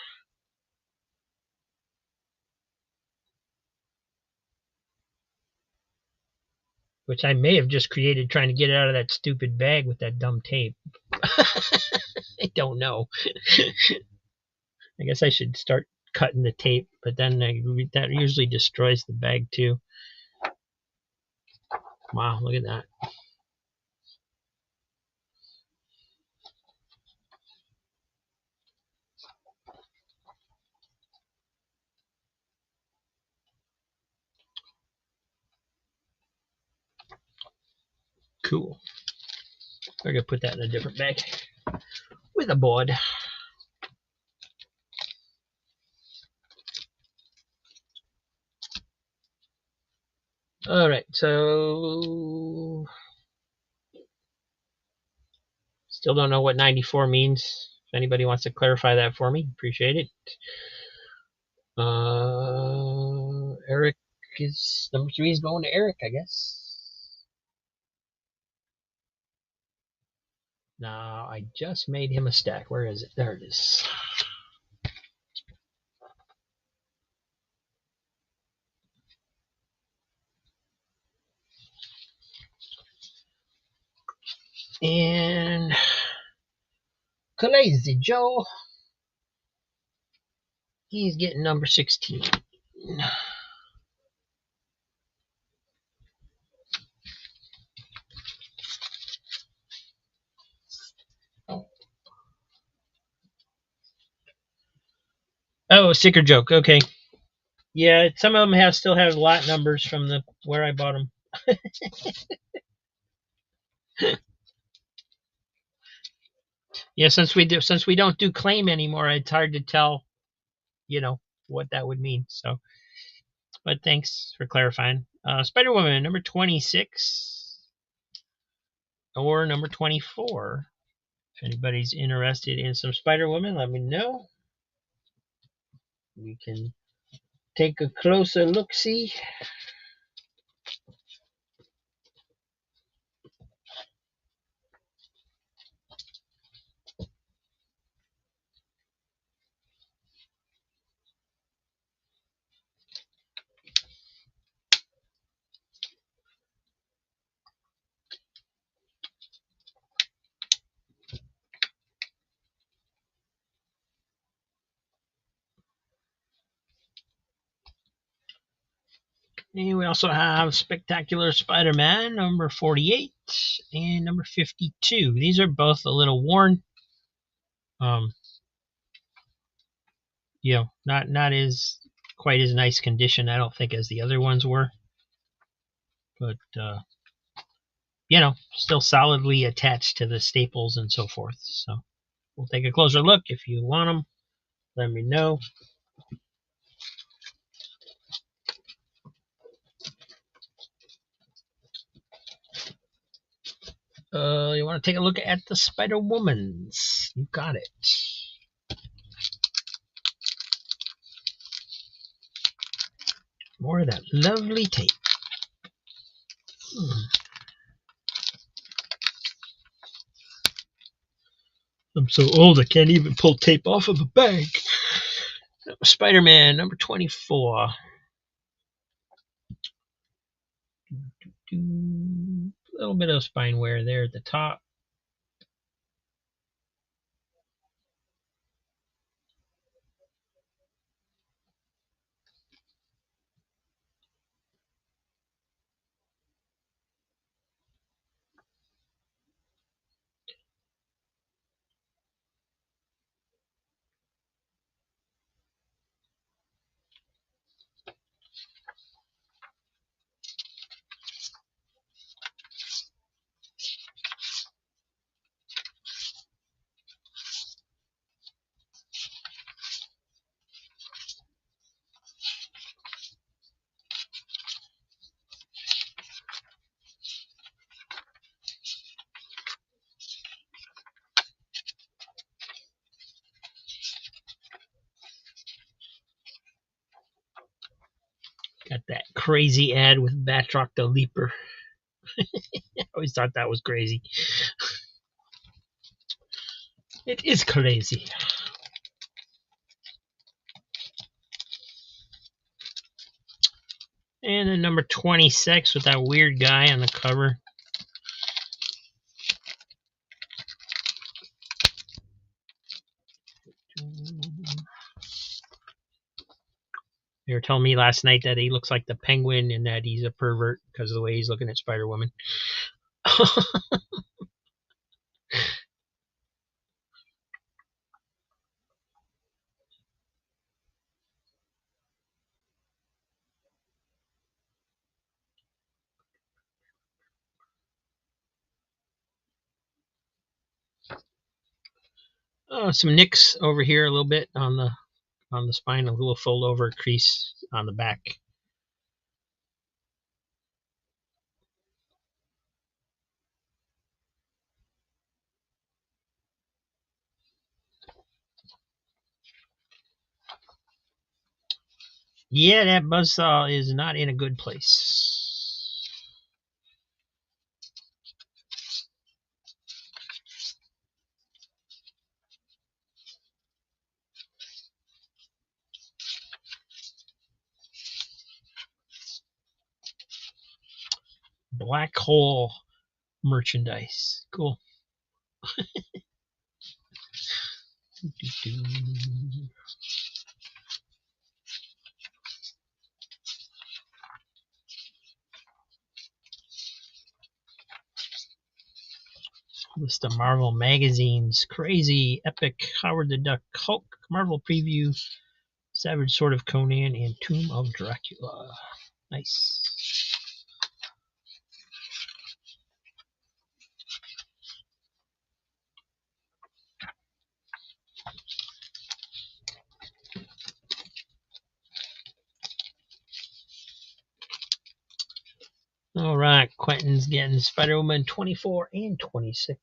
Speaker 2: Which I may have just created trying to get it out of that stupid bag with that dumb tape. I don't know. I guess I should start cutting the tape, but then that usually destroys the bag too. Wow, look at that. Cool. We're going to put that in a different bag with a board. All right, so still don't know what 94 means. If anybody wants to clarify that for me, appreciate it. Eric is number 3 is going to Eric, I guess. Now I just made him a stack. Where is it? There it is. And Crazy Joe, he's getting number 16. Oh, sticker joke. Okay. Yeah, some of them still have lot numbers from the where I bought them. Yeah, since we don't do claim anymore, it's hard to tell, what that would mean. So, but thanks for clarifying. Spider Woman number 26 or number 24. If anybody's interested in some Spider Woman, let me know. We can take a closer look. See. And we also have Spectacular Spider-Man number 48 and number 52. These are both a little worn. Not as quite as nice condition, I don't think, as the other ones were. But still solidly attached to the staples and so forth. So we'll take a closer look. If you want them, let me know. You want to take a look at the Spider-Womans? You got it. More of that lovely tape. I'm so old I can't even pull tape off of a bag. Spider-Man number 24. A little bit of spine wear there at the top. Got that crazy ad with Batroc the Leaper. I always thought that was crazy. It is crazy. And then number 26 with that weird guy on the cover. They were telling me last night that he looks like the Penguin and that he's a pervert because of the way he's looking at Spider-Woman. Some nicks over here a little bit on the spine, a little fold over crease on the back. Yeah, that buzzsaw is not in a good place. Black hole merchandise. Cool. List of Marvel magazines. Crazy, Epic, Howard the Duck, Hulk, Marvel Preview, Savage Sword of Conan, and Tomb of Dracula. Nice. All right, Quentin's getting Spider-Woman 24 and 26.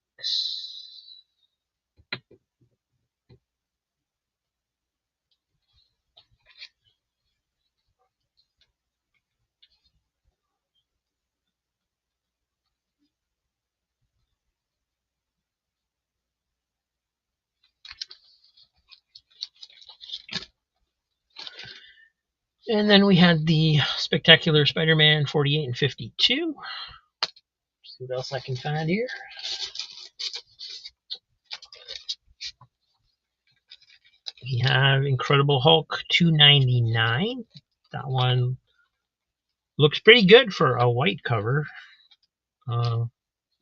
Speaker 2: And then we had the Spectacular Spider-Man 48 and 52. See what else I can find here. We have Incredible Hulk 299. That one looks pretty good for a white cover. A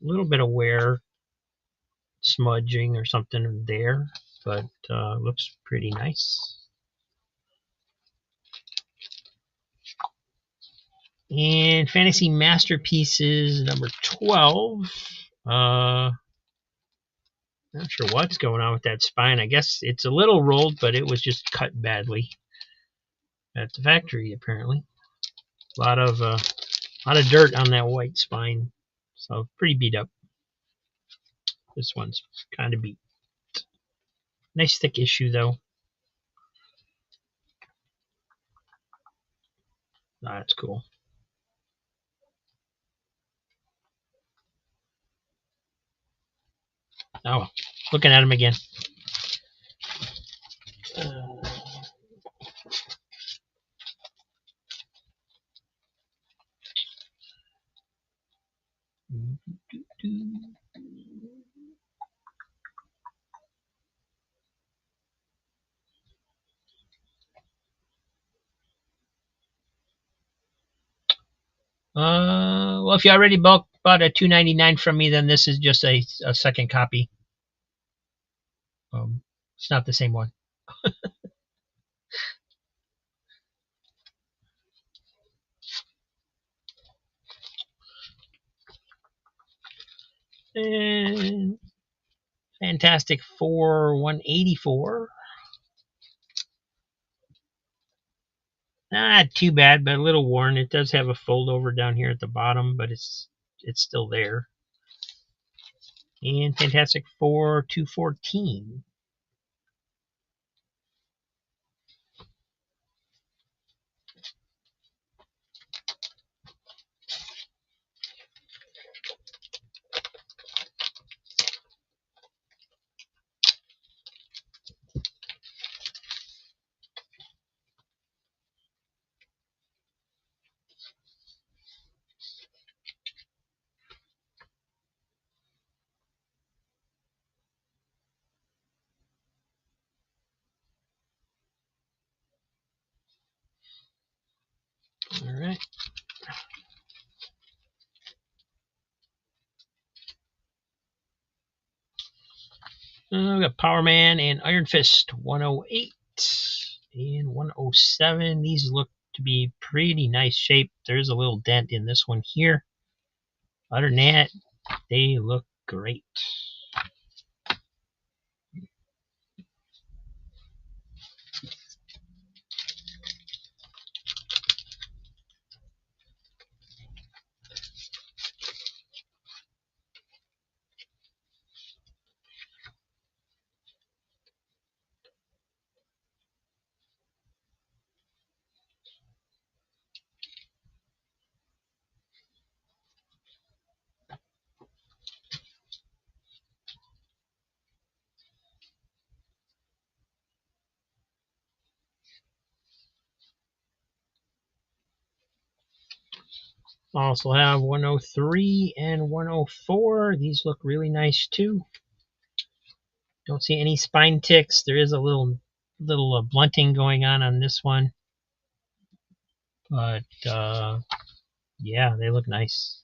Speaker 2: little bit of wear, smudging or something there, but looks pretty nice. And Fantasy Masterpieces number 12. Not sure what's going on with that spine. I guess it's a little rolled, but it was just cut badly at the factory apparently. A lot of dirt on that white spine, so pretty beat up. This one's kind of beat. Nice thick issue though. Oh, that's cool. Oh, looking at him again. Well, if you already bought a $2.99 from me, then this is just a second copy. It's not the same one. And Fantastic Four 184. Not too bad, but a little worn. It does have a fold over down here at the bottom, but it's still there. And Fantastic Four 214. All right. We got Power Man and Iron Fist 108 and 107. These look to be pretty nice shape. There's a little dent in this one here. Other than that, they look great. Also have 103 and 104. These look really nice too. Don't see any spine ticks. There is a little blunting going on this one, but yeah, they look nice.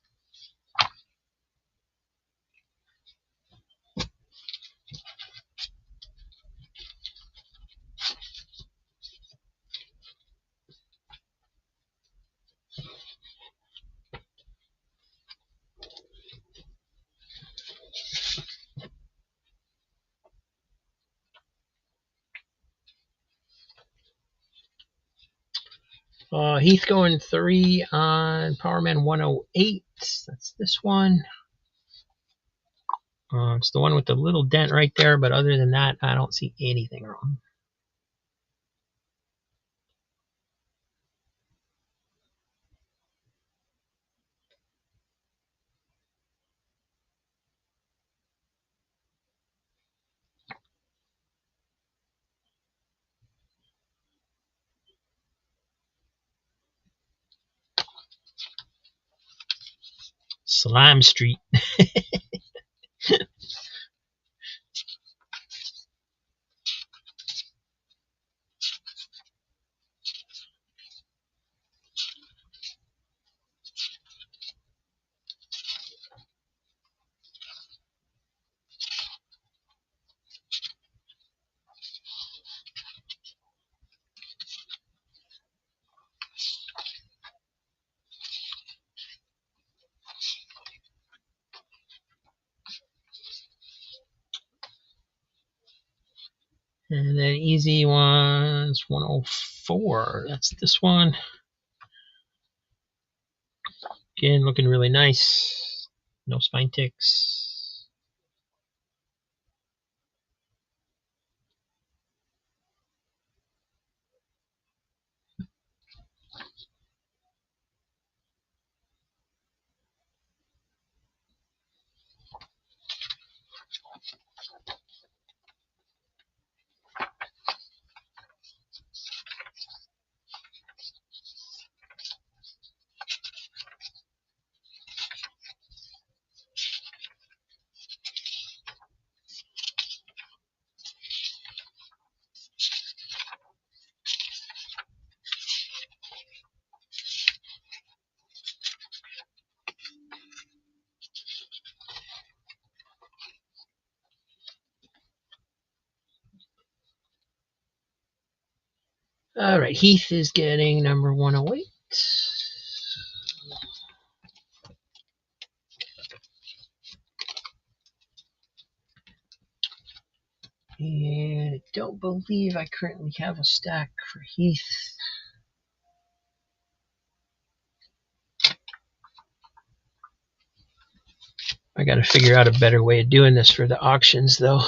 Speaker 2: Heath going 3 on Powerman 108. That's this one. It's the one with the little dent right there, but other than that, I don't see anything wrong. Slime Street. And then easy ones 104. That's this one. Again, looking really nice. No spine ticks. All right, Heath is getting number 108. And I don't believe I currently have a stack for Heath. I got to figure out a better way of doing this for the auctions, though.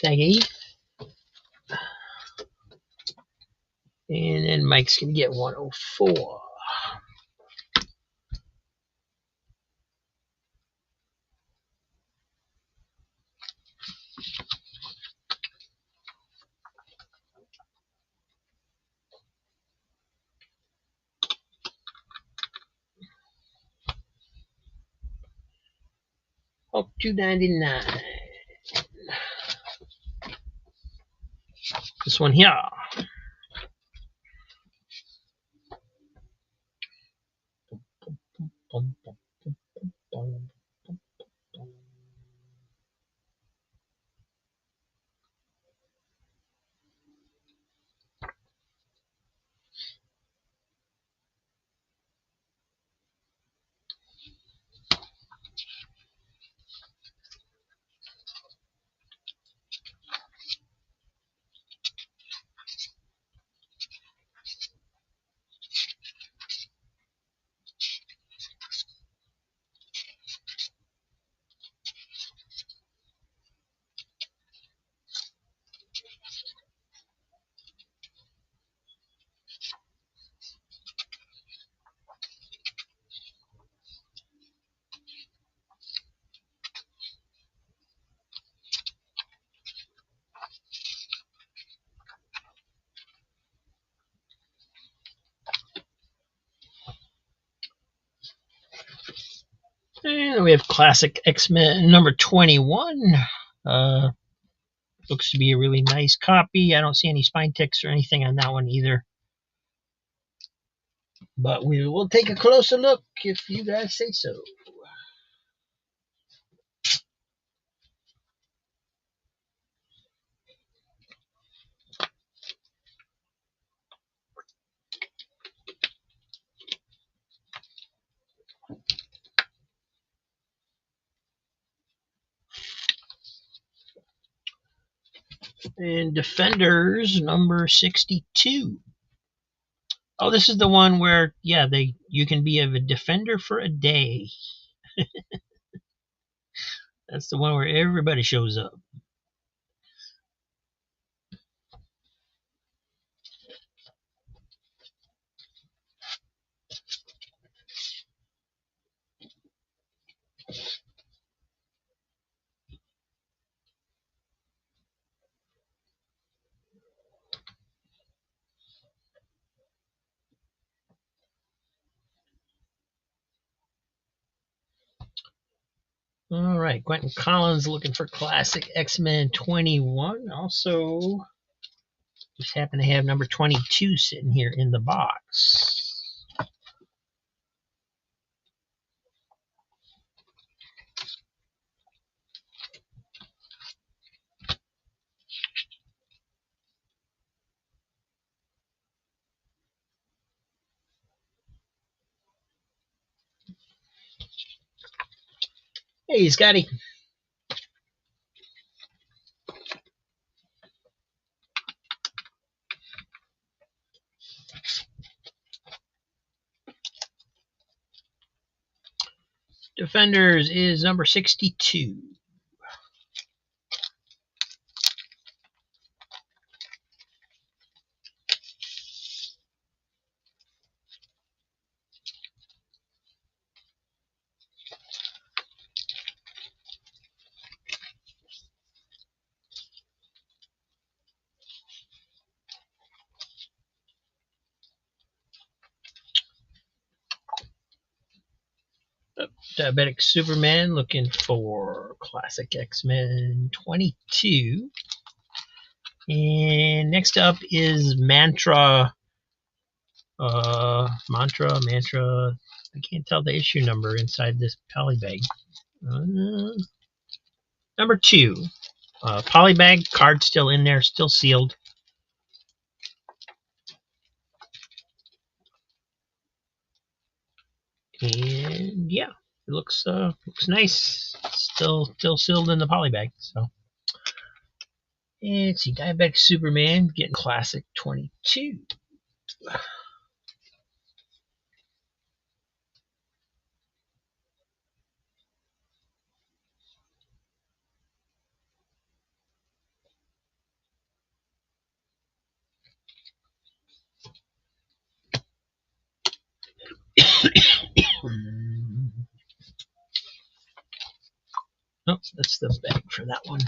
Speaker 2: Thank And then Mike's going to get 104. Up to 99. This one here. And we have Classic X-Men number 21. Looks to be a really nice copy. I don't see any spine ticks or anything on that one either. But we will take a closer look if you guys say so. And Defenders number 62. Oh, this is the one where, yeah, you can be a defender for a day. That's the one where everybody shows up. All right, Quentin Collins looking for Classic X-Men 21. Also, just happen to have number 22 sitting here in the box. Hey, Scotty. Defenders is number 62. Diabetic Superman looking for Classic X-Men 22. And next up is Mantra. Mantra. I can't tell the issue number inside this polybag. Number 2. Polybag card still in there, still sealed. And yeah, it looks nice. Still sealed in the polybag. So, and let's see, Diabetic Superman getting Classic 22. Oh, that's the bag for that one.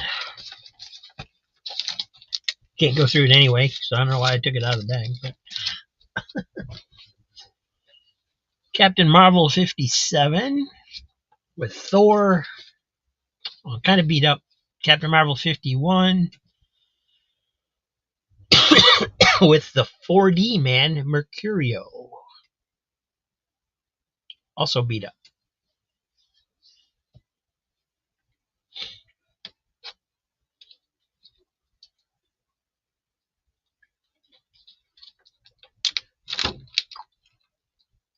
Speaker 2: Can't go through it anyway, so I don't know why I took it out of the bag. But Captain Marvel 57 with Thor. Well, kind of beat up. Captain Marvel 51 with the 4D man Mercurio. Also beat up.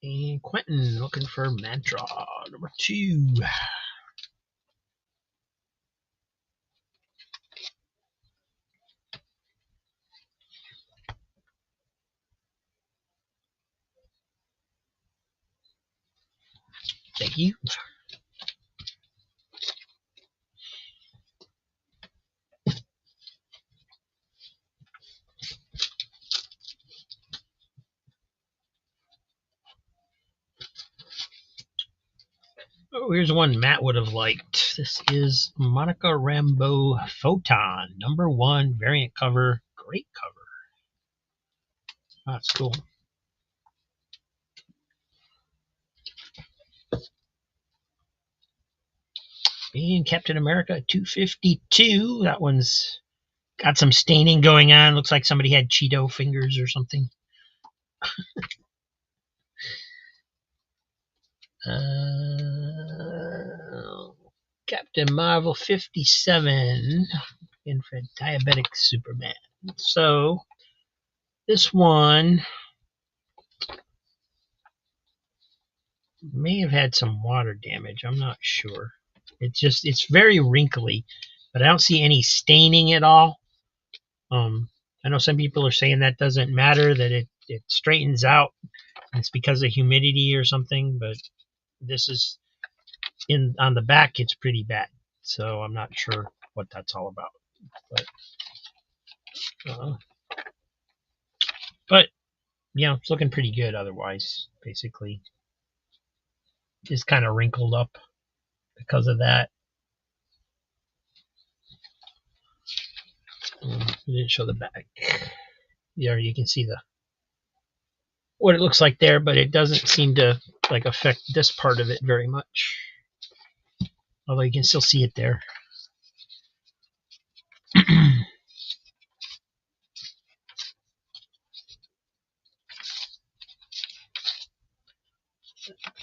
Speaker 2: And Quentin looking for Mantra, number 2. Thank you. Oh, here's one Matt would have liked. This is Monica Rambeau Photon, number 1, variant cover. Great cover. Oh, that's cool. And Captain America 252. That one's got some staining going on. Looks like somebody had Cheeto fingers or something. Captain Marvel 57. Infant Diabetic Superman. So this one may have had some water damage. I'm not sure. It's very wrinkly, but I don't see any staining at all. I know some people are saying that doesn't matter, that it straightens out. It's because of humidity or something, but this is on the back. It's pretty bad, so I'm not sure what that's all about. But yeah, it's looking pretty good. Otherwise, basically, just kind of wrinkled up because of that. I didn't show the back. There you can see what it looks like there, but it doesn't seem to like affect this part of it very much. Although you can still see it there.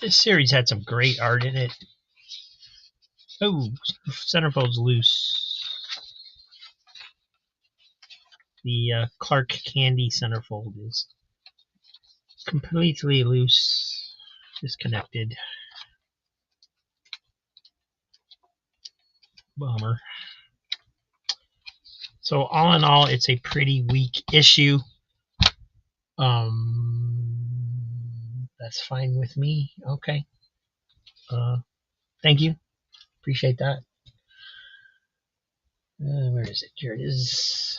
Speaker 2: This series had some great art in it. Oh, centerfold's loose. The Clark Candy centerfold is completely loose, disconnected. Bummer. So all in all, it's a pretty weak issue. That's fine with me. Okay. Thank you. Appreciate that. Where is it? Here it is.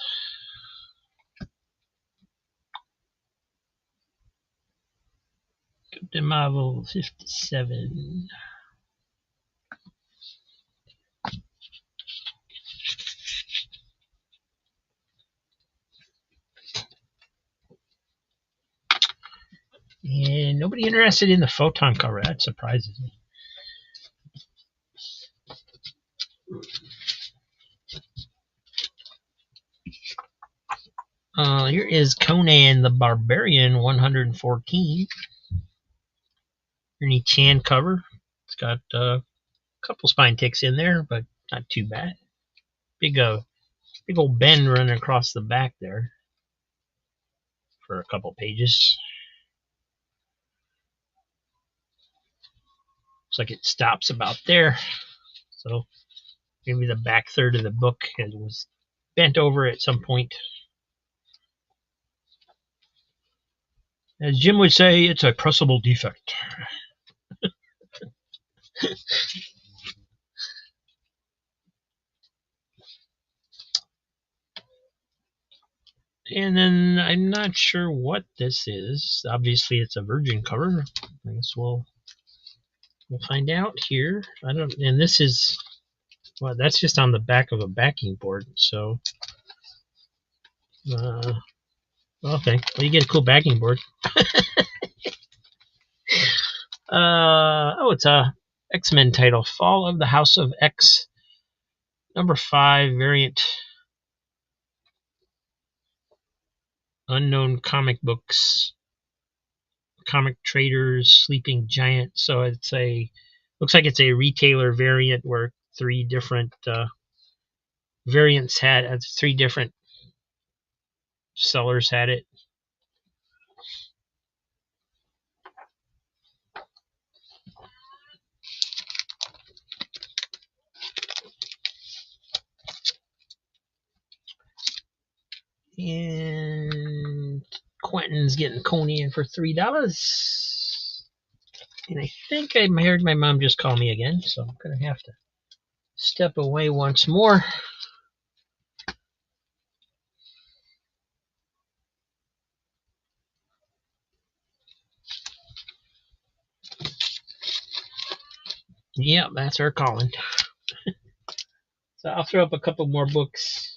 Speaker 2: Captain Marvel 57. And nobody interested in the Photon cover. That surprises me. Here is Conan the Barbarian 114. Ernie Chan cover. It's got a couple spine ticks in there, but not too bad. Big old bend running across the back there for a couple pages. Looks like it stops about there. So maybe the back third of the book was bent over at some point. As Jim would say, it's a pressable defect. And then I'm not sure what this is. Obviously, it's a Virgin cover. I guess we'll find out here. I don't. And this is, well, that's just on the back of a backing board. So, okay. Well, you get a cool backing board. It's a X-Men title, Fall of the House of X, number 5 variant. Unknown Comic Books, Comic Traders, Sleeping Giant. So looks like it's a retailer variant where 3 different variants had 3 different sellers had it. And Quentin's getting Conan for $3. And I think I heard my mom just call me again, so I'm going to have to step away once more. Yep, that's her calling. So I'll throw up a couple more books.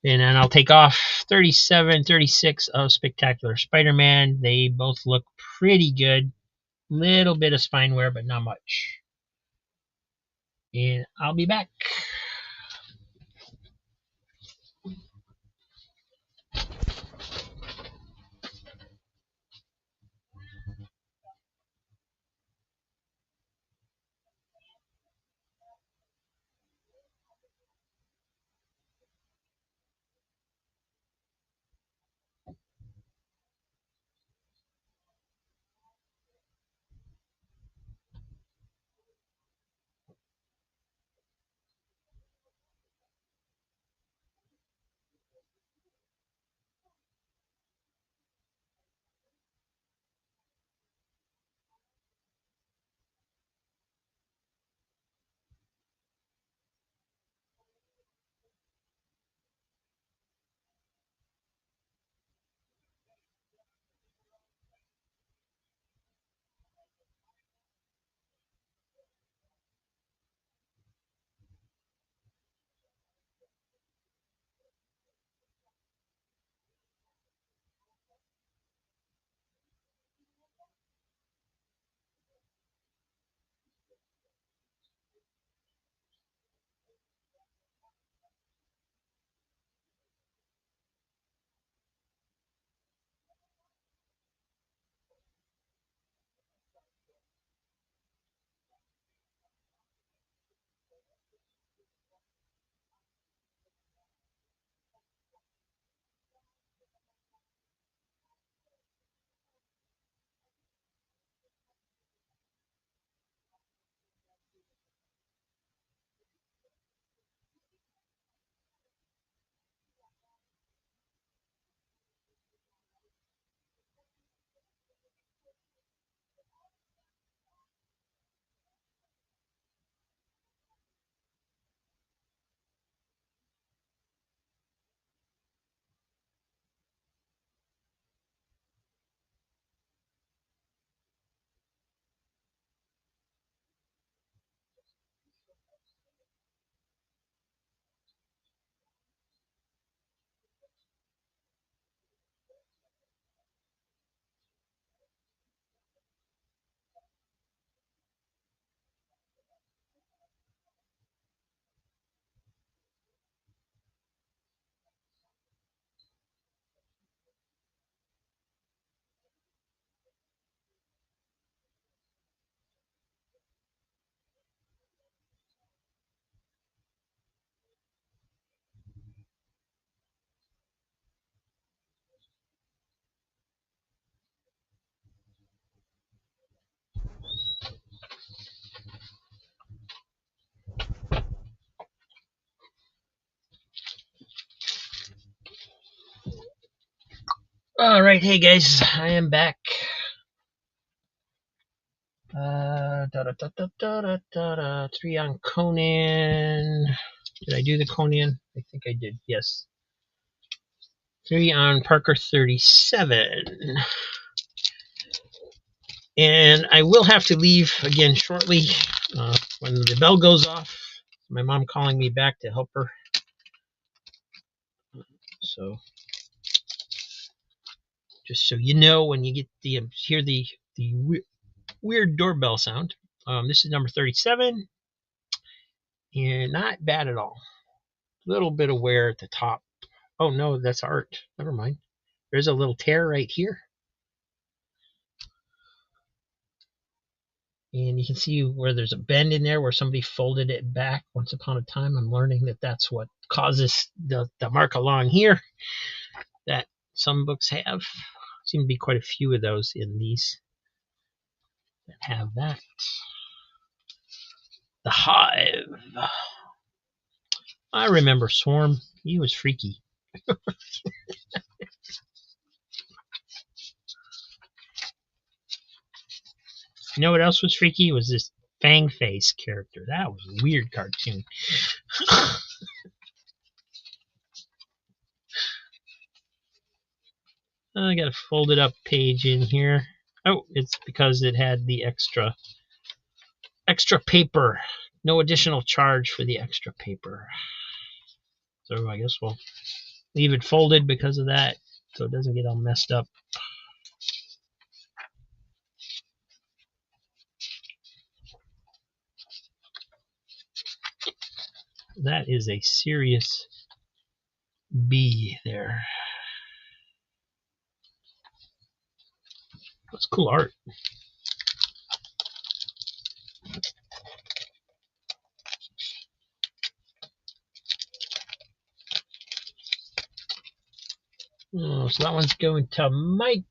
Speaker 2: And then I'll take off 37, 36 of Spectacular Spider-Man. They both look pretty good. Little bit of spine wear, but not much. and I'll be back. All right, hey guys, I am back. Three on Conan. Did I do the Conan? I think I did. Yes. 3 on Parker 37. And I will have to leave again shortly when the bell goes off. My mom calling me back to help her. So just so you know, when you get hear the weird doorbell sound, this is number 37, and not bad at all. A little bit of wear at the top. Oh no, that's art. Never mind. There's a little tear right here. And you can see where there's a bend in there where somebody folded it back once upon a time. I'm learning that that's what causes the mark along here that some books have. Seem to be quite a few of those in these that have that. The Hive. I remember Swarm. He was freaky. You know what else was freaky? Was this Fang Face character. That was a weird cartoon. I got a folded up page in here. Oh, it's because it had the extra paper. No additional charge for the extra paper. So I guess we'll leave it folded because of that, so it doesn't get all messed up. that is a serious bee there. That's cool art. Oh, so that one's going to Mike.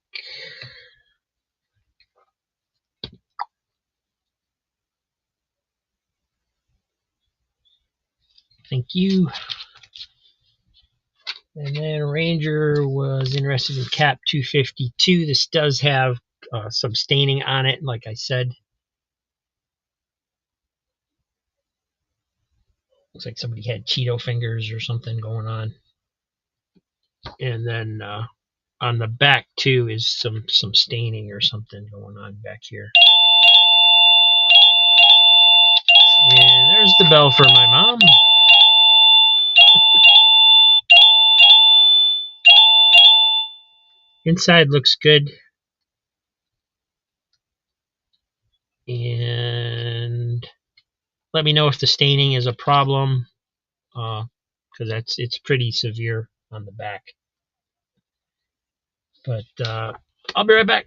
Speaker 2: Thank you. And then Ranger was interested in Cap 252. This does have some staining on it, like I said. Looks like somebody had Cheeto fingers or something going on. And then on the back too is some staining or something going on back here. And there's the bell for my mom. Inside looks good. And let me know if the staining is a problem, because it's pretty severe on the back. But I'll be right back.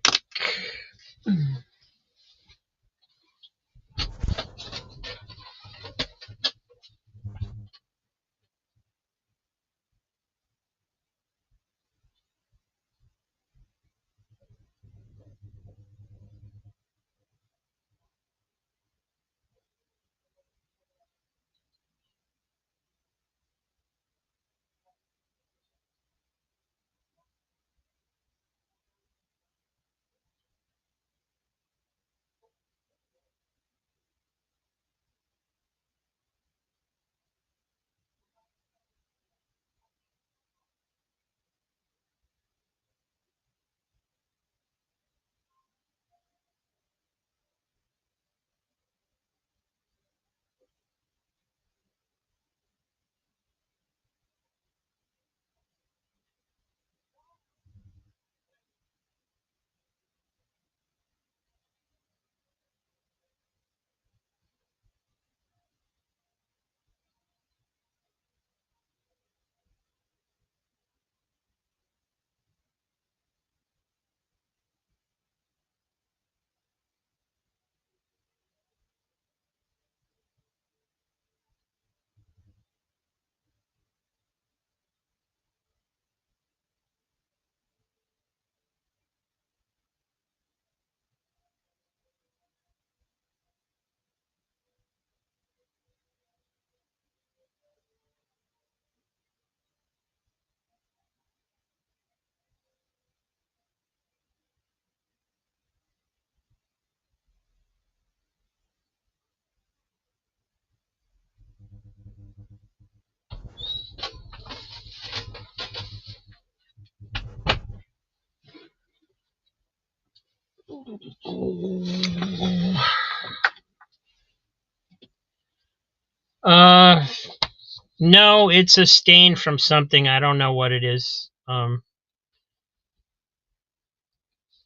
Speaker 2: No, it's a stain from something. I don't know what it is.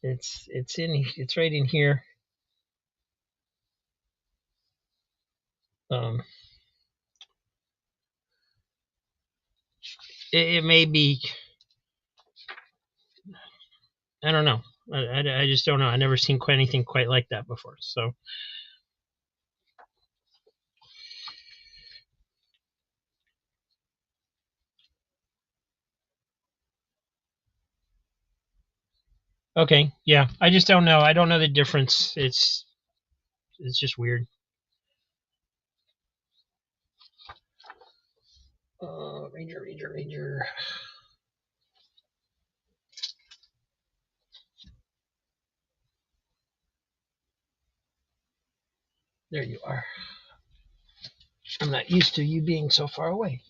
Speaker 2: It's right in here. It may be. I don't know. I just don't know. I've never seen anything quite like that before. So. Okay, yeah. I just don't know. I don't know the difference. It's just weird. Ranger. There you are. I'm not used to you being so far away.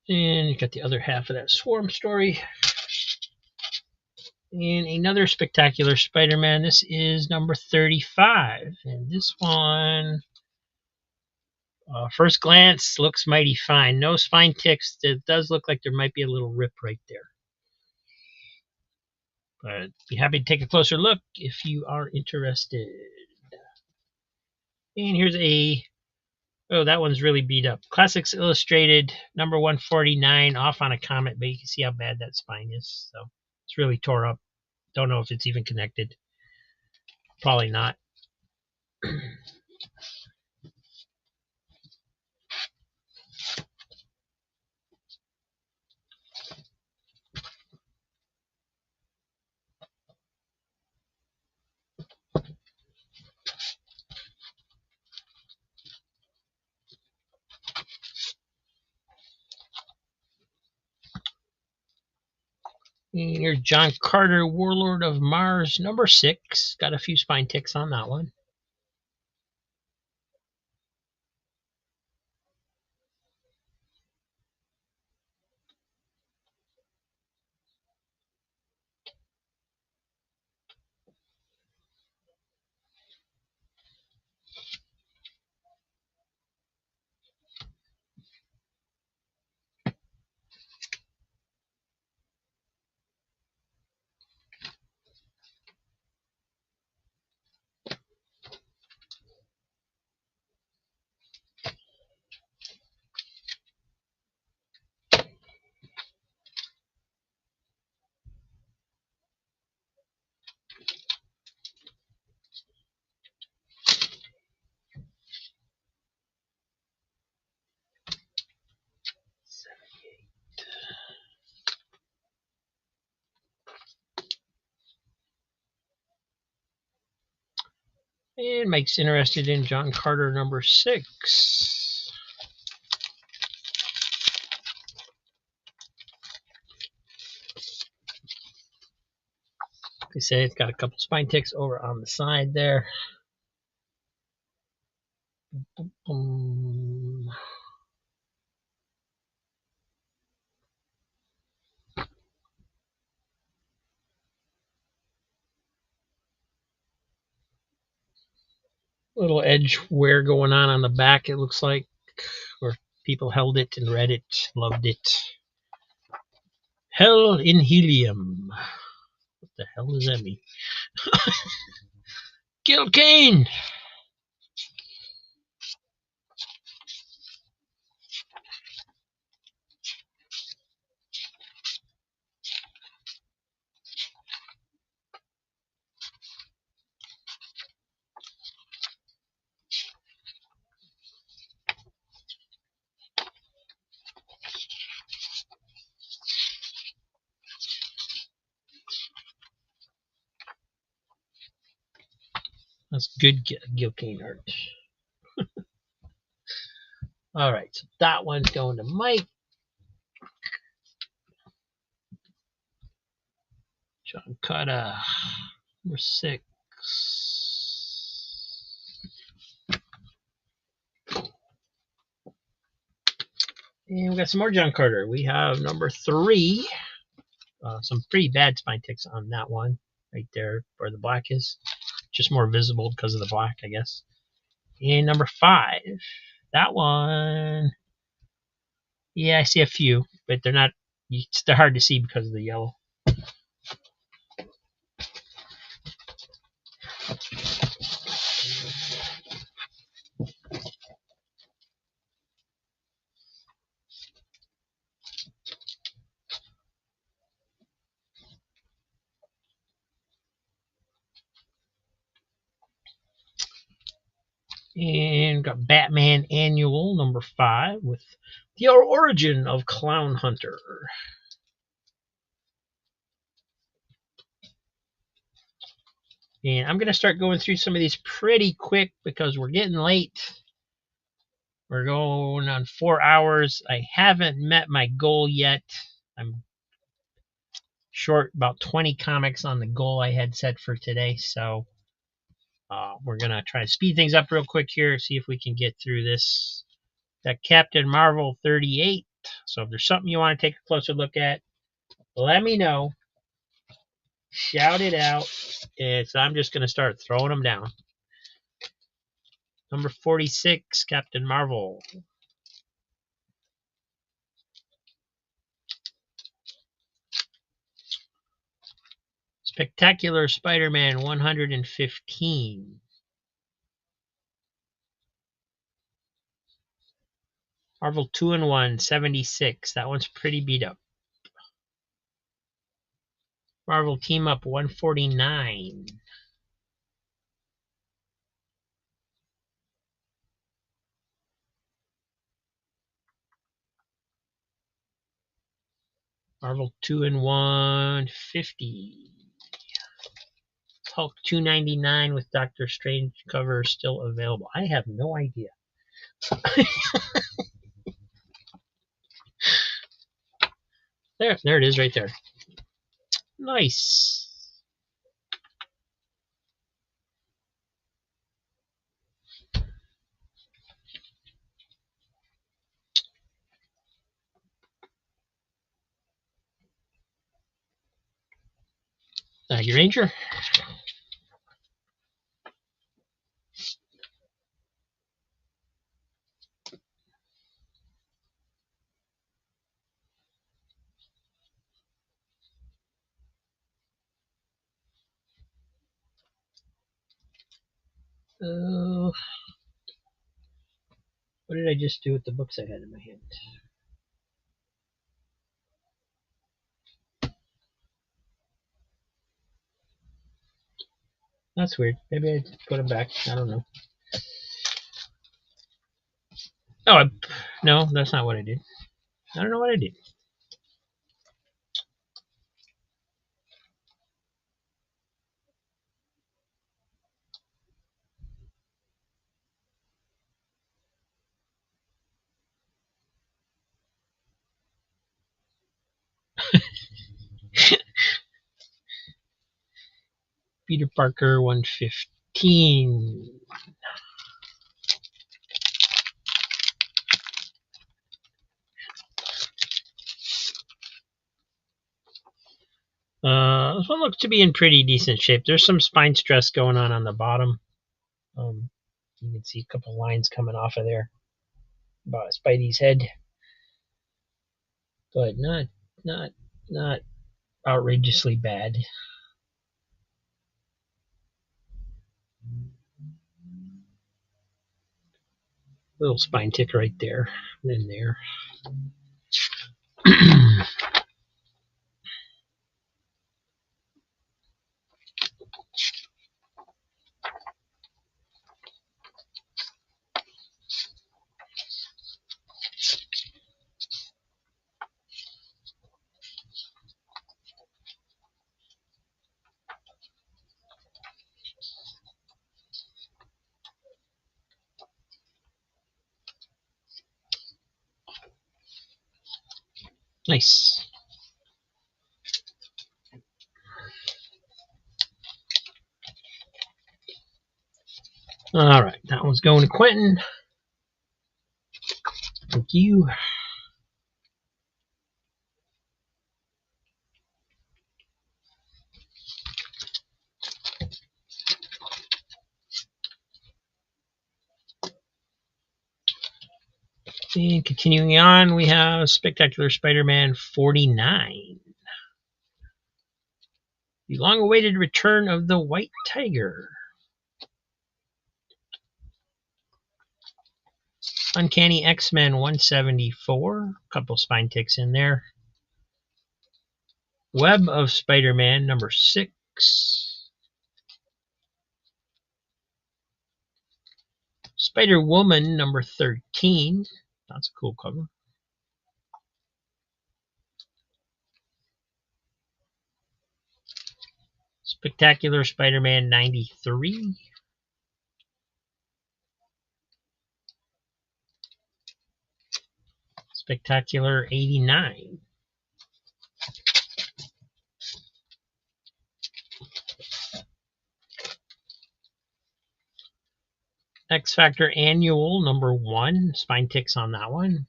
Speaker 2: And you got the other half of that Swarm story. And another spectacular Spider-Man. This is number 35. And this one, first glance, looks mighty fine. No spine ticks. It does look like there might be a little rip right there. But be happy to take a closer look if you are interested. And here's a, oh, that one's really beat up. Classics Illustrated, number 149, off on a comet, but you can see how bad that spine is. So it's really tore up. Don't know if it's even connected. Probably not. And here's John Carter, Warlord of Mars, number 6. Got a few spine ticks on that one. And Mike's interested in John Carter, number 6. Like I say, it's got a couple spine ticks over on the side there. Little edge wear going on the back, it looks like, where people held it and read it, loved it. Hell in helium. What the hell does that mean? Gil Kane. That's good Gil Kane art. All right, so that one's going to Mike. John Carter, number 6. And we got some more John Carter. We have number 3. Some pretty bad spine ticks on that one, right there where the black is. Just more visible because of the black, I guess. And number 5. That one, yeah, I see a few, but they're not. They're hard to see because of the yellow. And got Batman Annual number 5 with the origin of Clown Hunter. And I'm going to start going through some of these pretty quick because we're getting late. We're going on 4 hours. I haven't met my goal yet. I'm short about 20 comics on the goal I had set for today. So we're going to try to speed things up real quick here, see if we can get through this. That Captain Marvel 38. So if there's something you want to take a closer look at, let me know. Shout it out. And so I'm just going to start throwing them down. Number 46, Captain Marvel. Spectacular Spider-Man 115. Marvel 2-in-1 76. That one's pretty beat up. Marvel Team Up 149. Marvel 2-in-1 50. Hulk 299 with Doctor Strange cover still available. I have no idea. There it is right there. Nice. Thank you, Ranger. What did I just do with the books I had in my hand? That's weird. Maybe I put them back. I don't know. Oh, no, that's not what I did. I don't know what I did. Peter Parker 115. This one looks to be in pretty decent shape. There's some spine stress going on the bottom. You can see a couple lines coming off of there about Spidey's head, but not outrageously bad. Little spine tick right there, and then there. Nice. All right, that one's going to Quentin. Thank you. And continuing on, we have Spectacular Spider-Man 49. The long-awaited return of the White Tiger. Uncanny X-Men 174. A couple spine ticks in there. Web of Spider-Man number 6. Spider-Woman number 13. That's a cool cover. Spectacular Spider-Man 93. Spectacular 89. X-Factor Annual number 1. Spine ticks on that one.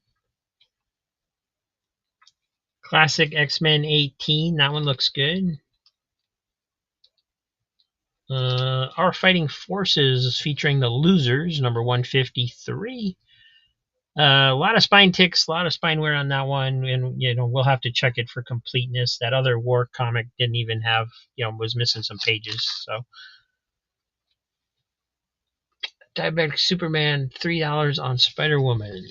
Speaker 2: Classic X-Men 18. That one looks good. Our Fighting Forces is featuring the Losers, number 153. A lot of spine ticks, a lot of spine wear on that one, and we'll have to check it for completeness. That other war comic didn't even have, was missing some pages. So, Diabetic Superman, $3 on Spider Woman.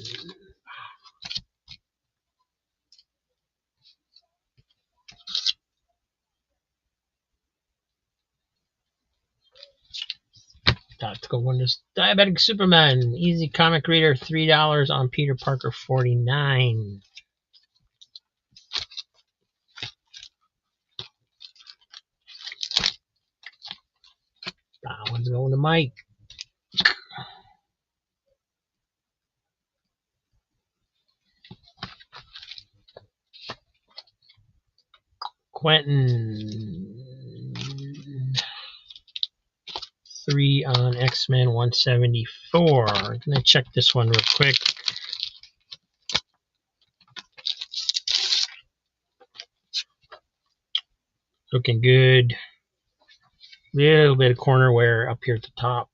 Speaker 2: Tactical Wonders, Diabetic Superman, easy comic reader, $3 on Peter Parker, $49. That one's going to Mike. Quentin, 3 on X-Men 174. I'm going to check this one real quick. Looking good. Little bit of corner wear up here at the top.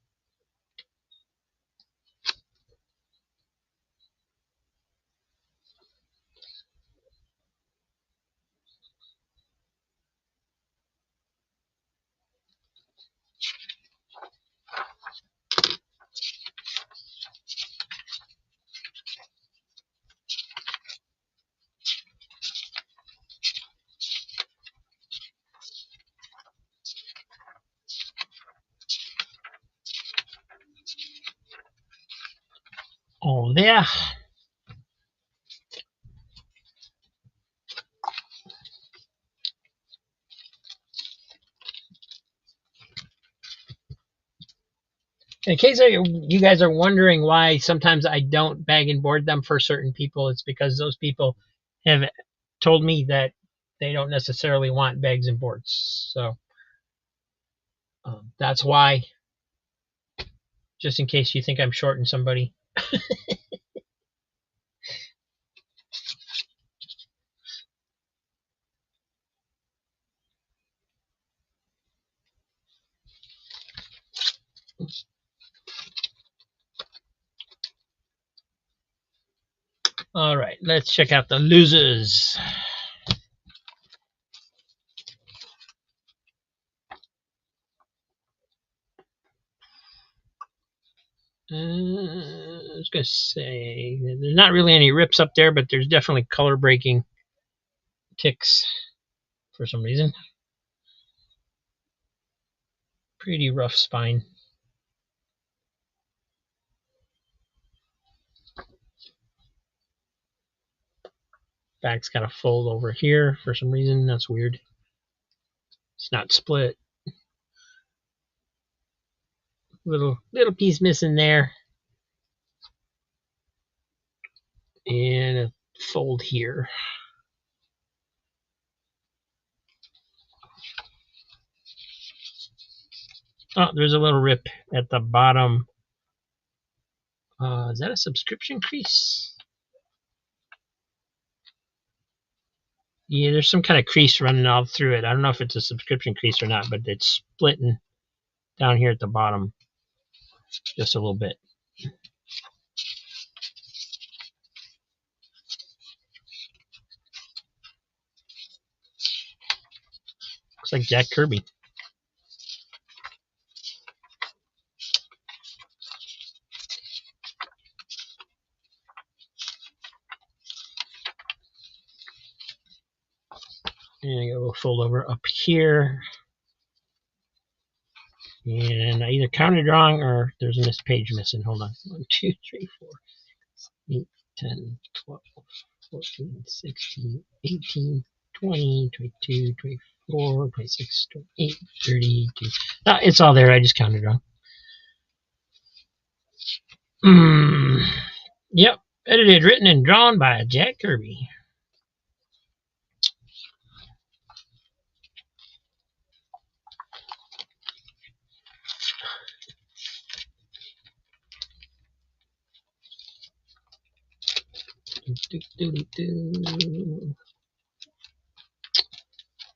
Speaker 2: Oh, there. In case you guys are wondering why sometimes I don't bag and board them for certain people, it's because those people have told me that they don't necessarily want bags and boards. So that's why, just in case you think I'm shorting somebody. All right, let's check out the losers. I was going to say, there's not really any rips up there, but there's definitely color breaking ticks for some reason. Pretty rough spine. Back's got a fold over here for some reason. That's weird. It's not split. Little piece missing there. And a fold here. Oh, there's a little rip at the bottom. Is that a subscription crease? Yeah, there's some kind of crease running all through it. I don't know if it's a subscription crease or not, but it's splitting down here at the bottom just a little bit. Looks like Jack Kirby. And I got a little fold over up here. And I either counted wrong or there's a missed page missing. Hold on. 1, 2, 3, 4, 8, 10, 12, 14, 16, 18, 20, 22, 24, 26, 28, 32. It's all there. I just counted wrong. Yep. Edited, written, and drawn by Jack Kirby.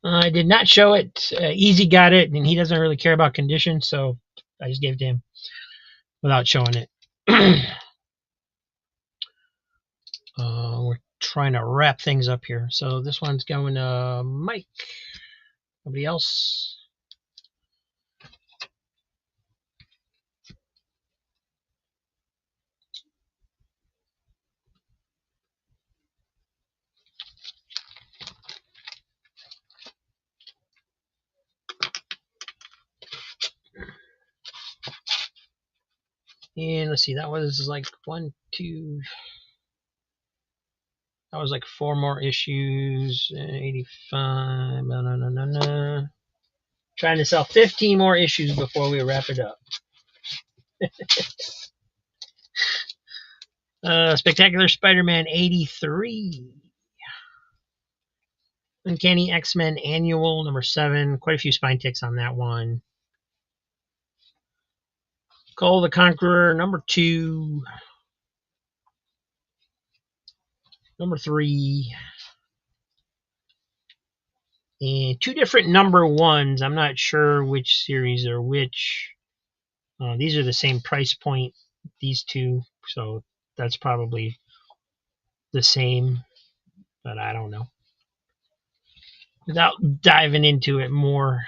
Speaker 2: I did not show it. Easy got it, and he doesn't really care about condition, so I just gave it to him without showing it. trying to wrap things up here. So this one's going to Mike. Nobody else? And let's see, that was like 1, 2. That was like 4 more issues. 85. No. Trying to sell 15 more issues before we wrap it up. Spectacular Spider-Man 83. Uncanny X-Men Annual number 7. Quite a few spine ticks on that one. Cole the Conqueror number 2. Number 3. And 2 different number 1s. I'm not sure which series are which. These are the same price point, these 2. So that's probably the same, but I don't know. Without diving into it more.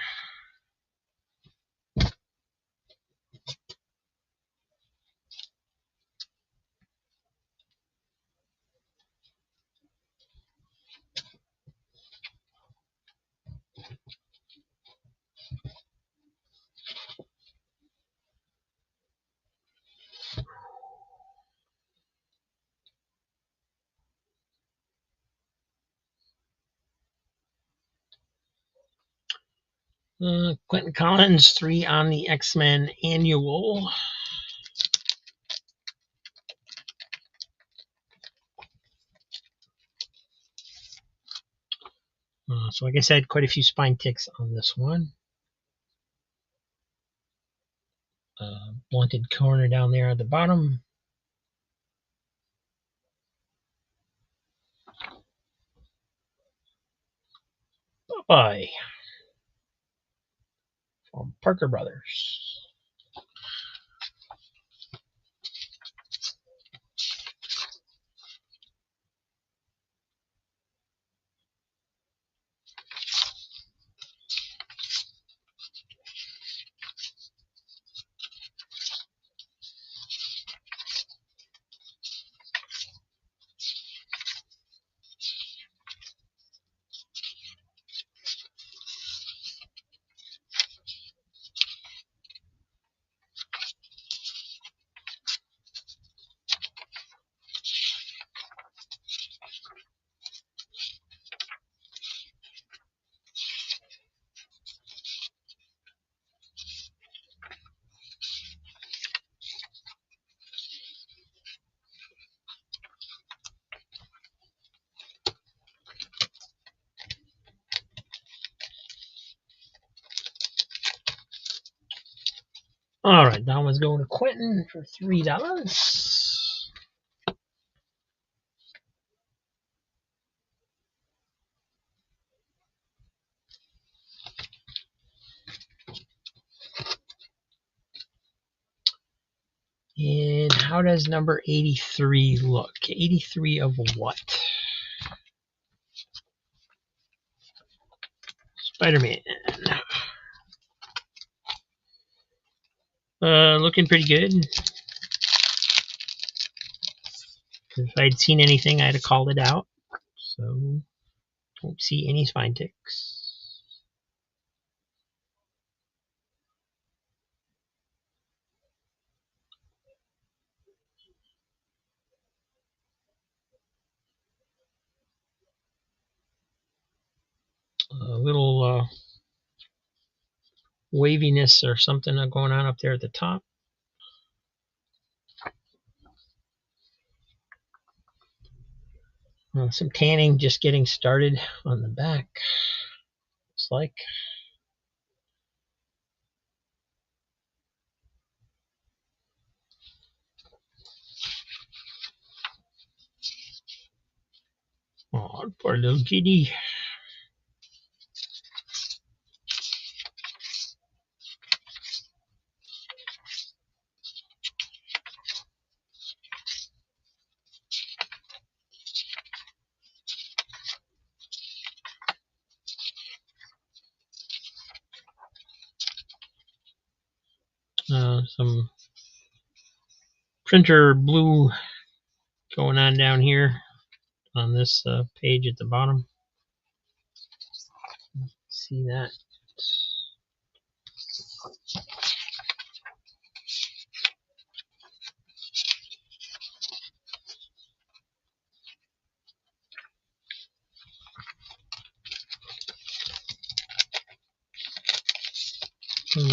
Speaker 2: Quentin Collins, 3 on the X-Men Annual. So like I said, quite a few spine ticks on this one. Blunted corner down there at the bottom. Bye-bye. From Parker Brothers. All right, that one's going to Quentin for $3. And how does number 83 look? 83 of what? Spider-Man. Looking pretty good. If I'd seen anything, I'd have called it out. So, don't see any spine ticks. A little waviness or something going on up there at the top. Some tanning just getting started on the back. Looks like. Oh, poor little kitty. Some printer blue going on down here on this page at the bottom. See that?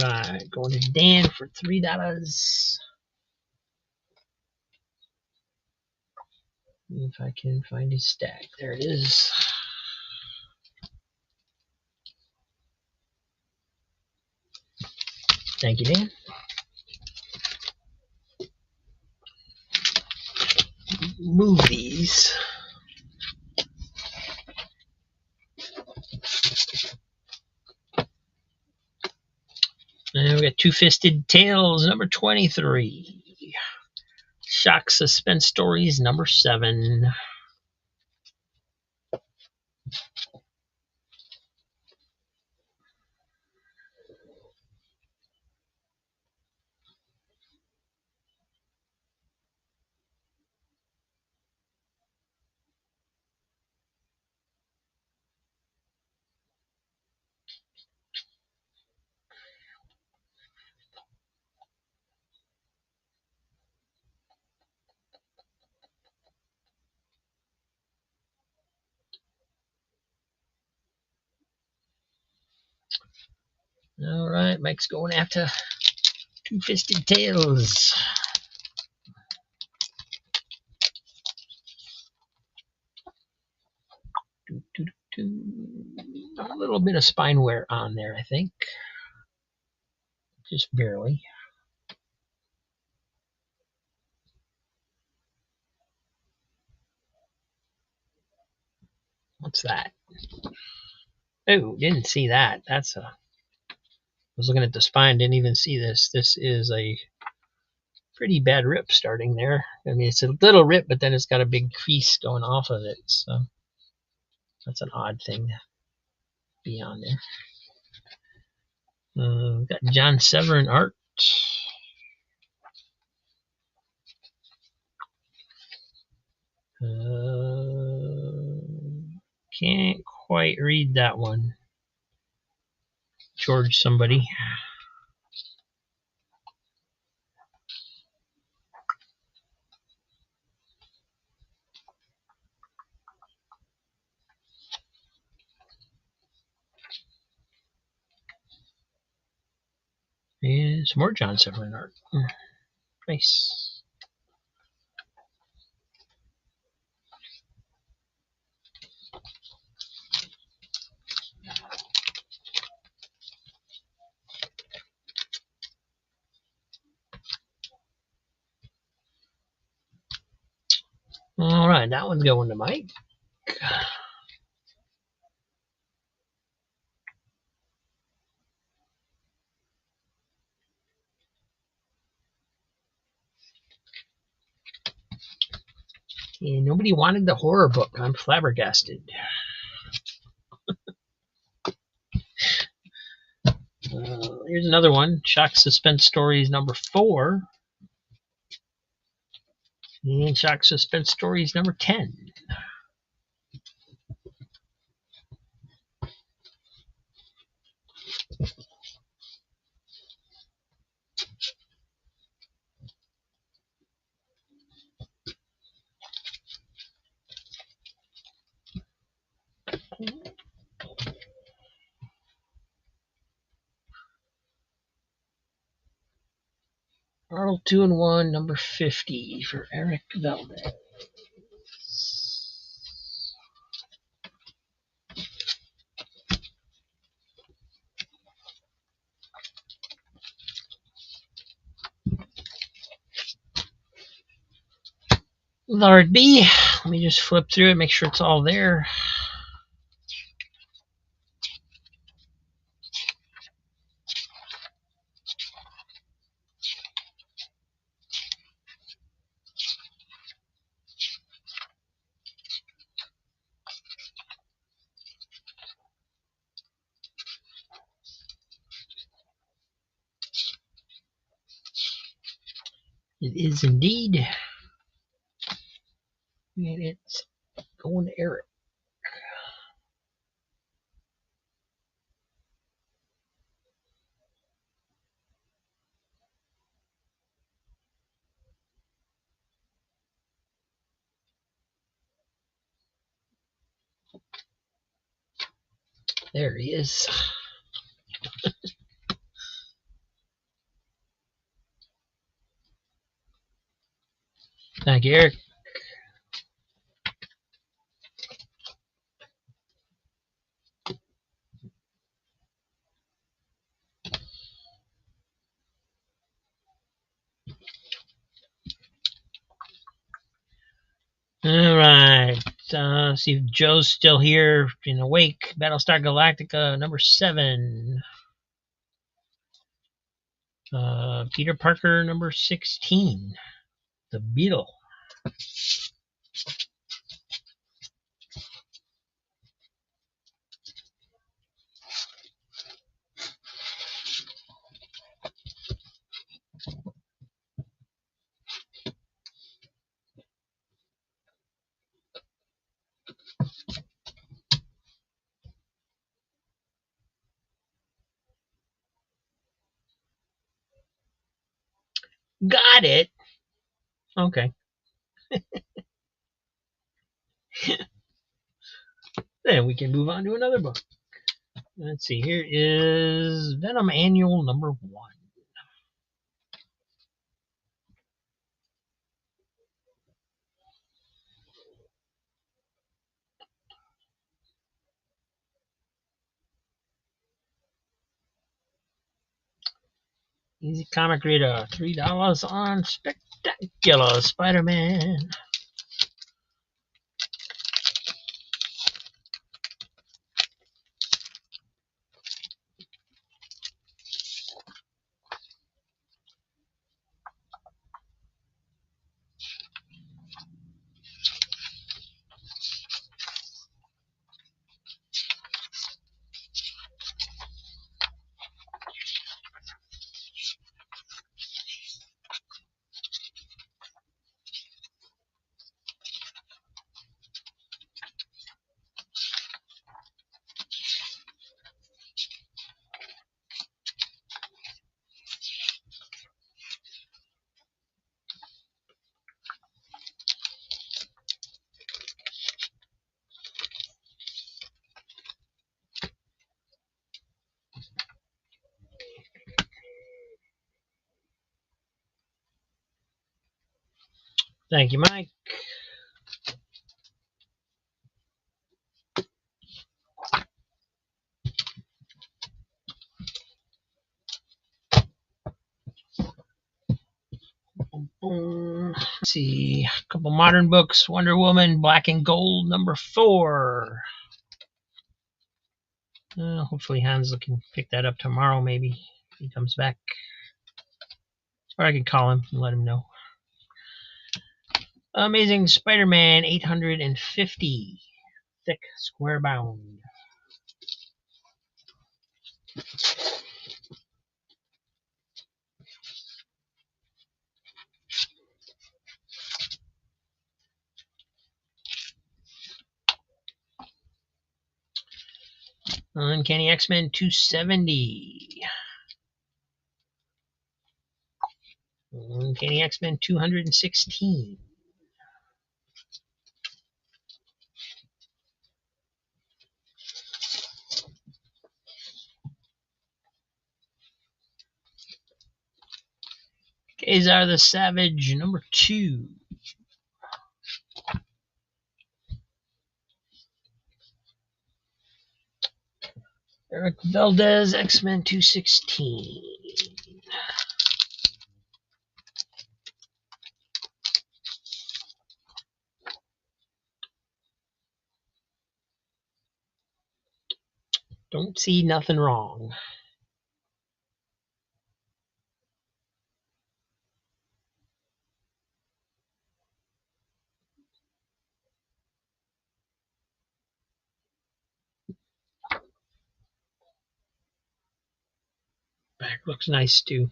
Speaker 2: Right, going to Dan for $3. See if I can find his stack. There it is. Thank you, Dan. Move these. And we got Two-Fisted Tales, number 23. Shock Suspense Stories, number 7. All right, Mike's going after Two-Fisted Tales. A little bit of spine wear on there, I think. Just barely. What's that? Oh, didn't see that. That's a... I was looking at the spine, didn't even see this. This is a pretty bad rip starting there. I mean, it's a little rip, but then it's got a big crease going off of it. So that's an odd thing to be on there. Got John Severin art. Can't quite read that one. George somebody. And some more John Severin art. Nice. All right, that one's going to Mike. And nobody wanted the horror book. I'm flabbergasted. Here's another one. Shock Suspense Stories number 4. And Shock Suspense Stories number 10. Arnold 2-in-1 number 50 for Eric Valdez. Lord B. Let me just flip through it, make sure it's all there. It is indeed. And it's going to Eric. There he is. Thank you, Eric. All right. See if Joe's still here and awake. Battlestar Galactica number 7. Peter Parker number 16. The Beetle. Got it. Okay. Then we can move on to another book. Let's see. Here is Venom Annual number 1. Easy comic reader. $3 on Spectacular Spider-Man. Thank you, Mike. Let's see. A couple modern books. Wonder Woman, Black and Gold, number 4. Hopefully Hans can pick that up tomorrow, maybe, if he comes back. Or I can call him and let him know. Amazing Spider-Man 850. Thick, square bound. Uncanny X-Men 270. Uncanny X-Men 216. Kazar the Savage, number 2. Eric Valdez, X-Men 216. Don't see nothing wrong. Back looks nice too.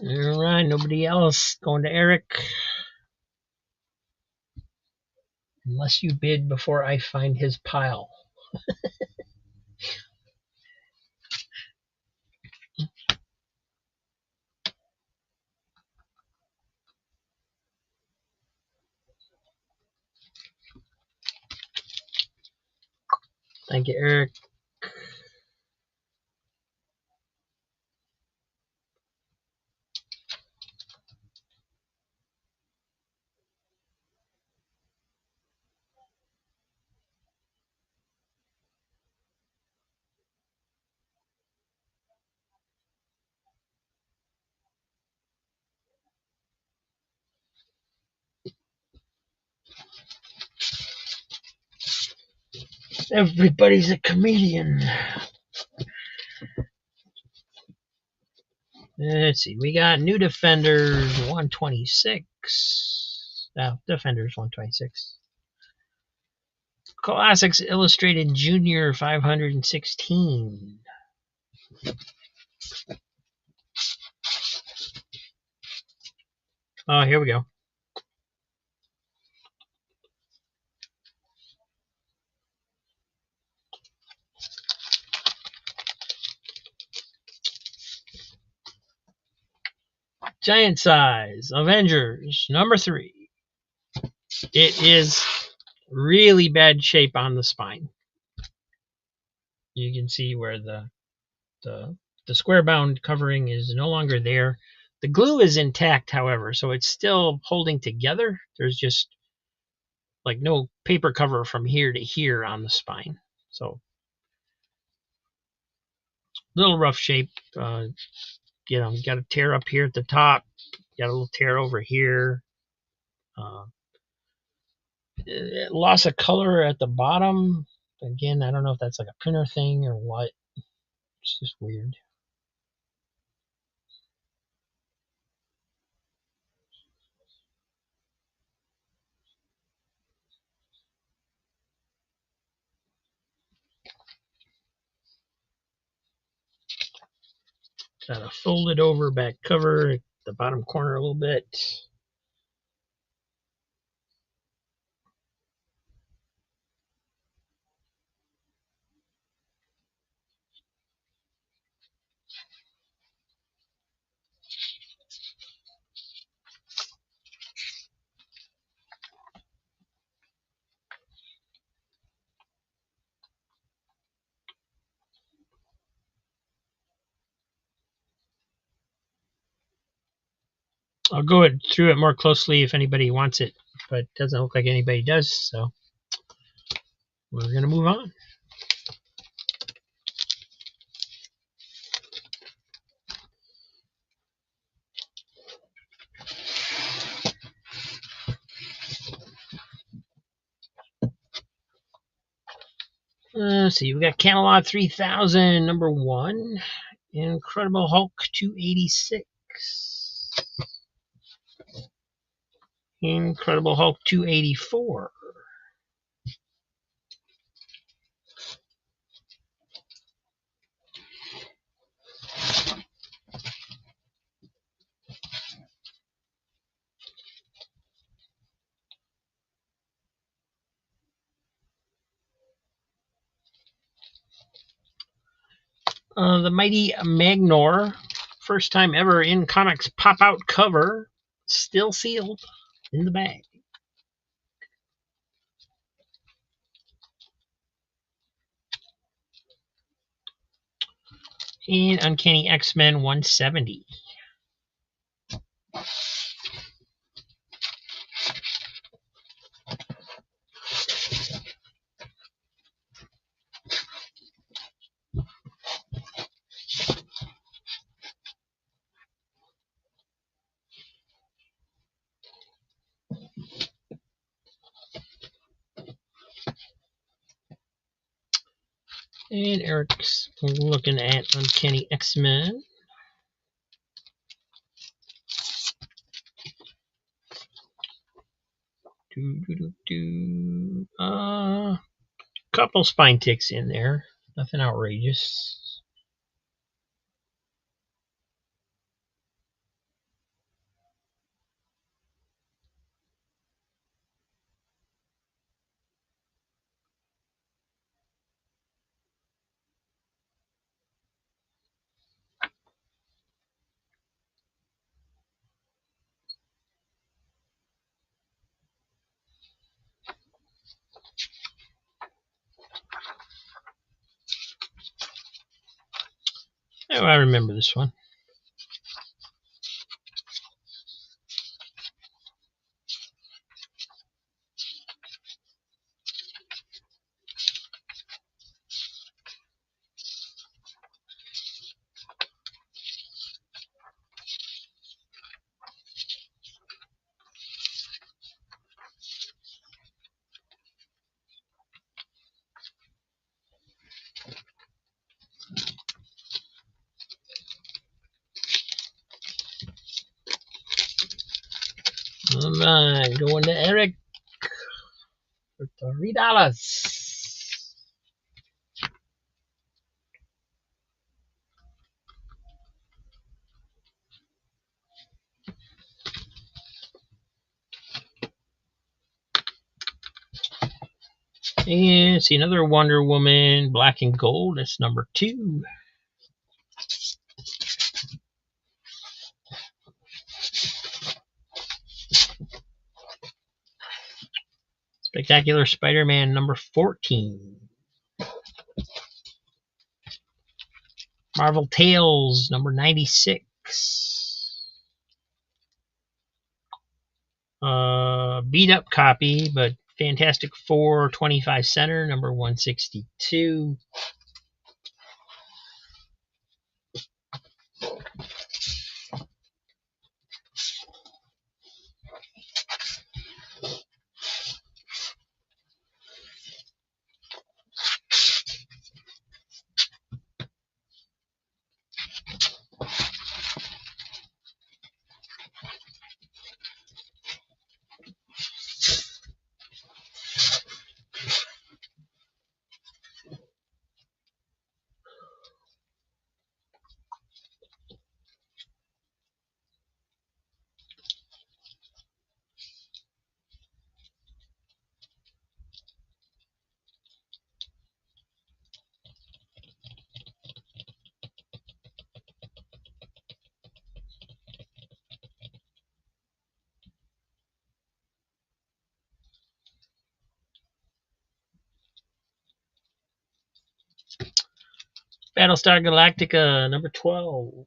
Speaker 2: All right, nobody else. Going to Eric. Unless you bid before I find his pile. Thank you, Eric. Everybody's a comedian. Let's see. We got New Defenders 126. No, Defenders 126. Classics Illustrated Junior 516. Oh, here we go. Giant Size Avengers number 3. It is really bad shape on the spine. You can see where the square bound covering is no longer there. The glue is intact, however, so it's still holding together. There's just like no paper cover from here to here on the spine. So little rough shape. You know, got a tear up here at the top. Got a little tear over here. Loss of color at the bottom. Again, I don't know if that's like a printer thing or what. It's just weird. Got a folded over back cover at the bottom corner a little bit. I'll go through it more closely if anybody wants it, but it doesn't look like anybody does, so we're going to move on. Let's see, we got Camelot 3000, number 1. Incredible Hulk 286. Incredible Hulk 284. The Mighty Magnor, first time ever in comics pop-out cover, still sealed in the bag. And Uncanny X-Men 170. And Eric's looking at Uncanny X-Men. Couple spine ticks in there. Nothing outrageous. Oh, I remember this one. All right, going to Eric for $3. And see another Wonder Woman, black and gold. That's number 2. Spectacular Spider-Man number 14. Marvel Tales number 96. Beat up copy, but Fantastic Four 25 center number 162. Battlestar Galactica number 12.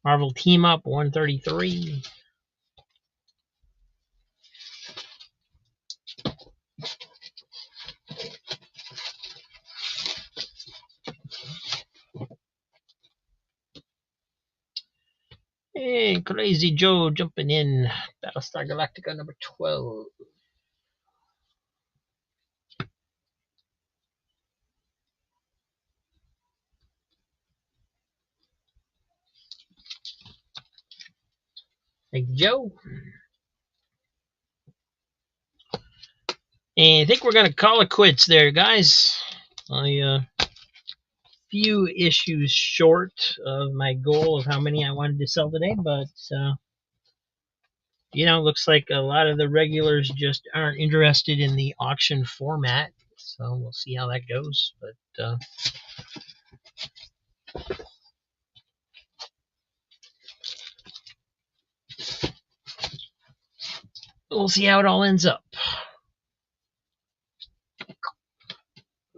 Speaker 2: Marvel Team Up 133. Hey, Crazy Joe jumping in. Battlestar Galactica number 12. Thank you, Joe. And I think we're going to call it quits there, guys. I few issues short of my goal of how many I wanted to sell today, but looks like a lot of the regulars just aren't interested in the auction format. So we'll see how that goes. But we'll see how it all ends up.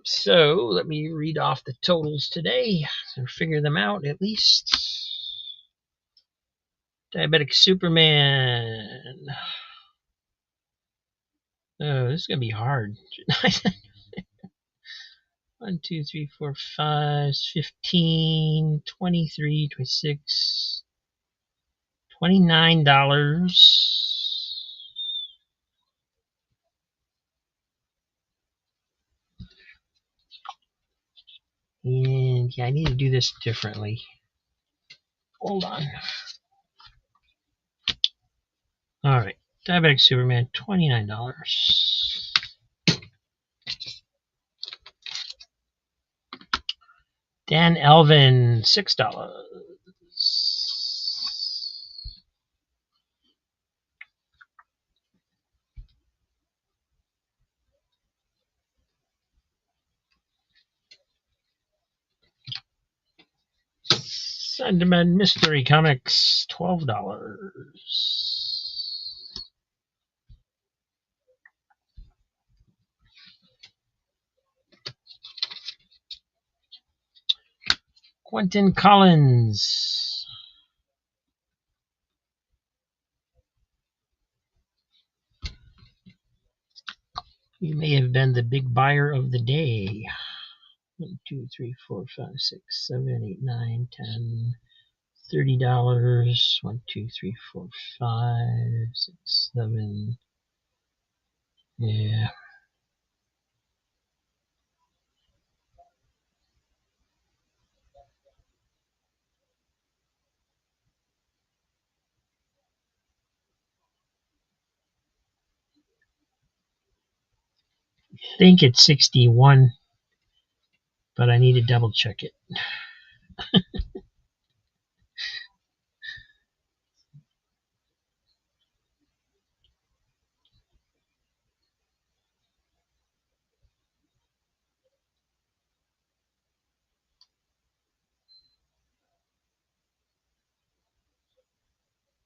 Speaker 2: So let me read off the totals today and figure them out at least. Diabetic Superman. Oh, this is going to be hard. 1, 2, 3, 4, 5, 15, 23, 26, $29. And yeah, I need to do this differently. Hold on. All right, Diabetic Superman, $29. Dan Elvin, $6. Sandman Mystery Comics, $12. Quentin Collins. He may have been the big buyer of the day. 1, 2, 3, 4, 5, 6, 7, 8, 9, 10, $30. 1, 2, 3, 4, 5, 6, 7. Yeah. I think it's 61, but I need to double check it.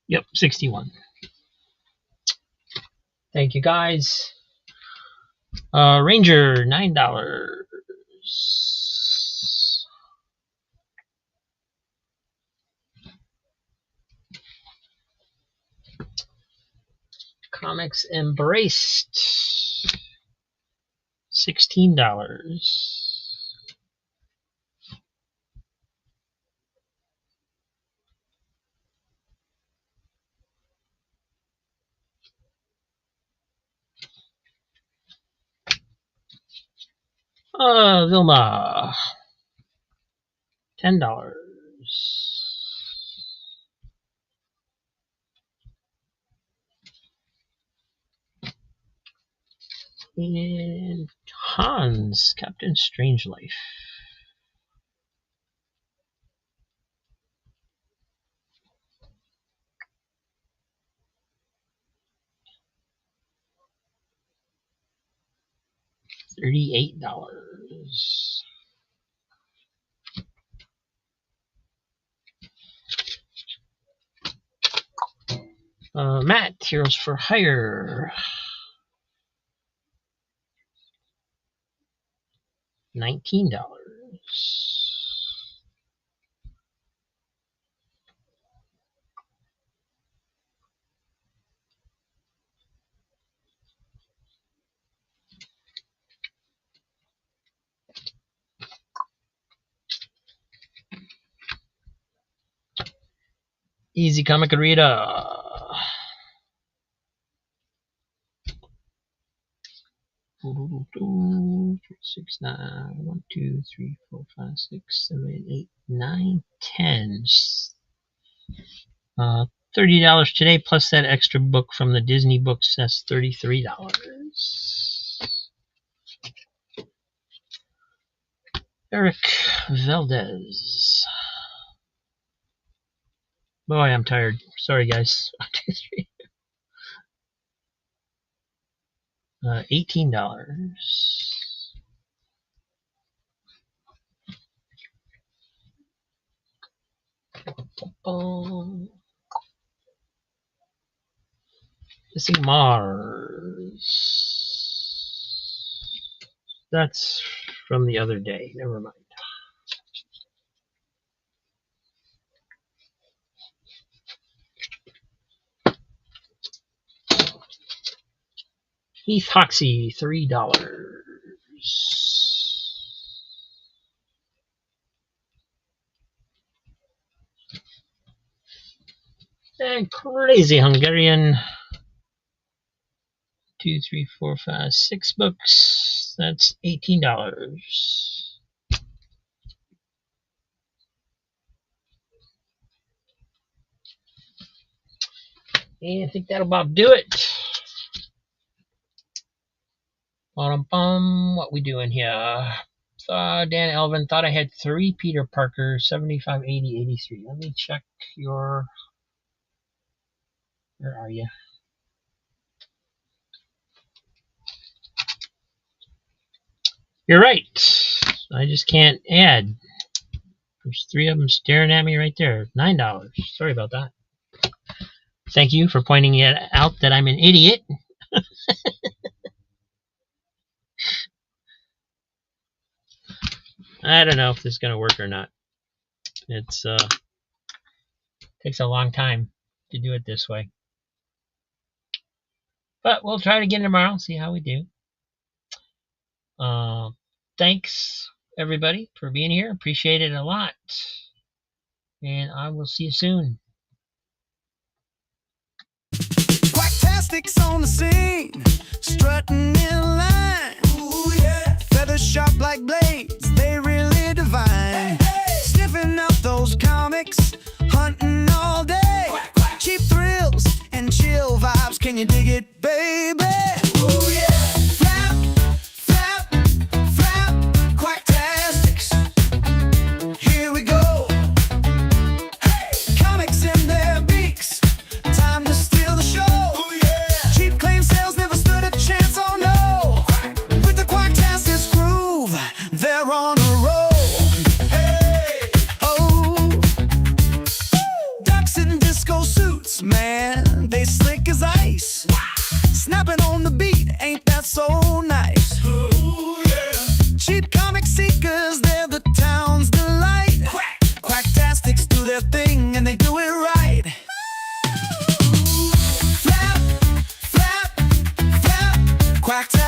Speaker 2: Yep, 61. Thank you, guys. Ranger, $9. Comics Embraced, $16. Vilma, $10. And Hans, Captain Strangelife. $38. Matt, Heroes for Hire, $19. Easy Comic Reader, 6, 9, 1, 2, 3, 4, 5, 6, 7, 8, 9, 10. $30 today, plus that extra book from the Disney books. That's $33. Eric Valdez. Boy, I'm tired. Sorry, guys. 1, 2, 3. $18. Missing Mars. That's from the other day. Never mind. Heath Hoxie, $3. And Crazy Hungarian, 2, 3, 4, 5, 6 books. That's $18. And I think that'll about do it. What we doing here? Dan Elvin thought I had 3 Peter Parker, 75, 80, 83. Let me check your... Where are you? You're right. I just can't add. There's 3 of them staring at me right there. $9. Sorry about that. Thank you for pointing it out that I'm an idiot. I don't know if this is going to work or not. It's takes a long time to do it this way. But we'll try it again tomorrow, see how we do. Thanks, everybody, for being here. Appreciate it a lot. And I will see you soon.
Speaker 3: Quacktastic's on the scene, strutting in line. Ooh, yeah. Feathers sharp like blades, they really divine. Sniffing out those comics, hunting all day. Quack, quack. Cheap thrills and chill vibes, can you dig it, baby? Ooh, yeah. Flap, flap, flap, Quacktastics. Here we go. Hey! Comics in their beaks, time to steal the show. Ooh, yeah. Cheap claim sales never stood a chance, oh no. With the Quacktastics groove, they're on a roll. Hey! Oh! Ducks in disco suits, man, they slick as ice. Snapping on the beat, ain't that so nice? Ooh, yeah. Cheap comic seekers, they're the town's delight. Quacktastics do their thing and they do it right. Flap, flap, flap, Quacktastics.